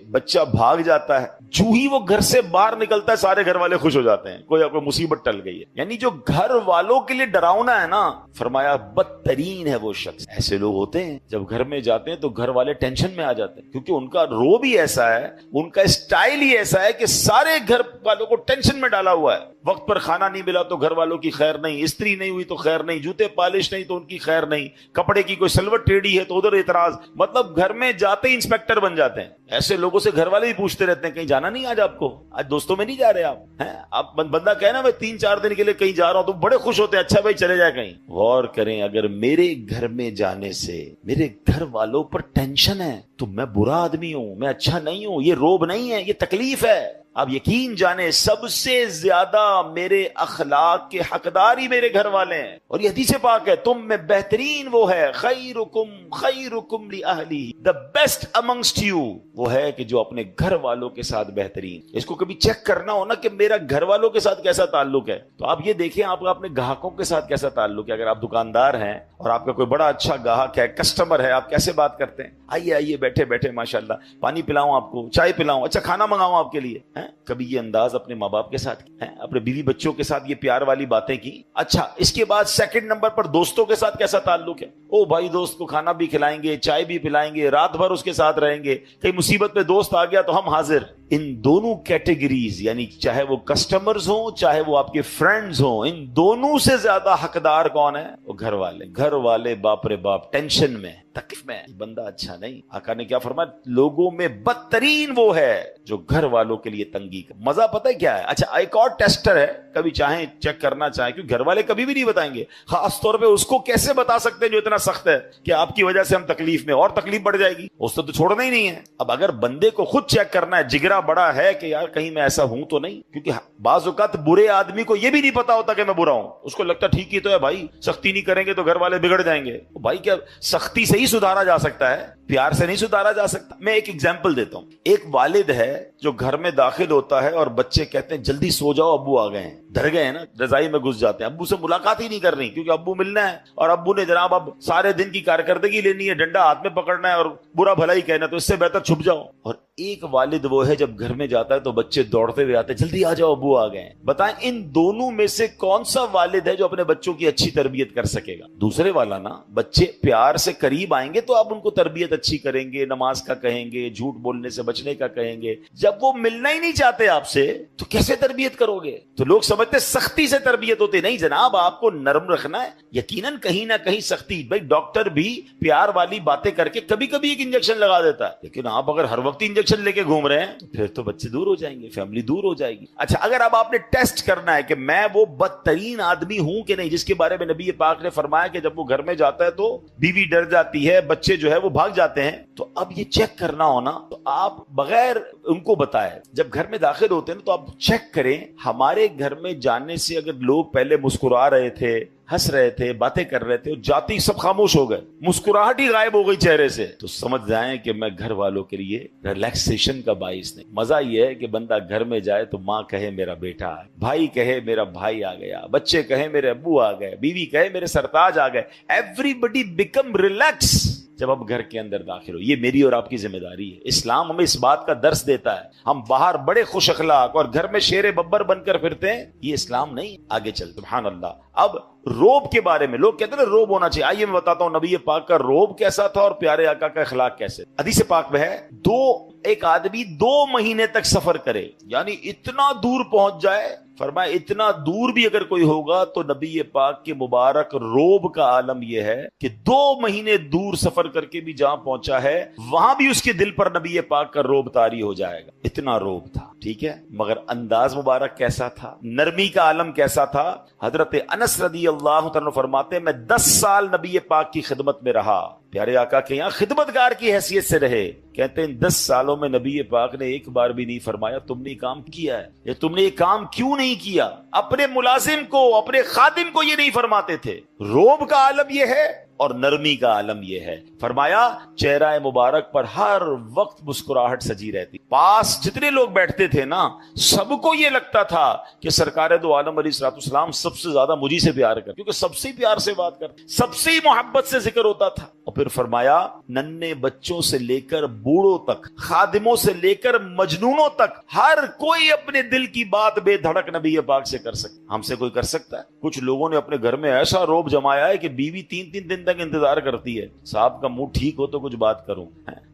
[SPEAKER 1] بچہ بھاگ جاتا ہے. جو ہی وہ گھر سے باہر نکلتا ہے سارے گھر والے خوش ہو جاتے ہیں, کوئی مصیبت ٹل گئی ہے. یعنی جو گھر والوں کے لیے ڈراؤنا ہے نا, فرمایا بدترین ہے وہ شخص. ایسے لوگ ہوتے ہیں جب گھر میں جاتے ہیں تو گھر والے ٹینشن میں آ جاتے ہیں, کیونکہ ان کا روب ہی ایسا ہے, ان کا اسٹائل ہی ایسا ہے کہ سارے گھر والوں کو ٹینشن میں ڈالا ہوا ہے. وقت پر کھانا نہیں ملا تو گھر والوں کی خیر نہیں, استری نہیں ہوئی تو خیر نہیں, جوتے پالش نہیں تو ان کی خیر نہیں, کپڑے کی کوئی سلوٹ ٹیڑھی ہے تو ادھر اعتراض. مطلب گھر میں جاتے ہی انسپیکٹر بن جاتے ہیں. ایسے لوگوں سے گھر والے بھی پوچھتے رہتے ہیں کہیں جانا نہیں آج آپ کو, آج دوستوں میں نہیں جا رہے آپ بندہ کہے نا میں 3-4 دن کے لیے کہیں جا رہا ہوں تو بڑے خوش ہوتے ہیں, اچھا بھائی چلے جائے کہیں. غور کریں, اگر میرے گھر میں جانے سے میرے گھر والوں پر ٹینشن ہے تو میں برا آدمی ہوں, میں اچھا نہیں ہوں. یہ روب نہیں ہے, یہ تکلیف ہے. اب یقین جانے سب سے زیادہ میرے اخلاق کے حقدار ہی میرے گھر والے ہیں. اور یہ حدیث پاک ہے, تم میں بہترین وہ ہے خیرکم لأہلی, the best amongst you وہ ہے کہ جو اپنے گھر والوں کے ساتھ بہترین. اس کو کبھی چیک کرنا ہو نا کہ میرا گھر والوں کے ساتھ کیسا تعلق ہے, تو آپ یہ دیکھیں آپ کا اپنے گاہکوں کے ساتھ کیسا تعلق ہے. اگر آپ دکاندار ہیں اور آپ کا کوئی بڑا اچھا گاہک ہے, کسٹمر ہے, آپ کیسے بات کرتے ہیں؟ آئیے بیٹھے ماشاءاللہ, پانی پلاؤں آپ کو, چائے پلاؤں, اچھا کھانا منگاؤں آپ کے لیے. کبھی یہ انداز اپنے ماں باپ کے ساتھ اپنے بیوی بچوں کے ساتھ یہ پیار والی باتیں کی؟ اچھا اس کے بعد سیکنڈ نمبر پر دوستوں کے ساتھ کیسا تعلق ہے؟ او بھائی دوست کو کھانا بھی کھلائیں گے, چائے بھی پلائیں گے, رات بھر اس کے ساتھ رہیں گے, کہیں مصیبت میں دوست آ گیا تو ہم حاضر. ان دونوں کیٹیگریز یعنی چاہے وہ کسٹمرز ہوں چاہے وہ آپ کے فرینڈز ہوں, ان دونوں سے زیادہ حقدار کون ہے؟ وہ گھر والے. گھر والے باپ رے باپ ٹینشن میں, تکلیف میں, بندہ اچھا نہیں. آقا نے کیا فرمایا؟ لوگوں میں بدترین وہ ہے جو گھر والوں کے لیے تنگی کا. مزہ پتہ ہے کیا ہے؟ اچھا ایک اور ٹیسٹر ہے, کبھی چاہیں چیک کرنا چاہیں, کیونکہ گھر والے کبھی بھی نہیں بتائیں گے. خاص طور پہ اس کو کیسے بتا سکتے ہیں جو اتنا سخت ہے کہ آپ کی وجہ سے ہم تکلیف میں, اور تکلیف بڑھ جائے گی, اس تو چھوڑنا ہی نہیں ہے. اب اگر بندے کو خود چیک کرنا ہے, جگرا بڑا ہے کہ یار کہیں میں ایسا ہوں تو نہیں, کیونکہ بعض اوقات برے آدمی کو یہ بھی نہیں پتا ہوتا کہ میں برا ہوں, اس کو لگتا ٹھیک ہی تو ہے بھائی, سختی نہیں کریں گے تو گھر والے بگڑ جائیں گے. بھائی کیا سختی سے ہی سدھارا جا سکتا ہے, پیار سے نہیں سدھارا جا سکتا. میں ایک ایگزامپل دیتا ہوں. ایک والد ہے جو گھر میں داخل ہوتا ہے اور بچے کہتے ہیں جلدی سو جاؤ ابو آ گئے ہیں, ڈر گئے ہیں نا, رضائی میں گھس جاتے ہیں, ابو سے ملاقات ہی نہیں کرنی کیونکہ ابو ملنا ہے, اور ابو نے جناب اب سارے دن کی کارکردگی لینی ہے, ڈنڈا ہاتھ میں پکڑنا ہے اور برا بھلا ہی کہنا, تو اس سے بہتر چھپ جاؤ. اور ایک والد وہ ہے جب گھر میں جاتا ہے تو بچے دوڑتے ہوئے آتے ہیں جلدی آ جاؤ ابو آ گئے ہیں. بتائیں ان دونوں میں سے کون سا والد ہے جو اپنے بچوں کی اچھی تربیت کر سکے گا؟ دوسرے والا نا. بچے پیار سے قریب آئیں گے تو آپ ان کو تربیت اچھی کریں گے, نماز کا کہیں گے, جھوٹ بولنے سے بچنے کا کہیں گے. جب وہ ملنا ہی نہیں چاہتے آپ سے تو کیسے تربیت کرو گے؟ تو لوگ سمجھتے سختی سے تربیت ہوتی, نہیں جناب, آپ کو نرم رکھنا ہے. یقیناً کہیں نہ کہیں سختی, بھائی ڈاکٹر بھی پیار والی باتیں کر کے کبھی کبھی ایک انجیکشن لگا دیتا ہے, لیکن آپ اگر ہر وقت انجیکشن لے کے گھوم رہے ہیں پھر تو بچے دور ہو جائیں گے, فیملی دور ہو جائے گی. اچھا اگر اب آپ نے ٹیسٹ کرنا ہے کہ میں وہ بدترین آدمی ہوں کہ نہیں جس کے بارے میں نبی پاک نے فرمایا کہ جب وہ گھر میں جاتا ہے تو بیوی ڈر جاتی ہے, بچے جو ہے وہ بھاگ جاتے ہیں, تو اب یہ چیک کرنا ہونا تو آپ بغیر ان کو بتائے جب گھر میں داخل ہوتے ہیں تو آپ چیک کریں. ہمارے گھر میں جانے سے اگر لوگ پہلے مسکرا رہے تھے, ہنس رہے تھے, باتیں کر رہے تھے, جاتی سب خاموش ہو گئے, مسکراہٹ ہی غائب ہو گئی چہرے سے, تو سمجھ جائیں کہ میں گھر والوں کے لیے ریلیکسیشن کا باعث نہیں. مزہ یہ ہے کہ بندہ گھر میں جائے تو ماں کہے میرا بیٹا آ, بھائی کہے میرا بھائی آ گیا, بچے کہے میرے ابو آ گئے, بیوی کہے میرے سرتاج آ گئے. ایوری بڈی بیکم ریلیکس جب آپ گھر کے اندر داخل ہو. یہ میری اور آپ کی ذمہ داری ہے. اسلام ہمیں اس بات کا درس دیتا ہے. ہم باہر بڑے خوش اخلاق اور گھر میں شیر ببر بن کر پھرتے ہیں, یہ اسلام نہیں. آگے چل, سبحان اللہ. اب روب کے بارے میں لوگ کہتے ہیں روب ہونا چاہیے. آئیے میں بتاتا ہوں نبی پاک کا روب کیسا تھا اور پیارے آقا کا اخلاق کیسے. حدیث پاک میں ہے ایک آدمی 2 مہینے تک سفر کرے, یعنی اتنا دور پہنچ جائے فرمایا اتنا دور بھی اگر کوئی ہوگا تو نبی پاک کے مبارک روب کا عالم یہ ہے کہ 2 مہینے دور سفر کر کے بھی جہاں پہنچا ہے وہاں بھی اس کے دل پر نبی پاک کا روب طاری ہو جائے گا، اتنا روب تھا، ٹھیک ہے؟ مگر انداز مبارک کیسا تھا، نرمی کا عالم کیسا تھا۔ حضرت انس رضی اللہ تعالیٰ فرماتے ہیں میں 10 سال نبی پاک کی خدمت میں رہا، پیارے آقا کے یہاں خدمتگار کی حیثیت سے رہے۔ کہتے ہیں 10 سالوں میں نبی پاک نے ایک بار بھی نہیں فرمایا تم نے کام کیا ہے یا تم نے یہ کام کیوں نہیں کیا۔ اپنے ملازم کو، اپنے خادم کو یہ نہیں فرماتے تھے۔ روب کا عالم یہ ہے اور نرمی کا عالم یہ ہے۔ فرمایا چہرہ مبارک پر ہر وقت مسکراہٹ سجی رہتی، پاس جتنے لوگ بیٹھتے تھے نا سب کو یہ لگتا تھا کہ سرکار دو عالم علیہ الصلوۃ والسلام سب سے زیادہ مجھی سے پیار کرتے، کیونکہ سب سے پیار سے بات کرتے، سب سے محبت سے ذکر ہوتا تھا۔ اور پھر فرمایا ننھے بچوں سے لے کر بوڑھوں تک، خادموں سے لے کر مجنونوں تک، ہر کوئی اپنے دل کی بات بے دھڑک نبی پاک سے کر سکتا۔ ہم سے کوئی کر سکتا ہے؟ کچھ لوگوں نے اپنے گھر میں ایسا روب جمایا ہے کہ بیوی 3 دن تک انتظار کرتی ہے، صاحب کا منہ ٹھیک ہو تو کچھ بات کروں۔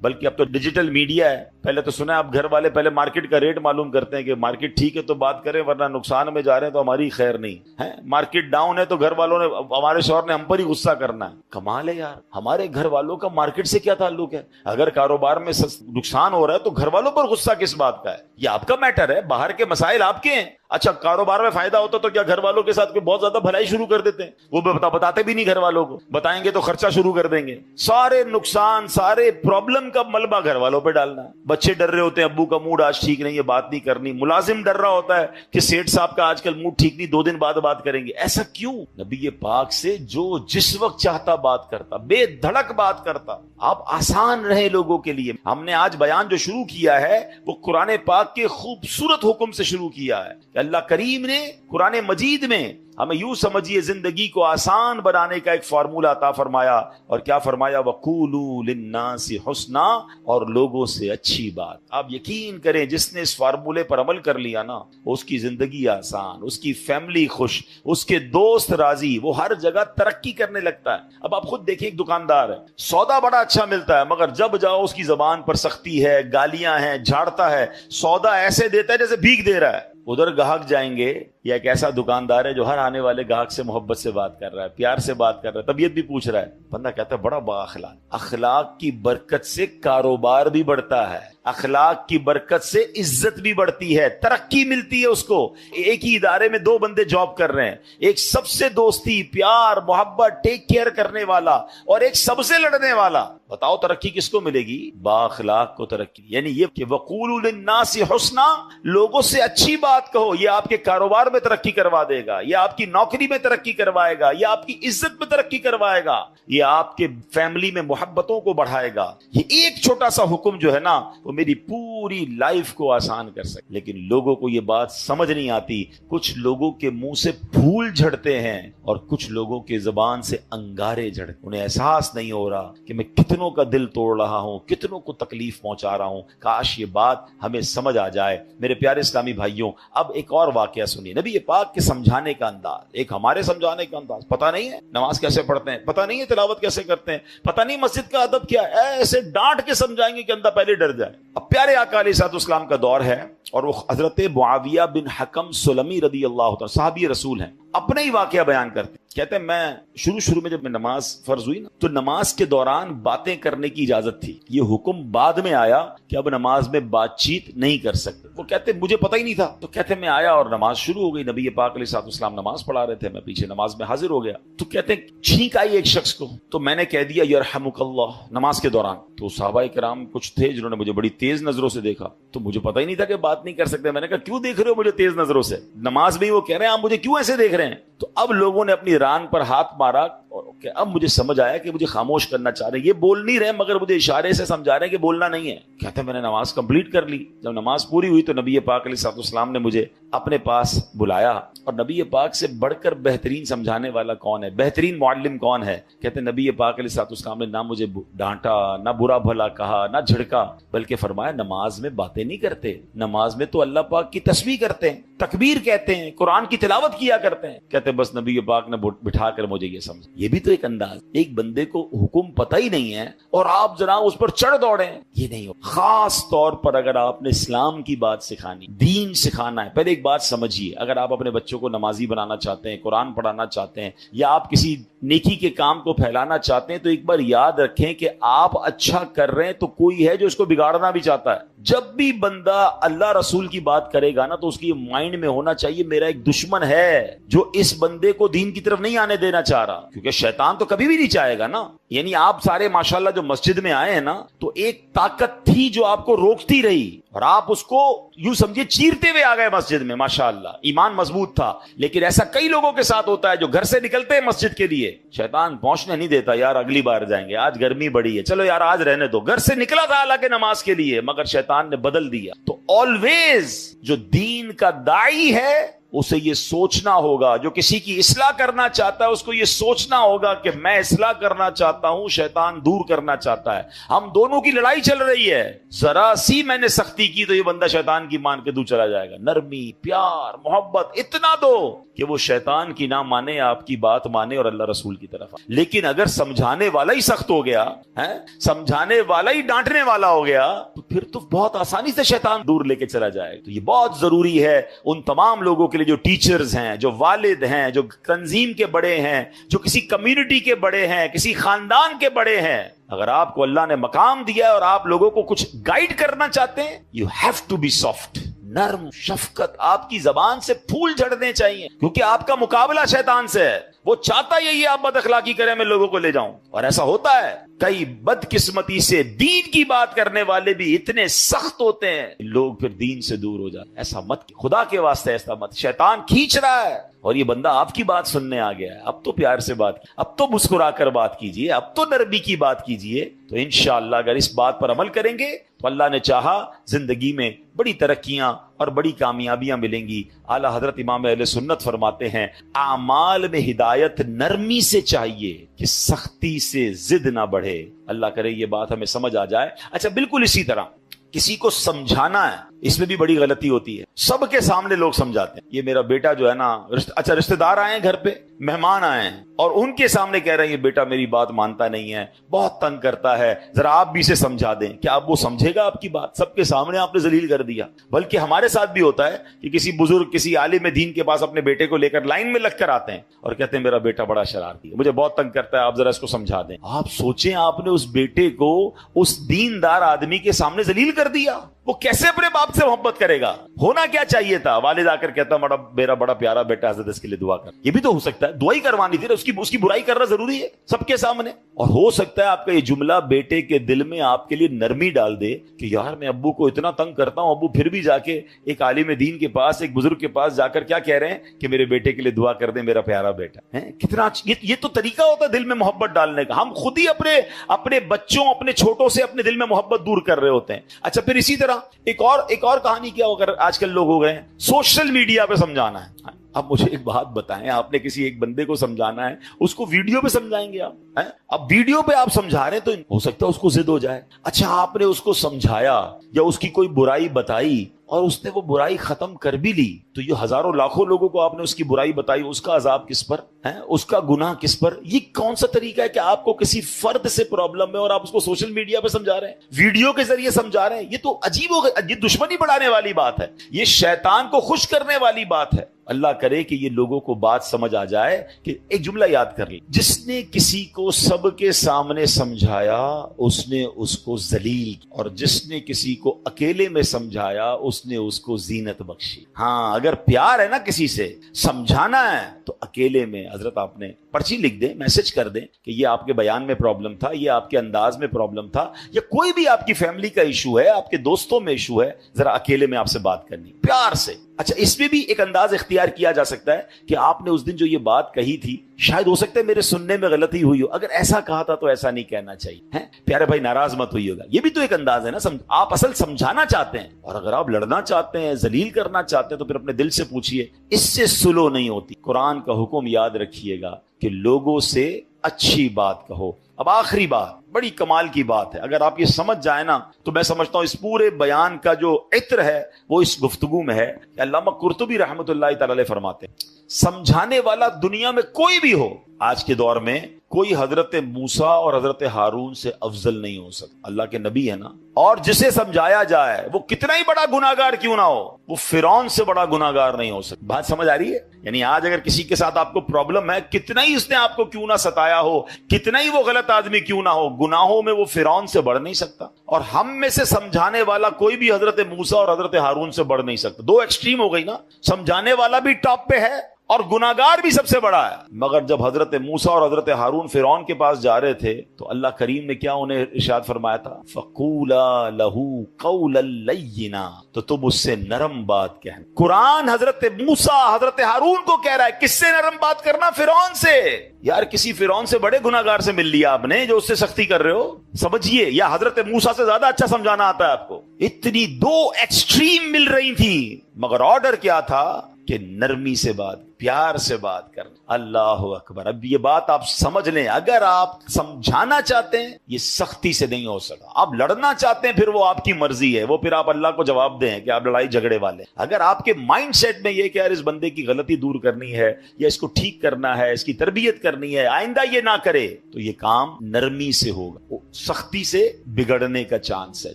[SPEAKER 1] بلکہ اب تو ڈیجیٹل میڈیا ہے، پہلے تو سنا ہے اب گھر والے پہلے مارکیٹ کا ریٹ معلوم کرتے ہیں کہ مارکیٹ ٹھیک ہے تو بات کریں ورنہ نقصان میں جا رہے ہیں تو ہماری خیر نہیں ہے، مارکیٹ ڈاؤن ہے تو گھر والوں نے، ہمارے شوہر نے ہم پر ہی غصہ کرنا ہے۔ کمال ہے یار، ہمارے گھر والوں کا مارکیٹ سے کیا تعلق ہے؟ اگر کاروبار میں نقصان ہو رہا ہے تو گھر والوں پر غصہ کس بات کا ہے؟ یہ آپ کا میٹر ہے، باہر کے مسائل آپ کے ہیں۔ اچھا کاروبار میں فائدہ ہوتا تو کیا گھر والوں کے ساتھ کوئی بہت زیادہ بھلائی شروع کر دیتے ہیں؟ وہ بتاتے بھی نہیں گھر والوں کو، بتائیں گے تو خرچہ شروع کر دیں گے۔ سارے نقصان، سارے پرابلم کا ملبہ گھر والوں پہ ڈالنا ہے۔ بچے ڈر رہے ہوتے ہیں ابو کا موڈ آج ٹھیک نہیں ہے، بات نہیں کرنی، ملازم ڈر رہا ہوتا ہے کہ سیٹھ صاحب کا آج کل موڈ ٹھیک نہیں، 2 دن بعد بات کریں گے۔ ایسا کیوں؟ نبی پاک سے جو جس وقت چاہتا بات کرتا، بے دھڑک بات کرتا۔ آپ آسان رہے لوگوں کے لیے۔ ہم نے آج بیان جو شروع کیا ہے وہ قرآن پاک کے خوبصورت حکم سے شروع کیا ہے کہ اللہ کریم نے قرآن مجید میں ہمیں یوں سمجھیے زندگی کو آسان بنانے کا ایک فارمولہ عطا فرمایا، اور کیا فرمایا؟ وَقُولُوا لِلنَّاسِ حُسْنًا، اور لوگوں سے اچھی بات۔ آپ یقین کریں جس نے اس فارمولے پر عمل کر لیا نا اس کی زندگی آسان، اس کی فیملی خوش، اس کے دوست راضی، وہ ہر جگہ ترقی کرنے لگتا ہے۔ اب آپ خود دیکھیں ایک دکاندار ہے، سودا بڑا اچھا ملتا ہے مگر جب جاؤ اس کی زبان پر سختی ہے، گالیاں ہیں، جھاڑتا ہے، سودا ایسے دیتا ہے جیسے بھیک دے رہا ہے۔ ادھر گاہک جائیں گے، یا ایک ایسا دکاندار ہے جو ہر آنے والے گاہک سے محبت سے بات کر رہا ہے، پیار سے بات کر رہا ہے، طبیعت بھی پوچھ رہا ہے، بندہ کہتا ہے بڑا با اخلاق۔ اخلاق کی برکت سے کاروبار بھی بڑھتا ہے، اخلاق کی برکت سے عزت بھی بڑھتی ہے، ترقی ملتی ہے اس کو۔ ایک ہی ادارے میں 2 بندے جاب کر رہے ہیں، ایک سب سے دوستی، پیار، محبت، ٹیک کیئر کرنے والا، اور ایک سب سے لڑنے والا، بتاؤ ترقی کس کو ملے گی؟ با اخلاق کو ترقی۔ یعنی یہ کہ وَقُولُوا لِلنَّاسِ حُسْنًا، لوگوں سے اچھی بات کہو، یہ آپ کے کاروبار میں ترقی کروا دے گا، یہ آپ کی نوکری میں ترقی کروائے گا، یہ آپ کی عزت میں ترقی کروائے گا، یہ آپ کے فیملی میں محبتوں کو بڑھائے گا۔ یہ ایک چھوٹا سا حکم جو ہے نا وہ میری پوری لائف کو آسان کر سکے، لیکن لوگوں کو یہ بات سمجھ نہیں آتی۔ کچھ لوگوں کے منہ سے پھول جھڑتے ہیں اور کچھ لوگوں کے زبان سے انگارے جھڑتے، انہیں احساس نہیں ہو رہا کہ میں کتنوں کا دل توڑ رہا ہوں، کتنوں کو تکلیف پہنچا رہا ہوں۔ کاش یہ بات ہمیں سمجھ آ جائے۔ میرے پیارے اسلامی بھائیوں، اب ایک اور واقعہ سنیے، نبی پاک کے سمجھانے کا انداز، ایک ہمارے سمجھانے کا انداز۔ پتہ نہیں ہے نماز کیسے پڑھتے ہیں، پتہ نہیں ہے تلاوت کیسے کرتے ہیں، پتہ نہیں مسجد کا ادب کیا ہے، ایسے ڈانٹ کے سمجھائیں گے کہ بندہ پہلے ڈر جائے۔ اب پیارے آقا علیہ الصلوۃ والسلام کا دور ہے اور وہ حضرت معاویہ بن حکم سلمی رضی اللہ عنہ صحابی رسول ہیں، اپنے ہی واقعہ بیان کرتے ہیں۔ کہتے ہیں میں شروع میں جب میں نماز فرض ہوئی نا تو نماز کے دوران باتیں کرنے کی اجازت تھی، یہ حکم بعد میں آیا کہ اب نماز میں بات چیت نہیں کر سکتے۔ وہ کہتے مجھے پتہ ہی نہیں تھا، تو کہتے میں آیا اور نماز شروع ہو گئی، نبی پاک علیہ الصلوۃ والسلام نماز پڑھا رہے تھے، میں پیچھے نماز میں حاضر ہو گیا، تو کہتے چھینک آئی ایک شخص کو، تو میں نے کہہ دیا یرحمک اللہ نماز کے دوران۔ تو صحابہ کرام کچھ تھے جنہوں نے مجھے بڑی تیز نظروں سے دیکھا، تو مجھے پتہ ہی نہیں تھا کہ بات نہیں کر سکتے۔ میں نے کہا کیوں دیکھ رہے ہو مجھے تیز نظروں سے؟ نماز میں وہ کہہ رہے ہیں آپ مجھے کیوں ایسے دیکھ رہے ہیں؟ تو اب لوگوں نے اپنی ران پر ہاتھ مارا اور کہ اب مجھے سمجھ آیا کہ مجھے خاموش کرنا چاہ رہے ہیں، یہ بول نہیں رہے مگر مجھے اشارے سے سمجھا رہے ہیں کہ بولنا نہیں ہے۔ کہتے ہیں میں نے نماز کمپلیٹ کر لی، جب نماز پوری ہوئی تو نبی پاک علیہ الصلوۃ والسلام نے مجھے اپنے پاس بلایا، اور نبی پاک سے بڑھ کر بہترین سمجھانے والا کون ہے، بہترین معلم کون ہے؟ کہتے ہیں نبی پاک علیہ الصلوۃ والسلام نے نہ مجھے ڈانٹا، نہ برا بھلا کہا، نہ جھڑکا، بلکہ فرمایا نماز میں باتیں نہیں کرتے، نماز میں تو اللہ پاک کی تسبیح کرتے ہیں، تکبیر کہتے ہیں، قرآن کی تلاوت کیا کرتے ہیں۔ کہتے ہیں بس نبی پاک نے بٹھا کر مجھے یہ سمجھ، یہ بھی تو ایک انداز, ایک بندے کو حکم پتہ ہی نہیں ہے اور آپ جناب اس پر چڑھ دوڑیں, یہ نہیں ہو. خاص طور پر اگر آپ نے اسلام کی بات سکھانی, دین سکھانا ہے, پہلے ایک بات سمجھیے, اگر آپ اپنے بچوں کو نمازی بنانا چاہتے ہیں, قرآن پڑھانا چاہتے ہیں, یا آپ کسی نیکی کے کام کو پھیلانا چاہتے ہیں, تو ایک بار یاد رکھیں کہ آپ اچھا کر رہے ہیں تو کوئی ہے جو اس کو بگاڑنا بھی چاہتا ہے. جب بھی بندہ اللہ رسول کی بات کرے گا نا, تو اس کی مائنڈ میں ہونا چاہیے میرا ایک دشمن ہے جو اس بندے کو دین کی طرف نہیں آنے دینا چاہ رہا, کیونکہ شیطان تو کبھی بھی نہیں چاہے گا نا. یعنی آپ سارے ماشاءاللہ جو مسجد میں آئے ہیں نا, تو ایک طاقت تھی جو آپ کو روکتی رہی اور آپ اس کو یوں سمجھے چیرتے ہوئے آ گئے مسجد میں. ماشاءاللہ ایمان مضبوط تھا. لیکن ایسا کئی لوگوں کے ساتھ ہوتا ہے جو گھر سے نکلتے ہیں مسجد کے لیے, شیطان پہنچنے نہیں دیتا, یار اگلی بار جائیں گے, آج گرمی بڑی ہے, چلو یار آج رہنے دو. گھر سے نکلا تھا حالانکہ نماز کے لیے, مگر شیطان نے بدل دیا. تو آلویز جو دین کا داعی ہے اسے یہ سوچنا ہوگا, جو کسی کی اصلاح کرنا چاہتا ہے اس کو یہ سوچنا ہوگا کہ میں اصلاح کرنا چاہتا ہوں, شیطان دور کرنا چاہتا ہے. ہم دونوں کی لڑائی چل رہی ہے, ذرا سی میں نے سختی کی تو یہ بندہ شیطان کی مان کے دور چلا جائے گا. نرمی, پیار, محبت اتنا دو کہ وہ شیطان کی نہ مانے, آپ کی بات مانے اور اللہ رسول کی طرف آئے. لیکن اگر سمجھانے والا ہی سخت ہو گیا ہے, سمجھانے والا ہی ڈانٹنے والا ہو گیا, تو پھر تو بہت آسانی سے شیطان دور لے کے چلا جائے. تو یہ بہت ضروری ہے ان تمام لوگوں کے لیے جو ٹیچرز ہیں, جو والد ہیں, جو تنظیم کے بڑے ہیں, جو کسی کمیونٹی کے بڑے ہیں, کسی خاندان کے بڑے ہیں. اگر آپ کو اللہ نے مقام دیا ہے اور آپ لوگوں کو کچھ گائیڈ کرنا چاہتے ہیں, you have to be soft, نرم, شفقت. آپ کی زبان سے پھول جھڑنے چاہیے, کیونکہ آپ کا مقابلہ شیطان سے ہے. وہ چاہتا یہی آپ بد اخلاقی کریں, میں لوگوں کو لے جاؤں. اور ایسا ہوتا ہے, کئی بدقسمتی سے دین کی بات کرنے والے بھی اتنے سخت ہوتے ہیں, لوگ پھر دین سے دور ہو جاتے ہیں. ایسا مت, خدا کے واسطے ایسا مت. شیطان کھینچ رہا ہے اور یہ بندہ آپ کی بات سننے آ گیا ہے. اب تو پیار سے بات, اب تو مسکرا کر بات کیجئے, اب تو نرمی کی بات کیجئے. تو انشاءاللہ اگر اس بات پر عمل کریں گے تو اللہ نے چاہا زندگی میں بڑی ترقیاں اور بڑی کامیابیاں ملیں گی. اعلیٰ حضرت امام اہل سنت فرماتے ہیں, اعمال میں ہدایت نرمی سے چاہیے کہ سختی سے ضد نہ بڑھے. اللہ کرے یہ بات ہمیں سمجھ آ جائے. اچھا, بالکل اسی طرح کسی کو سمجھانا ہے, اس میں بھی بڑی غلطی ہوتی ہے. سب کے سامنے لوگ سمجھاتے ہیں, یہ میرا بیٹا جو ہے نا, اچھا رشتہ دار آئے ہیں گھر پہ, مہمان آئے ہیں, اور ان کے سامنے کہہ رہے ہیں یہ بیٹا میری بات مانتا نہیں ہے, بہت تنگ کرتا ہے, ذرا آپ بھی اسے سمجھا دیں. کیا اب وہ سمجھے گا آپ کی بات؟ سب کے سامنے آپ نے ذلیل کر دیا. بلکہ ہمارے ساتھ بھی ہوتا ہے کہ کسی بزرگ, کسی عالم دین کے پاس اپنے بیٹے کو لے کر لائن میں لگ کر آتے ہیں اور کہتے ہیں میرا بیٹا بڑا شرارتی ہے, مجھے بہت تنگ کرتا ہے, آپ ذرا اس کو سمجھا دیں. آپ سوچیں, آپ نے اس بیٹے کو اس دیندار آدمی کے سامنے ذلیل کر دیا, وہ کیسے اپنے باپ سے محبت کرے گا؟ ہونا کیا چاہیے تھا, والد آ کر کہتا میرا بڑا پیارا بیٹا, حضرت اس کے لیے دعا کر. یہ بھی تو ہو سکتا ہے, دعا ہی کروانی تھی, اس کی برائی کرنا ضروری ہے سب کے سامنے. اور ہو سکتا ہے آپ کا یہ جملہ بیٹے کے دل میں آپ کے لیے نرمی ڈال دے کہ یار میں ابو کو اتنا تنگ کرتا ہوں, ابو پھر بھی جا کے ایک عالم دین کے پاس, ایک بزرگ کے پاس جا کر کیا کہہ رہے ہیں کہ میرے بیٹے کے لیے دعا کر دیں, میرا پیارا بیٹا ہے. کتنا یہ تو طریقہ ہوتا ہے دل میں محبت ڈالنے کا. ہم خود ہی اپنے بچوں, اپنے چھوٹوں سے اپنے دل میں محبت دور کر رہے ہوتے ہیں. اچھا, پھر اسی طرح ایک اور کہانی کیا ہو کر آج کل لوگ ہو گئے ہیں, سوشل میڈیا پہ سمجھانا ہے. اب مجھے ایک بات بتائیں, آپ نے کسی ایک بندے کو سمجھانا ہے, اس کو ویڈیو پہ سمجھائیں گے آپ؟ اب ویڈیو پہ آپ سمجھا رہے ہیں تو ہو سکتا ہے اس کو ضد ہو جائے. اچھا, آپ نے اس کو سمجھایا یا اس کی کوئی برائی بتائی اور اس نے وہ برائی ختم کر بھی لی, تو یہ ہزاروں لاکھوں لوگوں کو آپ نے اس کی برائی بتائی, اس کا عذاب کس پر ہے, اس کا گناہ کس پر؟ یہ کون سا طریقہ ہے کہ آپ کو کسی فرد سے پرابلم ہے اور آپ اس کو سوشل میڈیا پہ سمجھا رہے ہیں, ویڈیو کے ذریعے سمجھا رہے ہیں؟ یہ تو عجیب ہو گیا, یہ دشمنی بڑھانے والی بات ہے, یہ شیطان کو خوش کرنے والی بات ہے. اللہ کرے کہ یہ لوگوں کو بات سمجھ آ جائے کہ ایک جملہ یاد کر لی, جس نے کسی کو سب کے سامنے سمجھایا اس نے اس کو ذلیل, اور جس نے کسی کو اکیلے میں سمجھایا اس نے اس کو زینت بخشی. ہاں, اگر پیار ہے نا کسی سے, سمجھانا ہے تو اکیلے میں. حضرت آپ نے پرچی لکھ دیں, میسج کر دیں کہ یہ آپ کے بیان میں پرابلم تھا, یہ آپ کے انداز میں پرابلم تھا, یا کوئی بھی آپ کی فیملی کا ایشو ہے, آپ کے دوستوں میں ایشو ہے, ذرا اکیلے میں آپ سے بات کرنی پیار سے. اچھا, اس میں بھی ایک انداز اختیار کیا جا سکتا ہے کہ آپ نے اس دن جو یہ بات کہی تھی, شاید ہو سکتا ہے میرے سننے میں غلطی ہوئی ہو, اگر ایسا کہا تھا تو ایسا نہیں کہنا چاہیے. پیارے بھائی ناراض مت ہوئی ہوگا, یہ بھی تو ایک انداز ہے نا. آپ اصل سمجھانا چاہتے ہیں, اور اگر آپ لڑنا چاہتے ہیں, ذلیل کرنا چاہتے ہیں, تو پھر اپنے دل سے پوچھئے, اس سے سلو نہیں ہوتی. قرآن کا حکم یاد رکھیے گا کہ لوگوں سے اچھی بات کہو. اب آخری بات, بڑی کمال کی بات ہے, اگر آپ یہ سمجھ جائیں نا تو میں سمجھتا ہوں اس پورے بیان کا جو عطر ہے وہ اس گفتگو میں ہے. علامہ قرطبی رحمۃ اللہ تعالی علیہ فرماتے ہیں, سمجھانے والا دنیا میں کوئی بھی ہو, آج کے دور میں کوئی حضرت موسیٰ اور حضرت ہارون سے افضل نہیں ہو سکتا. اللہ کے نبی ہے نا, اور جسے سمجھایا جائے وہ کتنا ہی بڑا گناہگار کیوں نہ ہو, وہ فرعون سے بڑا گناہگار نہیں ہو سکتا. بات سمجھ آ رہی ہے؟ یعنی آج اگر کسی کے ساتھ آپ کو پرابلم ہے, کتنا ہی اس نے آپ کو کیوں نہ ستایا ہو, کتنا ہی وہ غلط آدمی کیوں نہ ہو, گناہوں میں وہ فرعون سے بڑھ نہیں سکتا. اور ہم میں سے سمجھانے والا کوئی بھی حضرت موسیٰ اور حضرت ہارون سے بڑھ نہیں سکتا. دو ایکسٹریم ہو گئی نا, سمجھانے والا بھی ٹاپ پہ ہے اور گناہگار بھی سب سے بڑا ہے. مگر جب حضرت موسیٰ اور حضرت ہارون فرعون کے پاس جا رہے تھے تو اللہ کریم نے کیا انہیں ارشاد فرمایا تھا؟ فَقُولَا لَهُ قَوْلًا لَيِّنًا, تو تم اس سے نرم بات کہنا. قرآن حضرت موسیٰ حضرت ہارون کو کہہ رہا ہے کس سے نرم بات کرنا؟ فرعون سے. یار کسی فرعون سے بڑے گناہگار سے مل لیا آپ نے جو اس سے سختی کر رہے ہو, سمجھیے. یا حضرت موسیٰ سے زیادہ اچھا سمجھانا آتا ہے آپ کو. اتنی دو ایکسٹریم مل رہی تھی, مگر آرڈر کیا تھا کہ نرمی سے بات, پیار سے بات کرنا. اللہ اکبر. اب یہ بات آپ سمجھ لیں, اگر آپ سمجھانا چاہتے ہیں یہ سختی سے نہیں ہو سکتا. آپ لڑنا چاہتے ہیں پھر وہ آپ کی مرضی ہے, وہ پھر آپ اللہ کو جواب دیں کہ آپ لڑائی جھگڑے والے. اگر آپ کے مائنڈ سیٹ میں یہ کہ یار اس بندے کی غلطی دور کرنی ہے یا اس کو ٹھیک کرنا ہے, اس کی تربیت کرنی ہے, آئندہ یہ نہ کرے, تو یہ کام نرمی سے ہوگا. سختی سے بگڑنے کا چانس ہے,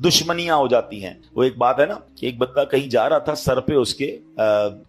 [SPEAKER 1] دشمنیاں ہو جاتی ہیں. وہ ایک بات ہے نا کہ ایک بندہ کہیں جا رہا تھا, سر پہ اس کے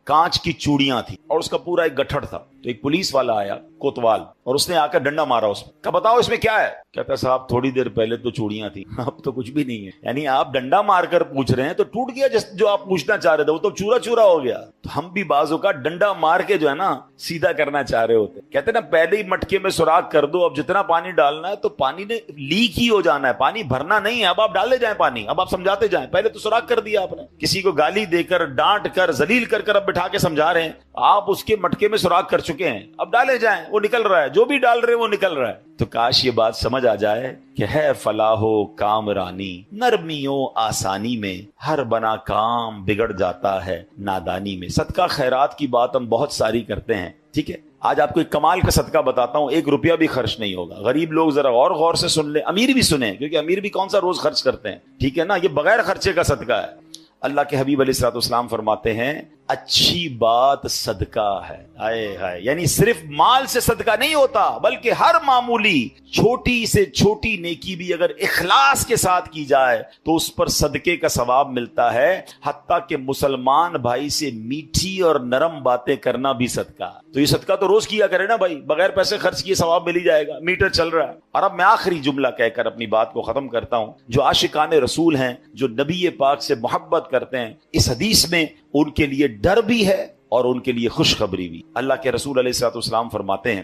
[SPEAKER 1] کانچ کی چوڑیاں تھی اور اس کا پورا ایک گٹھڑ تھا. تو ایک پولیس والا آیا کوتوال اور اس نے آ کر ڈنڈا مارا اس میں. کہ بتاؤ اس میں کیا ہے؟ کہتا صاحب تھوڑی دیر پہلے تو چوڑیاں تھی, اب تو کچھ بھی نہیں ہے. یعنی آپ ڈنڈا مار کر پوچھ رہے ہیں تو ٹوٹ گیا جو آپ پوچھنا چاہ رہے تھے, وہ تو چورا چورا ہو گیا. تو ہم بھی بعضوں کا ڈنڈا مار کے جو ہے نا سیدھا کرنا چاہ رہے ہوتے. کہتے نا پہلے ہی مٹکے میں سوراخ کر دو, اب جتنا پانی ڈالنا ہے تو پانی نے لیک ہی ہو جانا ہے, پانی بھرنا نہیں ہے. اب آپ ڈالے جائیں پانی, اب آپ سمجھاتے جائیں. پہلے تو سوراخ کر دیا آپ نے, کسی کو گالی دے کر ڈانٹ کر ذلیل کر اب بٹھا کے سمجھا رہے ہیں. آپ اس کے مٹکے میں سوراخ کر چکے ہیں, اب ڈالے جائیں, وہ نکل رہا ہے, جو بھی ڈال رہے وہ نکل رہا ہے. تو کاش یہ بات سمجھ آ جائے کہ ہے فلاح و کامرانی, نرمیوں آسانی میں ہر بنا کام بگڑ جاتا ہے نادانی میں. صدقہ خیرات کی بات ہم بہت ساری کرتے ہیں, ٹھیک ہے. آج آپ کو ایک کمال کا صدقہ بتاتا ہوں, 1 روپیہ بھی خرچ نہیں ہوگا. غریب لوگ ذرا غور سے سن لیں, امیر بھی سنیں, کیونکہ امیر بھی کون سا روز خرچ کرتے ہیں, ٹھیک ہے نا. یہ بغیر خرچے کا صدقہ ہے. اللہ کے حبیب علیہ الصلوۃ والسلام فرماتے ہیں اچھی بات صدقہ ہے. ہائے ہائے, یعنی صرف مال سے صدقہ نہیں ہوتا, بلکہ ہر معمولی چھوٹی سے چھوٹی نیکی بھی اگر اخلاص کے ساتھ کی جائے تو اس پر صدقے کا ثواب ملتا ہے. حتیٰ کہ مسلمان بھائی سے میٹھی اور نرم باتیں کرنا بھی صدقہ. تو یہ صدقہ تو روز کیا کرے نا بھائی, بغیر پیسے خرچ کیے ثواب مل ہی جائے گا, میٹر چل رہا ہے. اور اب میں آخری جملہ کہہ کر اپنی بات کو ختم کرتا ہوں. جو عاشقان رسول ہیں, جو نبی پاک سے محبت کرتے ہیں, اس حدیث میں ان کے لیے ڈر بھی ہے اور ان کے لیے خوشخبری بھی. اللہ کے رسول علیہ الصلوۃ والسلام فرماتے ہیں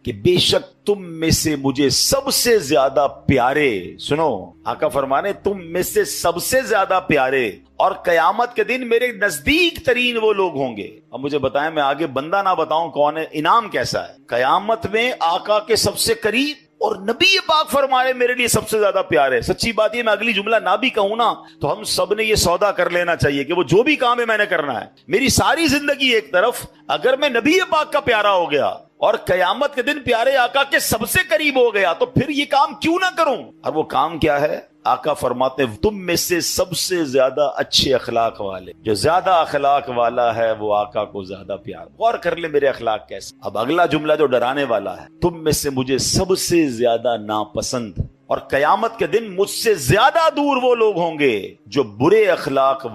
[SPEAKER 1] کہ بے شک تم میں سے مجھے سب سے زیادہ پیارے, سنو آقا فرمانے تم میں سے سب سے زیادہ پیارے اور قیامت کے دن میرے نزدیک ترین وہ لوگ ہوں گے. اب مجھے بتائیں, میں آگے بندہ نہ بتاؤں کون ہے, انعام کیسا ہے. قیامت میں آقا کے سب سے قریب اور نبی پاک فرمائے میرے لیے سب سے زیادہ پیارے. سچی بات یہ, میں اگلی جملہ نہ بھی کہوں نا تو ہم سب نے یہ سودا کر لینا چاہیے کہ وہ جو بھی کام ہے میں نے کرنا ہے. میری ساری زندگی ایک طرف, اگر میں نبی پاک کا پیارا ہو گیا اور قیامت کے دن پیارے آقا کے سب سے قریب ہو گیا تو پھر یہ کام کیوں نہ کروں. اور وہ کام کیا ہے؟ آقا فرماتے ہیں تم میں سے سب سے زیادہ اچھے اخلاق والے, جو زیادہ اخلاق والا ہے وہ آقا کو زیادہ پیار. غور کر لے میرے اخلاق کیسے. اب اگلا جملہ جو ڈرانے والا ہے, تم میں سے مجھے سب سے زیادہ ناپسند اور قیامت کے دن مجھ سے زیادہ دور وہ لوگ ہوں گے جو برے اخلاق